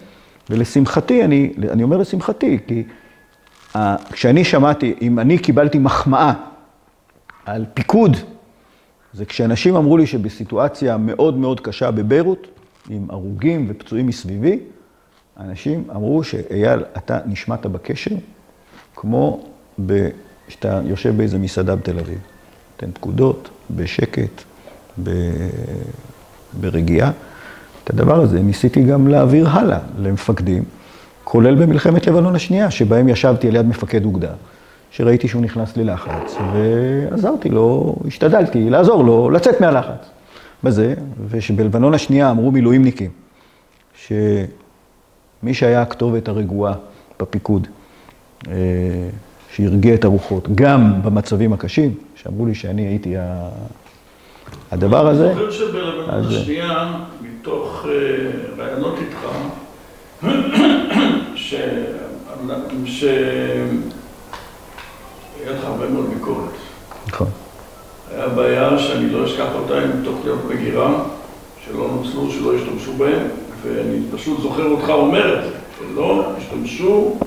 ולשמחתי, אני אומר לשמחתי, כי כשאני שמעתי, אם אני קיבלתי מחמאה על פיקוד, זה כשאנשים אמרו לי שבסיטואציה מאוד מאוד קשה בביירות, עם הרוגים ופצועים מסביבי, אנשים אמרו שאייל, אתה נשמעת בקשר, כמו שאתה יושב באיזה מסעדה בתל אביב. תן פקודות, בשקט, ברגיעה. את הדבר הזה ניסיתי גם להעביר הלאה למפקדים, כולל במלחמת לבנון השנייה, שבהם ישבתי על יד מפקד אוגדה, שראיתי שהוא נכנס ללחץ, ועזרתי לו, השתדלתי לעזור לו לצאת מהלחץ. בזה, ושבלבנון השנייה אמרו מילואימניקים, שמי שהיה הכתובת הרגועה בפיקוד, שהרגיע את הרוחות, גם במצבים הקשים, שאמרו לי שאני הייתי הדבר הזה. אני חושב שבלבנון השנייה, מתוך רעיונות איתך, היה לך הרבה מאוד ביקורת. נכון. היה בעיה שאני לא אשכח אותה עם תוכניות מגירה, שלא נוצלו, שלא השתמשו בהם, ואני פשוט זוכר אותך אומר את זה, שלא השתמשו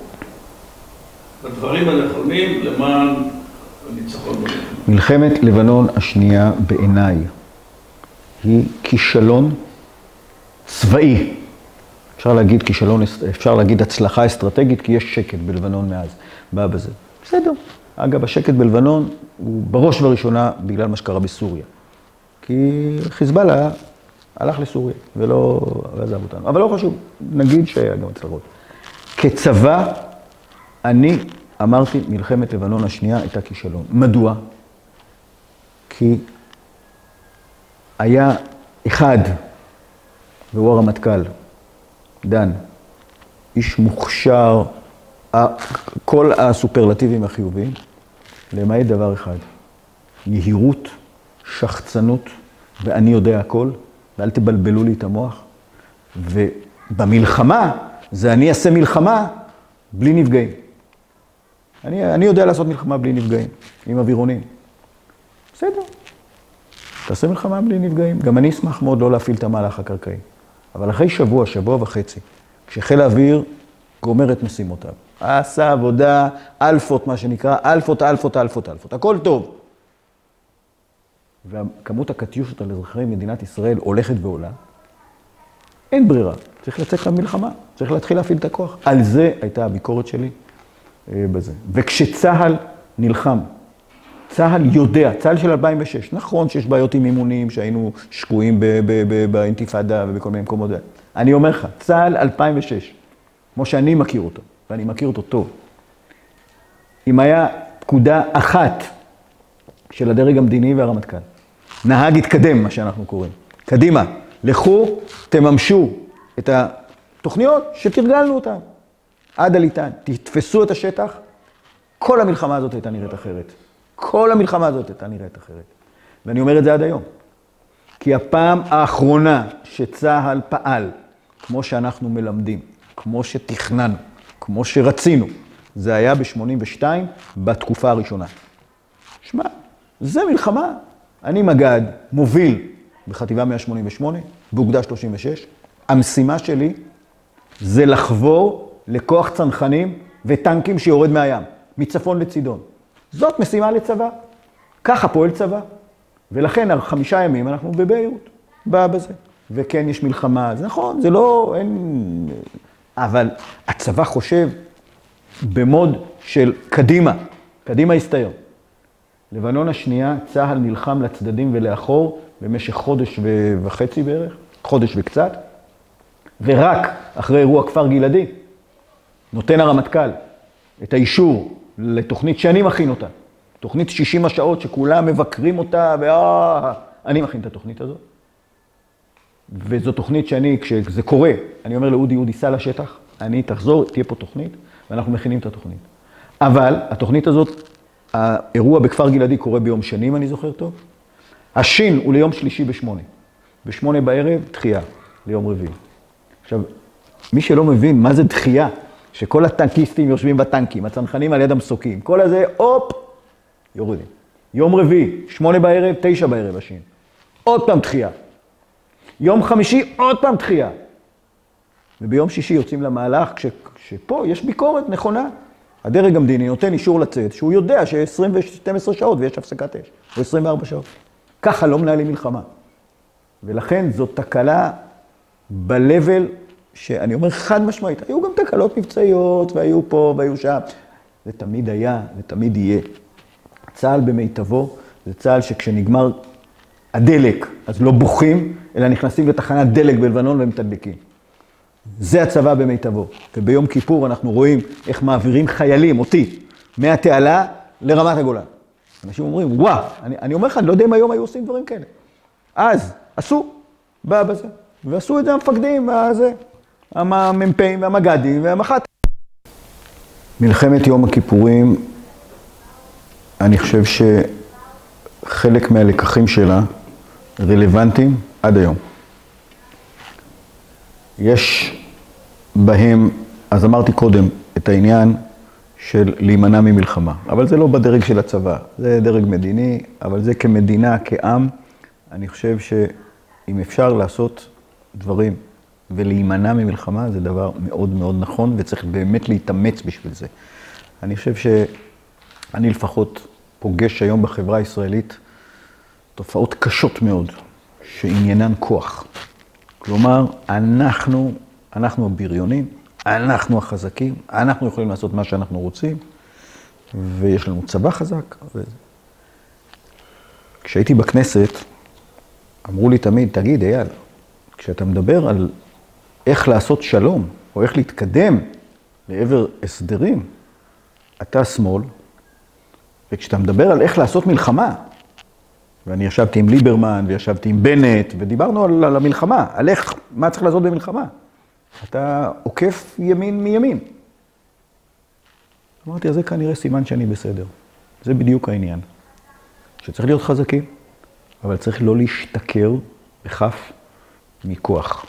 בדברים הנכונים למען הניצחון במלחמה. מלחמת לבנון השנייה בעיניי היא כישלון צבאי. אפשר להגיד כישלון, אפשר להגיד הצלחה אסטרטגית, כי יש שקט בלבנון מאז. בא בזה. בסדר. אגב, השקט בלבנון הוא בראש ובראשונה בגלל מה שקרה בסוריה. כי חיזבאללה הלך לסוריה ולא עזב אותנו. אבל לא חשוב, נגיד שהיה גם הצלחות. כצבא, אני אמרתי, מלחמת לבנון השנייה הייתה כישלון. מדוע? כי היה אחד, והוא הרמטכ"ל, דן, איש מוכשר, כל הסופרלטיבים החיוביים, למעט דבר אחד, יהירות, שחצנות, ואני יודע הכל, ואל תבלבלו לי את המוח. ובמלחמה, זה אני אעשה מלחמה בלי נפגעים. אני יודע לעשות מלחמה בלי נפגעים, עם אווירונים. בסדר, תעשה מלחמה בלי נפגעים. גם אני אשמח מאוד לא להפעיל את המהלך הקרקעי. אבל אחרי שבוע וחצי, כשחיל האוויר גומר את משימותיו, עשה עבודה, אלפות, מה שנקרא, אלפות, הכל טוב. וכמות הקטיושות על אזרחי מדינת ישראל הולכת ועולה, אין ברירה, צריך לצאת למלחמה, צריך להתחיל להפעיל את הכוח. על זה הייתה הביקורת שלי בזה. וכשצה"ל נלחם, צה"ל יודע, צה"ל של 2006, נכון שיש בעיות עם אימונים, שהיינו שקועים באינתיפאדה ובכל מיני מקומות. אני אומר לך, צה"ל 2006, כמו שאני מכיר אותו, ואני מכיר אותו טוב. אם היה פקודה אחת של הדרג המדיני והרמטכ"ל, נהג התקדם, מה שאנחנו קוראים. קדימה, לכו, תממשו את התוכניות שתרגלנו אותן. עד הליטן, תתפסו את השטח, כל המלחמה הזאת הייתה נראית אחרת. כל המלחמה הזאת הייתה נראית אחרת. ואני אומר את זה עד היום. כי הפעם האחרונה שצה"ל פעל, כמו שאנחנו מלמדים, כמו שתכננו, כמו שרצינו, זה היה ב-82, בתקופה הראשונה. שמע, זה מלחמה. אני מג"ד, מוביל בחטיבה 188, באוגדה 36. המשימה שלי זה לחבור לכוח צנחנים וטנקים שיורד מהים, מצפון לצידון. זאת משימה לצבא. ככה פועל צבא. ולכן, על 5 ימים אנחנו בביירות, בזה. וכן, יש מלחמה, זה נכון, זה לא, אין... אבל הצבא חושב במוד של קדימה, קדימה הסתיים. לבנון השנייה, צה"ל נלחם לצדדים ולאחור במשך חודש וחצי בערך, חודש וקצת, ורק אחרי אירוע כפר גלעדי, נותן הרמטכ"ל את האישור לתוכנית שאני מכין אותה, תוכנית 60 השעות שכולם מבקרים אותה, אני מכין את התוכנית הזאת. וזו תוכנית שאני, כשזה קורה, אני אומר לאודי, סע לשטח, אני תחזור, תהיה פה תוכנית, ואנחנו מכינים את התוכנית. אבל התוכנית הזאת, האירוע בכפר גלעדי קורה ביום שני, אם אני זוכר טוב. השין הוא ליום שלישי ב8. ב8 בערב, דחייה, ליום רביעי. עכשיו, מי שלא מבין מה זה דחייה, שכל הטנקיסטים יושבים בטנקים, הצנחנים על יד המסוקים, כל הזה, הופ, יורדים. יום רביעי, 8 בערב, 9 בערב השין. עוד פעם דחייה. יום חמישי, עוד פעם דחייה. וביום שישי יוצאים למהלך, כשפה יש ביקורת נכונה. הדרג המדיני נותן אישור לצאת, שהוא יודע ש12 שעות ויש הפסקת אש, או 24 שעות. ככה לא מנהלים מלחמה. ולכן זאת תקלה ב-level שאני אומר חד משמעית. היו גם תקלות מבצעיות, והיו פה והיו שם. זה תמיד היה ותמיד יהיה. צה"ל במיטבו, זה צה"ל שכשנגמר הדלק, אז לא בוכים, אלא נכנסים לתחנת דלק בלבנון ומתדלקים. זה הצבא במיטבו. וביום כיפור אנחנו רואים איך מעבירים חיילים, אותי, מהתעלה לרמת הגולן. אנשים אומרים, וואו, אני אומר לך, אני לא יודע אם היום היו עושים דברים כאלה. אז עשו בזה, ועשו את זה המפקדים, המ"פים והמג"דים והמח"טים. מלחמת יום הכיפורים, אני חושב שחלק מהלקחים שלה רלוונטיים עד היום. יש בהם, אז אמרתי קודם, את העניין של להימנע ממלחמה. אבל זה לא בדרג של הצבא, זה דרג מדיני, אבל זה כמדינה, כעם, אני חושב שאם אפשר לעשות דברים ולהימנע ממלחמה, זה דבר מאוד מאוד נכון, וצריך באמת להתאמץ בשביל זה. אני חושב שאני לפחות פוגש היום בחברה הישראלית תופעות קשות מאוד, שעניינן כוח. כלומר, אנחנו הבריונים, אנחנו החזקים, אנחנו יכולים לעשות מה שאנחנו רוצים, ויש לנו צבא חזק. כשהייתי בכנסת, אמרו לי תמיד, תגיד, אייל, כשאתה מדבר על איך לעשות שלום, או איך להתקדם לעבר הסדרים, אתה שמאל, וכשאתה מדבר על איך לעשות מלחמה, ואני ישבתי עם ליברמן, וישבתי עם בנט, ודיברנו על המלחמה, על איך, מה צריך לעשות במלחמה. אתה עוקף ימין מימין. אמרתי, אז זה כנראה סימן שאני בסדר. זה בדיוק העניין. שצריך להיות חזקים, אבל צריך לא להשתכר בכף מכוח.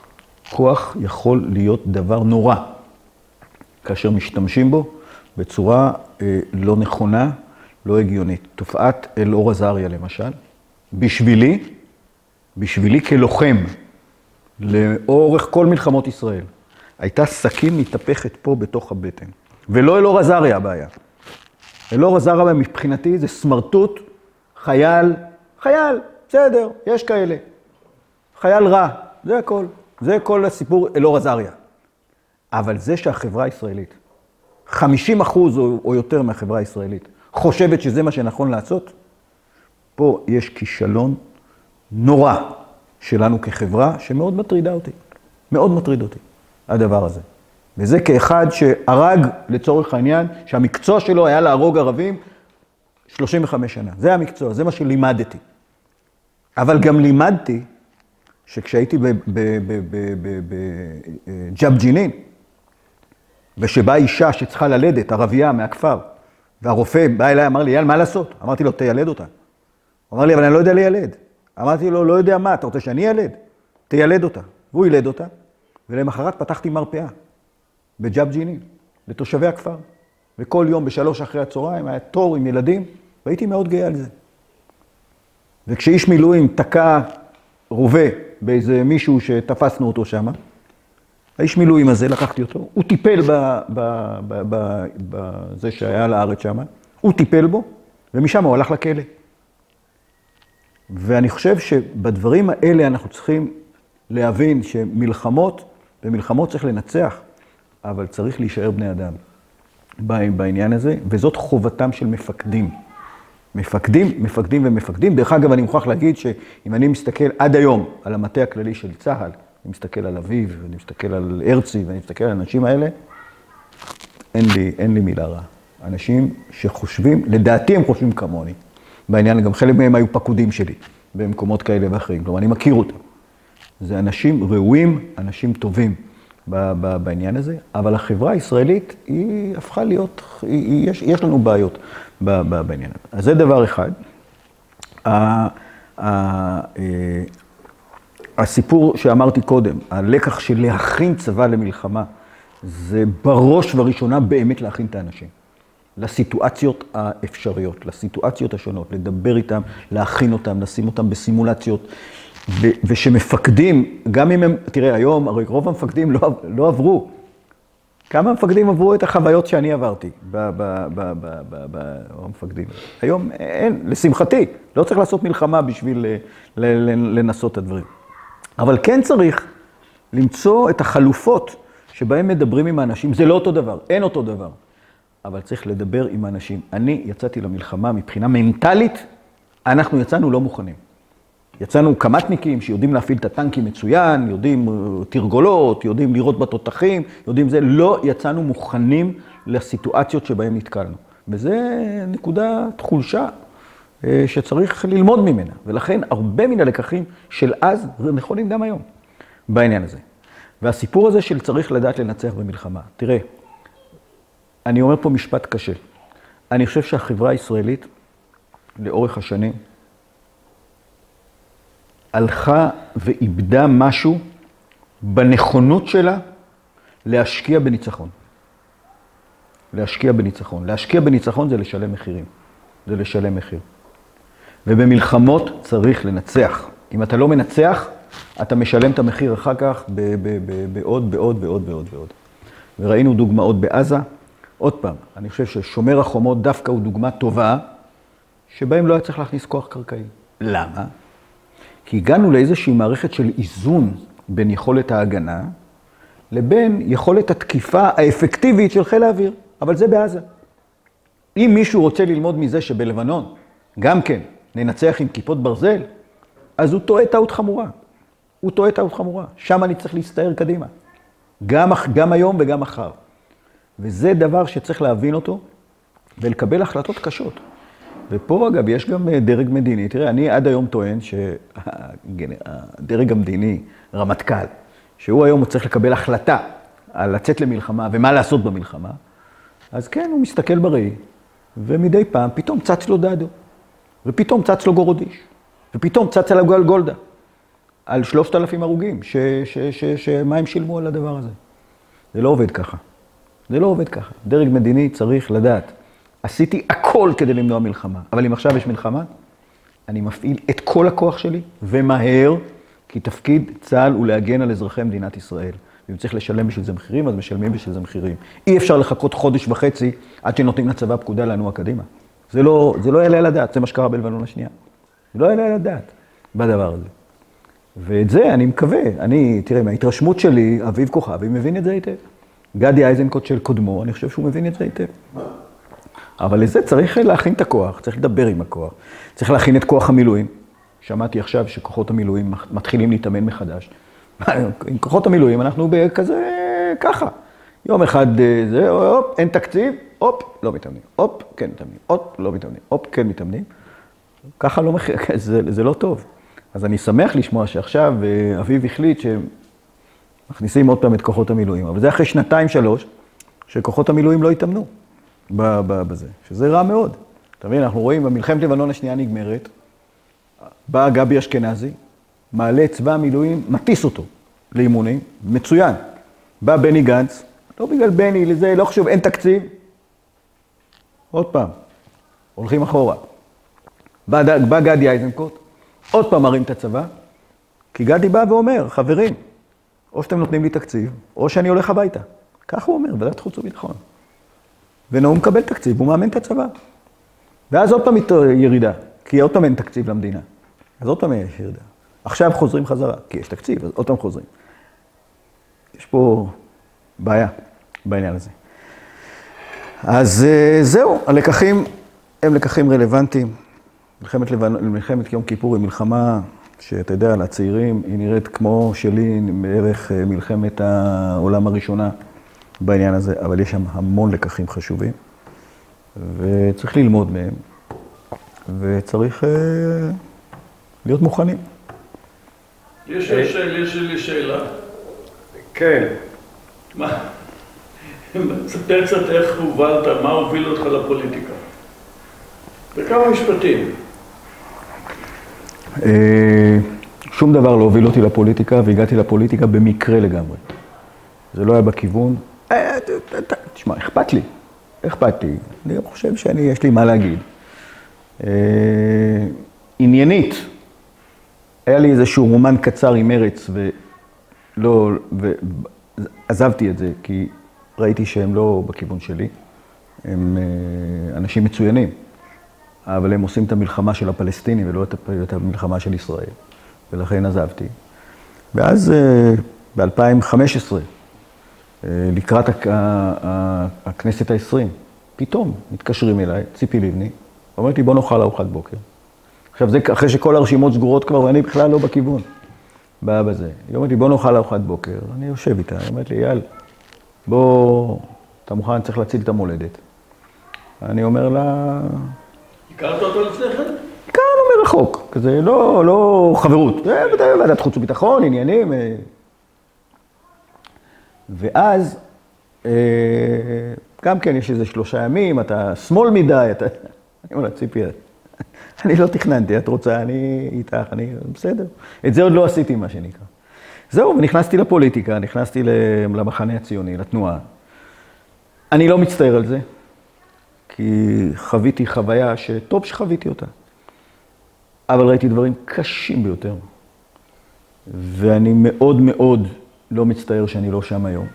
כוח יכול להיות דבר נורא, כאשר משתמשים בו בצורה לא נכונה, לא הגיונית. תופעת אלאור עזריה למשל, בשבילי כלוחם, לאורך כל מלחמות ישראל, הייתה סכין מתהפכת פה בתוך הבטן. ולא אלאור עזריה הבעיה. אלאור עזריה מבחינתי זה סמרטוט, חייל, בסדר, יש כאלה. חייל רע, זה הכל. זה כל הסיפור אלאור עזריה. אבל זה שהחברה הישראלית, 50% או יותר מהחברה הישראלית, חושבת שזה מה שנכון לעשות, פה יש כישלון נורא שלנו כחברה, שמאוד מטרידה אותי. מאוד מטריד אותי, הדבר הזה. וזה כאחד שהרג לצורך העניין, שהמקצוע שלו היה להרוג ערבים 35 שנה. זה המקצוע, זה מה שלימדתי. אבל גם לימדתי שכשהייתי בג'בג'ינין, ושבאה אישה שצריכה ללדת, ערבייה מהכפר, והרופא בא אליי, אמר לי, יאל, מה לעשות? אמרתי לו, תילד אותה. הוא אמר לי, אבל אני לא יודע לילד. אמרתי לו, לא יודע מה, אתה רוצה שאני ילד? תילד אותה. והוא ילד אותה, ולמחרת פתחתי מרפאה בג'בג'ינין, לתושבי הכפר. וכל יום ב3 אחרי הצהריים היה תור עם ילדים, והייתי מאוד גאה על זה. וכשאיש מילואים תקע רובה באיזה מישהו שתפסנו אותו שם, האיש מילואים הזה, לקחתי אותו, הוא טיפל בזה שהיה לארץ שם, הוא טיפל בו, ומשם הוא הלך לכלא. ואני חושב שבדברים האלה אנחנו צריכים להבין שמלחמות, במלחמות צריך לנצח, אבל צריך להישאר בני אדם בעניין הזה, וזאת חובתם של מפקדים. מפקדים. דרך אגב, אני מוכרח להגיד שאם אני מסתכל עד היום על המטה הכללי של צה"ל, אני מסתכל על אביב, ואני מסתכל על הרצי, ואני מסתכל על האנשים האלה, אין לי מילה רע. אנשים שחושבים, לדעתי הם חושבים כמוני. בעניין, גם חלק מהם היו פקודים שלי, במקומות כאלה ואחרים. כלומר, אני מכיר אותם. זה אנשים ראויים, אנשים טובים בעניין הזה, אבל החברה הישראלית היא הפכה להיות, יש לנו בעיות בעניין הזה. אז זה דבר אחד. הסיפור שאמרתי קודם, הלקח של להכין צבא למלחמה, זה בראש ובראשונה באמת להכין את האנשים. לסיטואציות האפשריות, לסיטואציות השונות, לדבר איתם, להכין אותם, לשים אותם בסימולציות, ושמפקדים, גם אם הם, תראה, היום, הרי רוב המפקדים לא עברו. כמה מפקדים עברו את החוויות שאני עברתי במפקדים? היום אין, לשמחתי, לא צריך לעשות מלחמה בשביל לנסות את הדברים. אבל כן צריך למצוא את החלופות שבהם מדברים עם האנשים. זה לא אותו דבר, אין אותו דבר. אבל צריך לדבר עם האנשים. אני יצאתי למלחמה מבחינה מנטלית, אנחנו יצאנו לא מוכנים. יצאנו קמ"טניקים שיודעים להפעיל את הטנקים מצוין, יודעים תרגולות, יודעים לראות בתותחים, יודעים זה. לא יצאנו מוכנים לסיטואציות שבהן נתקלנו. וזה נקודת חולשה שצריך ללמוד ממנה. ולכן הרבה מן הלקחים של אז נכונים גם היום בעניין הזה. והסיפור הזה של צריך לדעת לנצח במלחמה. תראה, אני אומר פה משפט קשה. אני חושב שהחברה הישראלית, לאורך השנים, הלכה ואיבדה משהו בנכונות שלה להשקיע בניצחון. להשקיע בניצחון. להשקיע בניצחון זה לשלם מחירים. זה לשלם מחיר. ובמלחמות צריך לנצח. אם אתה לא מנצח, אתה משלם את המחיר אחר כך בעוד. וראינו דוגמאות בעזה. עוד פעם, אני חושב ששומר החומות דווקא הוא דוגמה טובה, שבהם לא היה צריך להכניס כוח קרקעי. למה? כי הגענו לאיזושהי מערכת של איזון בין יכולת ההגנה, לבין יכולת התקיפה האפקטיבית של חיל האוויר. אבל זה בעזה. אם מישהו רוצה ללמוד מזה שבלבנון, גם כן, ננצח עם כיפות ברזל, אז הוא טועה טעות חמורה. שם אני צריך להסתער קדימה. גם היום וגם מחר. וזה דבר שצריך להבין אותו ולקבל החלטות קשות. ופה אגב יש גם דרג מדיני. תראה, אני עד היום טוען שהדרג המדיני, רמטכ"ל, שהוא היום צריך לקבל החלטה על לצאת למלחמה ומה לעשות במלחמה, אז כן, הוא מסתכל בראי, ומדי פעם פתאום צץ לו דדו, ופתאום צץ לו גורודיש, ופתאום צץ על גולדה, על 3,000 הרוגים, שמה הם שילמו על הדבר הזה. זה לא עובד ככה. דרג מדיני צריך לדעת. עשיתי הכל כדי למנוע מלחמה, אבל אם עכשיו יש מלחמה, אני מפעיל את כל הכוח שלי, ומהר, כי תפקיד צה"ל הוא להגן על אזרחי מדינת ישראל. ואם צריך לשלם בשביל זה מחירים, אז משלמים בשביל זה מחירים. אי אפשר לחכות חודש וחצי עד שנותנים לצבא פקודה לנוע קדימה. זה לא יעלה על הדעת, זה מה שקרה בלבנון השנייה. זה לא יעלה על הדעת בדבר הזה. ואת זה אני מקווה, תראה, מההתרשמות שלי, אביב כוכבי מבין את זה היטב. גדי איזנקוט של קודמו, אני חושב שהוא מבין את זה היטב. אבל לזה צריך להכין את הכוח, צריך לדבר עם הכוח. צריך להכין את כוח המילואים. שמעתי עכשיו שכוחות המילואים מתחילים להתאמן מחדש. עם כוחות המילואים אנחנו ככה. יום אחד זה, הופ, אין תקציב, הופ, לא מתאמנים, הופ, כן מתאמנים, הופ, לא מתאמנים, הופ, כן מתאמנים. ככה לא זה לא טוב. אז אני שמח לשמוע שעכשיו אביב החליט שמכניסים עוד פעם את כוחות המילואים. אבל זה אחרי 2-3 שכוחות המילואים לא התאמנו בזה, שזה רע מאוד. אתה מבין, אנחנו רואים, במלחמת לבנון השנייה נגמרת, בא גבי אשכנזי, מעלה את צבא המילואים, מטיס אותו לאימונים, מצוין. בא בני גנץ, לא בגלל בני, לזה לא חשוב, אין תקציב. עוד פעם, הולכים אחורה. בא גדי איזנקוט, עוד פעם מרים את הצבא, כי גדי בא ואומר, חברים, או שאתם נותנים לי תקציב, או שאני הולך הביתה. כך הוא אומר, ועדת חוץ וביטחון. והוא מקבל תקציב, הוא מאמן את הצבא. ואז עוד פעם ירידה, כי עוד פעם אין תקציב למדינה. אז עוד פעם יש ירידה. עכשיו חוזרים חזרה, כי יש תקציב, אז עוד פעם חוזרים. יש פה בעיה בעניין הזה. אז זהו, הלקחים הם לקחים רלוונטיים. מלחמת יום כיפור היא מלחמה שאתה יודע, לצעירים היא נראית כמו שלי בערך מלחמת העולם הראשונה בעניין הזה, אבל יש שם המון לקחים חשובים, וצריך ללמוד מהם, וצריך להיות מוכנים. יש לי שאלה. כן. מה? תספר קצת איך הובלת, מה הוביל אותך לפוליטיקה. בכמה משפטים. שום דבר לא הוביל אותי לפוליטיקה, והגעתי לפוליטיקה במקרה לגמרי. זה לא היה בכיוון. תשמע, אכפת לי. אני חושב יש לי מה להגיד. עניינית, היה לי איזשהו רומן קצר עם מרץ, ועזבתי את זה, כי ראיתי שהם לא בכיוון שלי. הם אנשים מצוינים, אבל הם עושים את המלחמה של הפלסטינים ולא את המלחמה של ישראל. ולכן עזבתי. ואז ב-2015, לקראת הכנסת ה-20, פתאום מתקשרים אליי, ציפי לבני, אומרת לי, בוא נאכל ארוחת בוקר. עכשיו, זה אחרי שכל הרשימות סגורות כבר, ואני בכלל לא בכיוון. באה בזה. היא אומרת לי, בוא נאכל ארוחת בוקר. אני יושב איתה, היא אומרת לי, יאל, בוא, אתה מוכן, צריך להציל את המולדת. אני אומר לה... הכרת אותו לפני כן? הכרנו מרחוק, כזה, לא חברות. זה ועדת חוץ וביטחון, עניינים. ואז, גם כן, יש איזה 3 ימים, אתה שמאל מדי, אתה... אני אומר לה, ציפי, אני לא תכננתי, את רוצה, אני איתך, אני בסדר. את זה עוד לא עשיתי, מה שנקרא. זהו, ונכנסתי לפוליטיקה, נכנסתי למחנה הציוני, לתנועה. אני לא מצטער על זה, כי חוויתי חוויה שטוב שחוויתי אותה. אבל ראיתי דברים קשים ביותר. ואני מאוד מאוד לא מצטער שאני לא שם היום.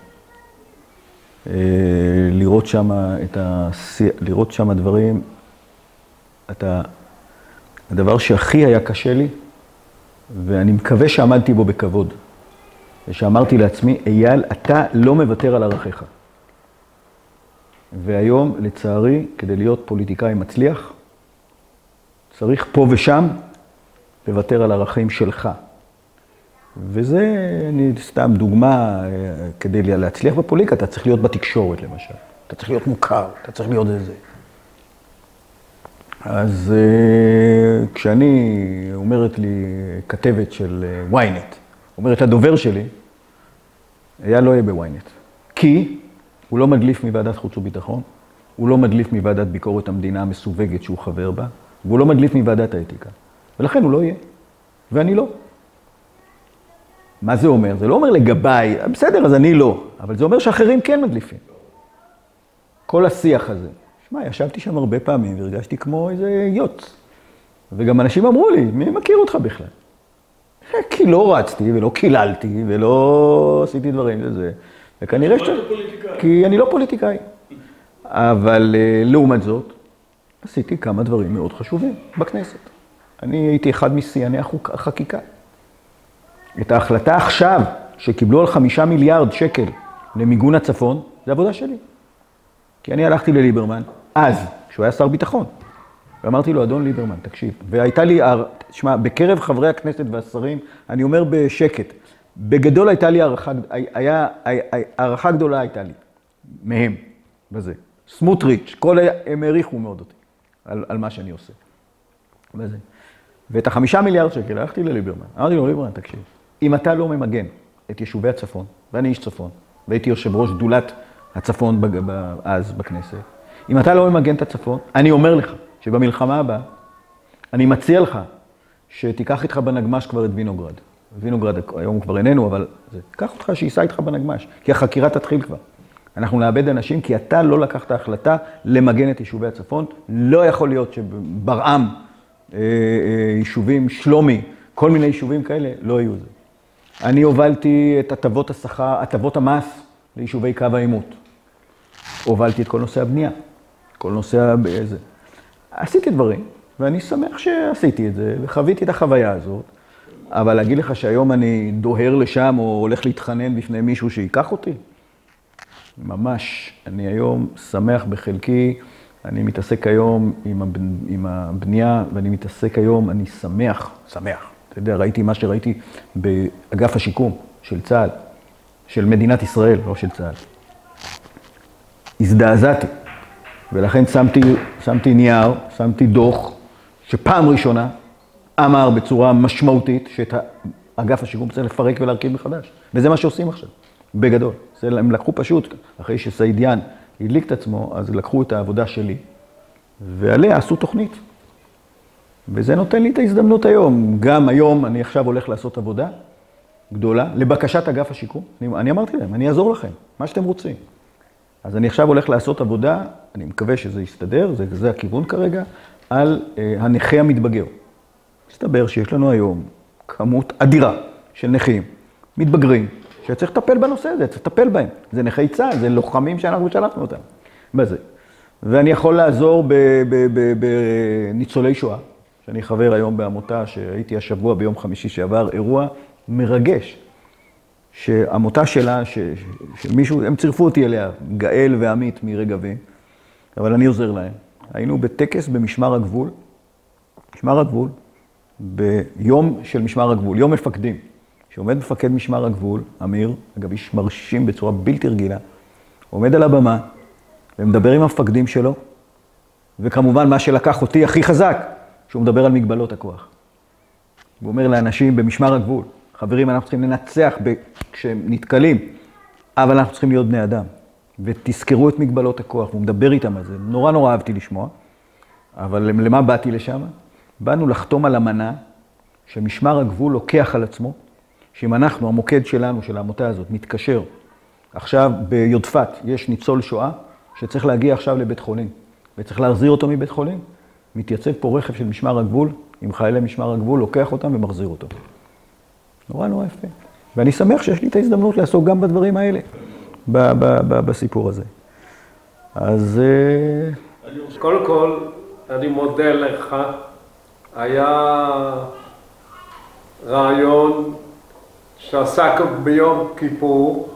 לראות שם דברים, הדבר שהכי היה קשה לי, ואני מקווה שעמדתי בו בכבוד, ושאמרתי לעצמי, אייל, אתה לא מוותר על ערכיך. והיום, לצערי, כדי להיות פוליטיקאי מצליח, צריך פה ושם לוותר על ערכים שלך. וזה, אני סתם דוגמה, כדי להצליח בפוליטיקה, אתה צריך להיות בתקשורת, למשל. אתה צריך להיות מוכר, אתה צריך להיות איזה. אז כשאני אומרת לי, כתבת של ynet, אומרת הדובר שלי, היה לא יהיה בוויינט. כי הוא לא מדליף מוועדת חוץ וביטחון, הוא לא מדליף מוועדת ביקורת המדינה המסווגת שהוא חבר בה, והוא לא מדליף מוועדת האתיקה. ולכן הוא לא יהיה, ואני לא. מה זה אומר? זה לא אומר לגביי, בסדר, אז אני לא, אבל זה אומר שאחרים כן מדליפים. כל השיח הזה. שמע, ישבתי שם הרבה פעמים והרגשתי כמו איזה יוץ. וגם אנשים אמרו לי, מי מכיר אותך בכלל? כי לא רצתי ולא קיללתי ולא עשיתי דברים לזה. וכנראה כי אני לא פוליטיקאי. אבל לעומת זאת, עשיתי כמה דברים מאוד חשובים בכנסת. אני הייתי אחד משיאני החקיקה. את ההחלטה עכשיו, שקיבלו על 5 מיליארד שקל למיגון הצפון, זה עבודה שלי. כי אני הלכתי לליברמן, אז, כשהוא היה שר ביטחון, ואמרתי לו, אדון ליברמן, תקשיב, והייתה לי, שמע, בקרב חברי הכנסת והשרים, אני אומר בשקט, בגדול הייתה לי הערכה גדולה הייתה לי. מהם, בזה. סמוטריץ', הם העריכו מאוד אותי על מה שאני עושה. בזה. ואת ה5 מיליארד שקל, הלכתי לליברמן. אמרתי לו, ליברמן, תקשיב, אם אתה לא ממגן את יישובי הצפון, ואני איש צפון, והייתי יושב ראש דולת הצפון אז בכנסת, אם אתה לא ממגן את הצפון, אני אומר לך שבמלחמה הבאה, אני מציע לך שתיקח איתך בנגמש כבר את וינוגרד. וינוגרד היום כבר איננו, אבל תיקח אותך שייסע איתך בנגמש, כי החקירה תתחיל כבר. אנחנו נאבד אנשים, כי אתה לא לקחת החלטה למגן את יישובי הצפון. לא יכול להיות שברעם, יישובים, שלומי, כל מיני יישובים כאלה, לא יהיו זה. אני הובלתי את הטבות השכר, הטבות המס ליישובי קו העימות. הובלתי את כל נושא הבנייה, כל נושא זה. עשיתי דברים, ואני שמח שעשיתי את זה, וחוויתי את החוויה הזאת. אבל להגיד לך שהיום אני דוהר לשם, או הולך להתחנן בפני מישהו שיקח אותי? ממש, אני היום שמח בחלקי, אני מתעסק היום עם הבנייה, ואני מתעסק היום, אני שמח. אתה יודע, ראיתי מה שראיתי באגף השיקום של צה"ל, של מדינת ישראל, לא של צה"ל. הזדעזעתי, ולכן שמתי נייר, שמתי דוח, שפעם ראשונה אמר בצורה משמעותית שאת אגף השיקום צריך לפרק ולהרכיב מחדש. וזה מה שעושים עכשיו, בגדול. הם לקחו פשוט, אחרי שסעידיאן הדליק את עצמו, אז לקחו את העבודה שלי, ועליה עשו תוכנית. וזה נותן לי את ההזדמנות היום. גם היום אני עכשיו הולך לעשות עבודה גדולה, לבקשת אגף השיקום. אני אמרתי להם, אני אעזור לכם, מה שאתם רוצים. אז אני עכשיו הולך לעשות עבודה, אני מקווה שזה יסתדר, זה הכיוון כרגע, על הנכה המתבגר. מסתבר שיש לנו היום כמות אדירה של נכים, מתבגרים, שצריך לטפל בנושא הזה, צריך לטפל בהם. זה נכי צה"ל, זה לוחמים שאנחנו שלחנו אותם. בזה. ואני יכול לעזור בניצולי שואה, שאני חבר היום בעמותה, שהייתי השבוע ביום חמישי שעבר, אירוע מרגש, שעמותה שלה, שמישהו, הם צירפו אותי אליה, גאל ועמית מרגבים, אבל אני עוזר להם. היינו בטקס במשמר הגבול, משמר הגבול, ביום של משמר הגבול, יום מפקדים, שעומד מפקד משמר הגבול, אמיר, אגב איש מרשים בצורה בלתי רגילה, עומד על הבמה ומדבר עם המפקדים שלו, וכמובן מה שלקח אותי הכי חזק, שהוא מדבר על מגבלות הכוח. הוא אומר לאנשים במשמר הגבול, חברים, אנחנו צריכים לנצח כשהם נתקלים, אבל אנחנו צריכים להיות בני אדם, ותזכרו את מגבלות הכוח, והוא מדבר איתם על זה. נורא אהבתי לשמוע, אבל למה באתי לשם? באנו לחתום על אמנה שמשמר הגבול לוקח על עצמו, שאם אנחנו, המוקד שלנו, של העמותה הזאת, מתקשר, עכשיו ביודפת יש ניצול שואה, שצריך להגיע עכשיו לבית חולים, וצריך להחזיר אותו מבית חולים, מתייצב פה רכב של משמר הגבול, עם חיילי משמר הגבול, לוקח אותם ומחזיר אותו. נורא יפה. ואני שמח שיש לי את ההזדמנות לעסוק גם בדברים האלה, בסיפור הזה. אז... קודם כל, אני מודה לך. היה רעיון שעסק ביום כיפור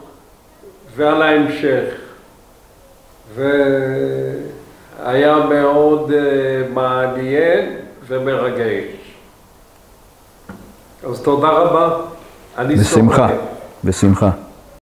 ועל ההמשך. והיה מאוד מעניין ומרגש. אז תודה רבה. בשמחה, בשמחה.